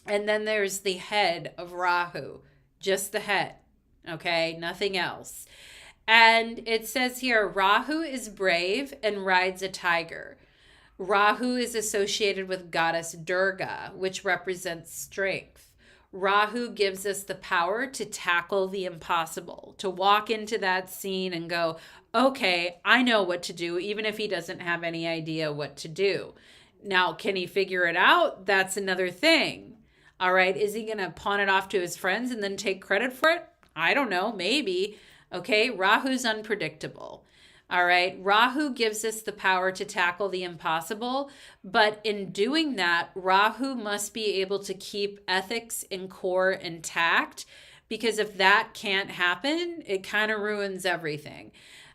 and then there's the head of Rahu, just the head, okay? Nothing else. And it says here, Rahu is brave and rides a tiger. Rahu is associated with goddess Durga, which represents strength. Rahu gives us the power to tackle the impossible, to walk into that scene and go, okay, I know what to do, even if he doesn't have any idea what to do. Now, can he figure it out? That's another thing. All right. Is he going to pawn it off to his friends and then take credit for it? I don't know. Maybe. Okay. Rahu's unpredictable. All right. Rahu gives us the power to tackle the impossible. But in doing that, Rahu must be able to keep ethics and core intact, because if that can't happen, it kind of ruins everything.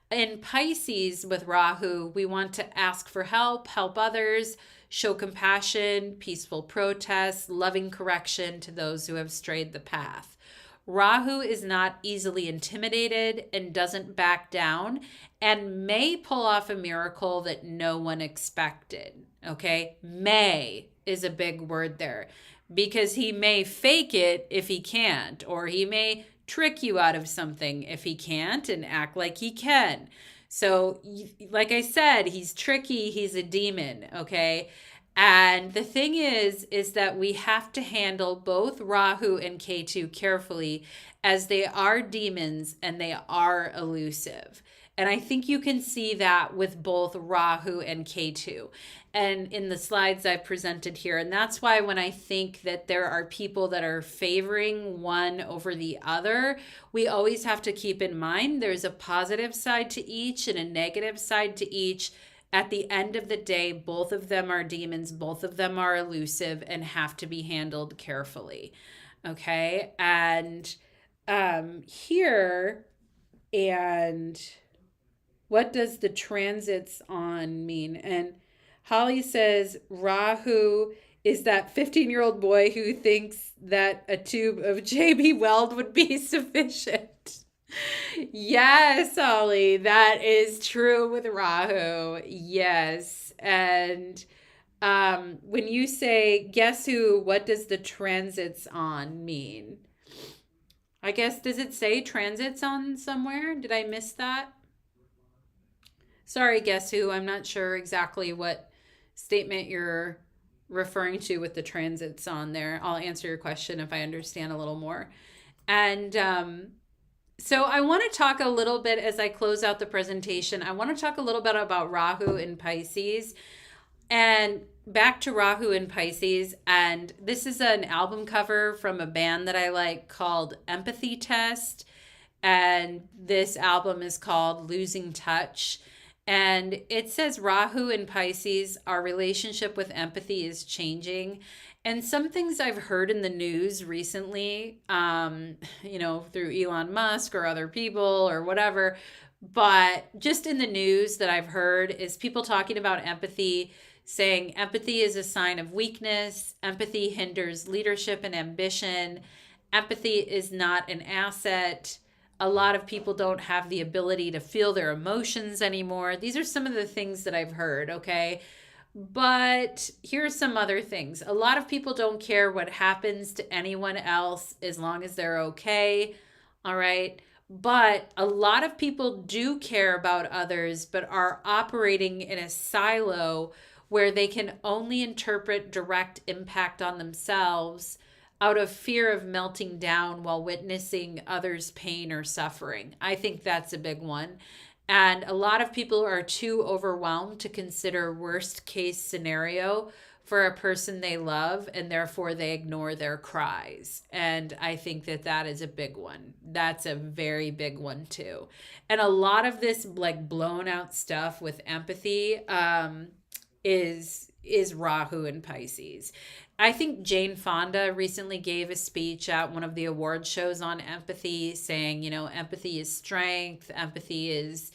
In Pisces with Rahu, we want to ask for help others, show compassion, peaceful protest, loving correction to those who have strayed the path. Rahu is not easily intimidated and doesn't back down and may pull off a miracle that no one expected. Okay? May is a big word there, because he may fake it if he can't, or he may trick you out of something if he can't and act like he can. So, like I said, he's tricky. He's a demon. Okay? And the thing is that we have to handle both Rahu and Ketu carefully, as they are demons and they are elusive. And I think you can see that with both Rahu and Ketu. And in the slides I've presented here. And that's why when I think that there are people that are favoring one over the other, we always have to keep in mind there's a positive side to each and a negative side to each. At the end of the day, both of them are demons, both of them are elusive and have to be handled carefully. Okay. And here, and what does the transits on mean? And Holly says Rahu is that 15-year-old boy who thinks that a tube of JB Weld would be sufficient. Yes, Holly, that is true with Rahu. Yes. And when you say, guess who, what does the transits on mean? I guess, does it say transits on somewhere? Did I miss that? Sorry, guess who? I'm not sure exactly what statement you're referring to with the transits on there. I'll answer your question if I understand a little more. And so I want to talk a little bit as I close out the presentation. I want to talk a little bit about Rahu in Pisces. And back to Rahu in Pisces. And this is an album cover from a band that I like called Empathy Test. And this album is called Losing Touch. And it says Rahu in Pisces, our relationship with empathy is changing. And some things I've heard in the news recently, through Elon Musk or other people or whatever, but just in the news that I've heard is people talking about empathy, saying empathy is a sign of weakness, empathy hinders leadership and ambition, empathy is not an asset. A lot of people don't have the ability to feel their emotions anymore. These are some of the things that I've heard, okay? But here's some other things. A lot of people don't care what happens to anyone else as long as they're okay, all right? But a lot of people do care about others, but are operating in a silo where they can only interpret direct impact on themselves out of fear of melting down while witnessing others' pain or suffering. I think that's a big one. And a lot of people are too overwhelmed to consider worst case scenario for a person they love, and therefore they ignore their cries. And I think that that is a big one. That's a very big one too. And a lot of this like blown out stuff with empathy is Rahu and Pisces. I think Jane Fonda recently gave a speech at one of the award shows on empathy saying, empathy is strength. Empathy is,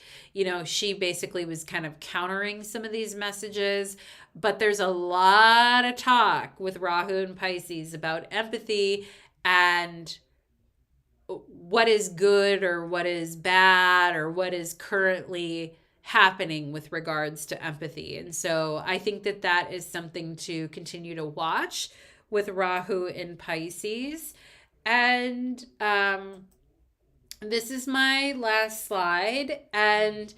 she basically was kind of countering some of these messages. But there's a lot of talk with Rahu and Pisces about empathy and what is good or what is bad or what is currently happening with regards to empathy. And so I think that that is something to continue to watch with Rahu in Pisces. And this is my last slide. And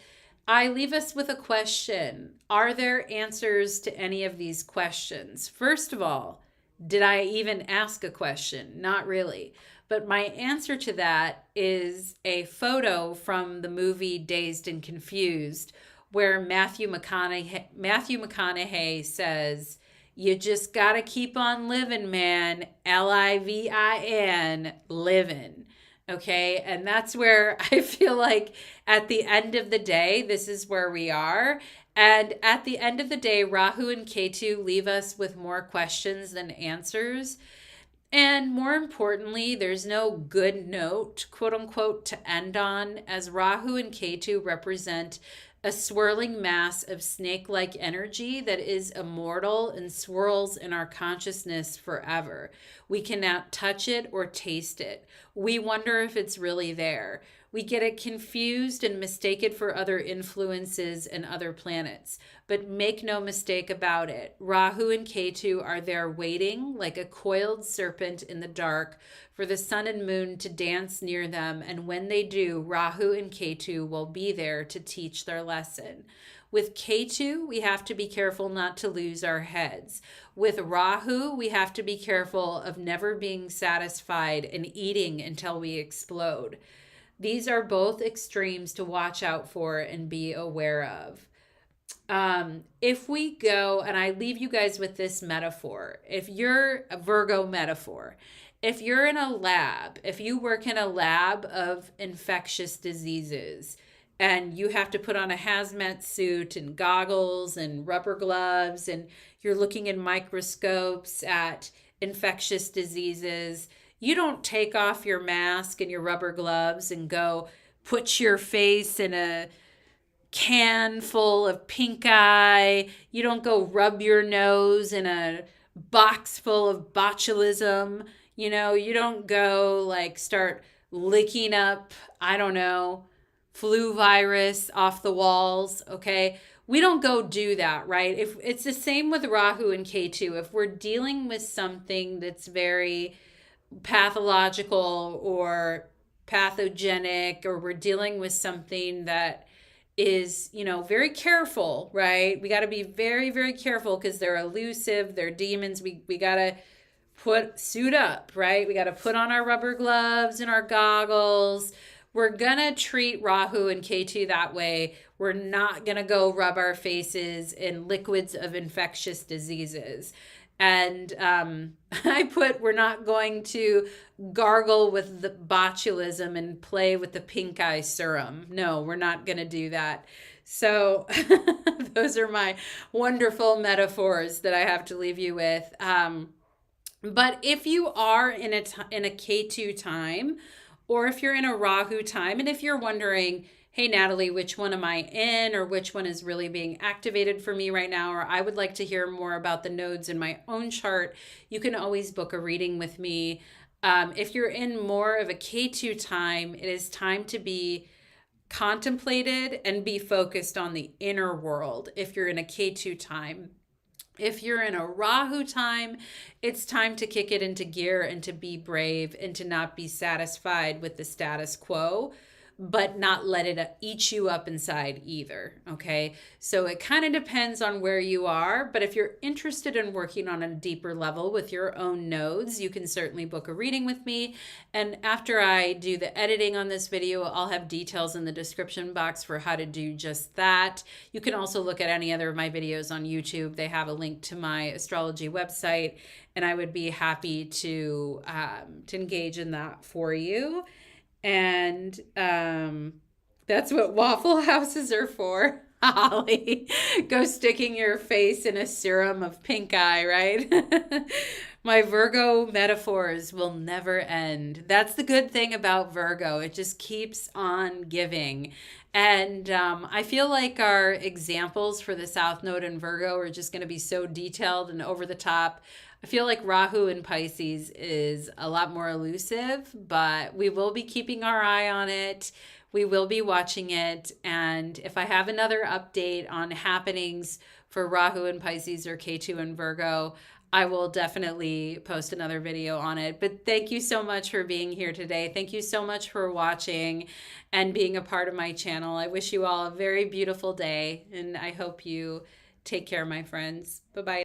I leave us with a question. Are there answers to any of these questions? First of all, did I even ask a question? Not really. But my answer to that is a photo from the movie Dazed and Confused, where Matthew McConaughey says, "You just got to keep on living, man. Livin, living." Okay. And that's where I feel like at the end of the day, this is where we are. And at the end of the day, Rahu and Ketu leave us with more questions than answers. And more importantly, there's no good note, quote unquote, to end on, as Rahu and Ketu represent a swirling mass of snake-like energy that is immortal and swirls in our consciousness forever. We cannot touch it or taste it. We wonder if it's really there. We get it confused and mistake it for other influences and other planets. But make no mistake about it, Rahu and Ketu are there waiting like a coiled serpent in the dark for the sun and moon to dance near them. And when they do, Rahu and Ketu will be there to teach their lesson. With Ketu, we have to be careful not to lose our heads. With Rahu, we have to be careful of never being satisfied and eating until we explode. These are both extremes to watch out for and be aware of. If we go, and I leave you guys with this metaphor, if you're a Virgo metaphor, if you're in a lab, if you work in a lab of infectious diseases, and you have to put on a hazmat suit and goggles and rubber gloves, and you're looking in microscopes at infectious diseases, you don't take off your mask and your rubber gloves and go put your face in a can full of pink eye. You don't go rub your nose in a box full of botulism. You don't go like start licking up, I don't know, flu virus off the walls, okay? We don't go do that, right? If it's the same with Rahu and Ketu, if we're dealing with something that's very pathological or pathogenic, or we're dealing with something that is, very careful, right? We got to be very, very careful because they're elusive, they're demons. We got to suit up, right? We got to put on our rubber gloves and our goggles. We're going to treat Rahu and Ketu that way. We're not going to go rub our faces in liquids of infectious diseases. And we're not going to gargle with the botulism and play with the pink eye serum. No, we're not going to do that. So those are my wonderful metaphors that I have to leave you with. But if you are in a Ketu time, or if you're in a Rahu time, and if you're wondering, hey, Natalie, which one am I in, or which one is really being activated for me right now, or I would like to hear more about the nodes in my own chart, you can always book a reading with me. If you're in more of a Ketu time, it is time to be contemplated and be focused on the inner world if you're in a Ketu time. If you're in a Rahu time, it's time to kick it into gear and to be brave and to not be satisfied with the status quo, but not let it eat you up inside either, okay? So it kind of depends on where you are, but if you're interested in working on a deeper level with your own nodes, you can certainly book a reading with me. And after I do the editing on this video, I'll have details in the description box for how to do just that. You can also look at any other of my videos on YouTube. They have a link to my astrology website, and I would be happy to engage in that for you. And that's what Waffle Houses are for. Holly, go sticking your face in a serum of pink eye, right? My Virgo metaphors will never end. That's the good thing about Virgo. It just keeps on giving. And I feel like our examples for the South Node in Virgo are just going to be so detailed and over the top. I feel like Rahu in Pisces is a lot more elusive, but we will be keeping our eye on it. We will be watching it. And if I have another update on happenings for Rahu in Pisces or Ketu in Virgo, I will definitely post another video on it. But thank you so much for being here today. Thank you so much for watching and being a part of my channel. I wish you all a very beautiful day, and I hope you take care, my friends. Bye-bye.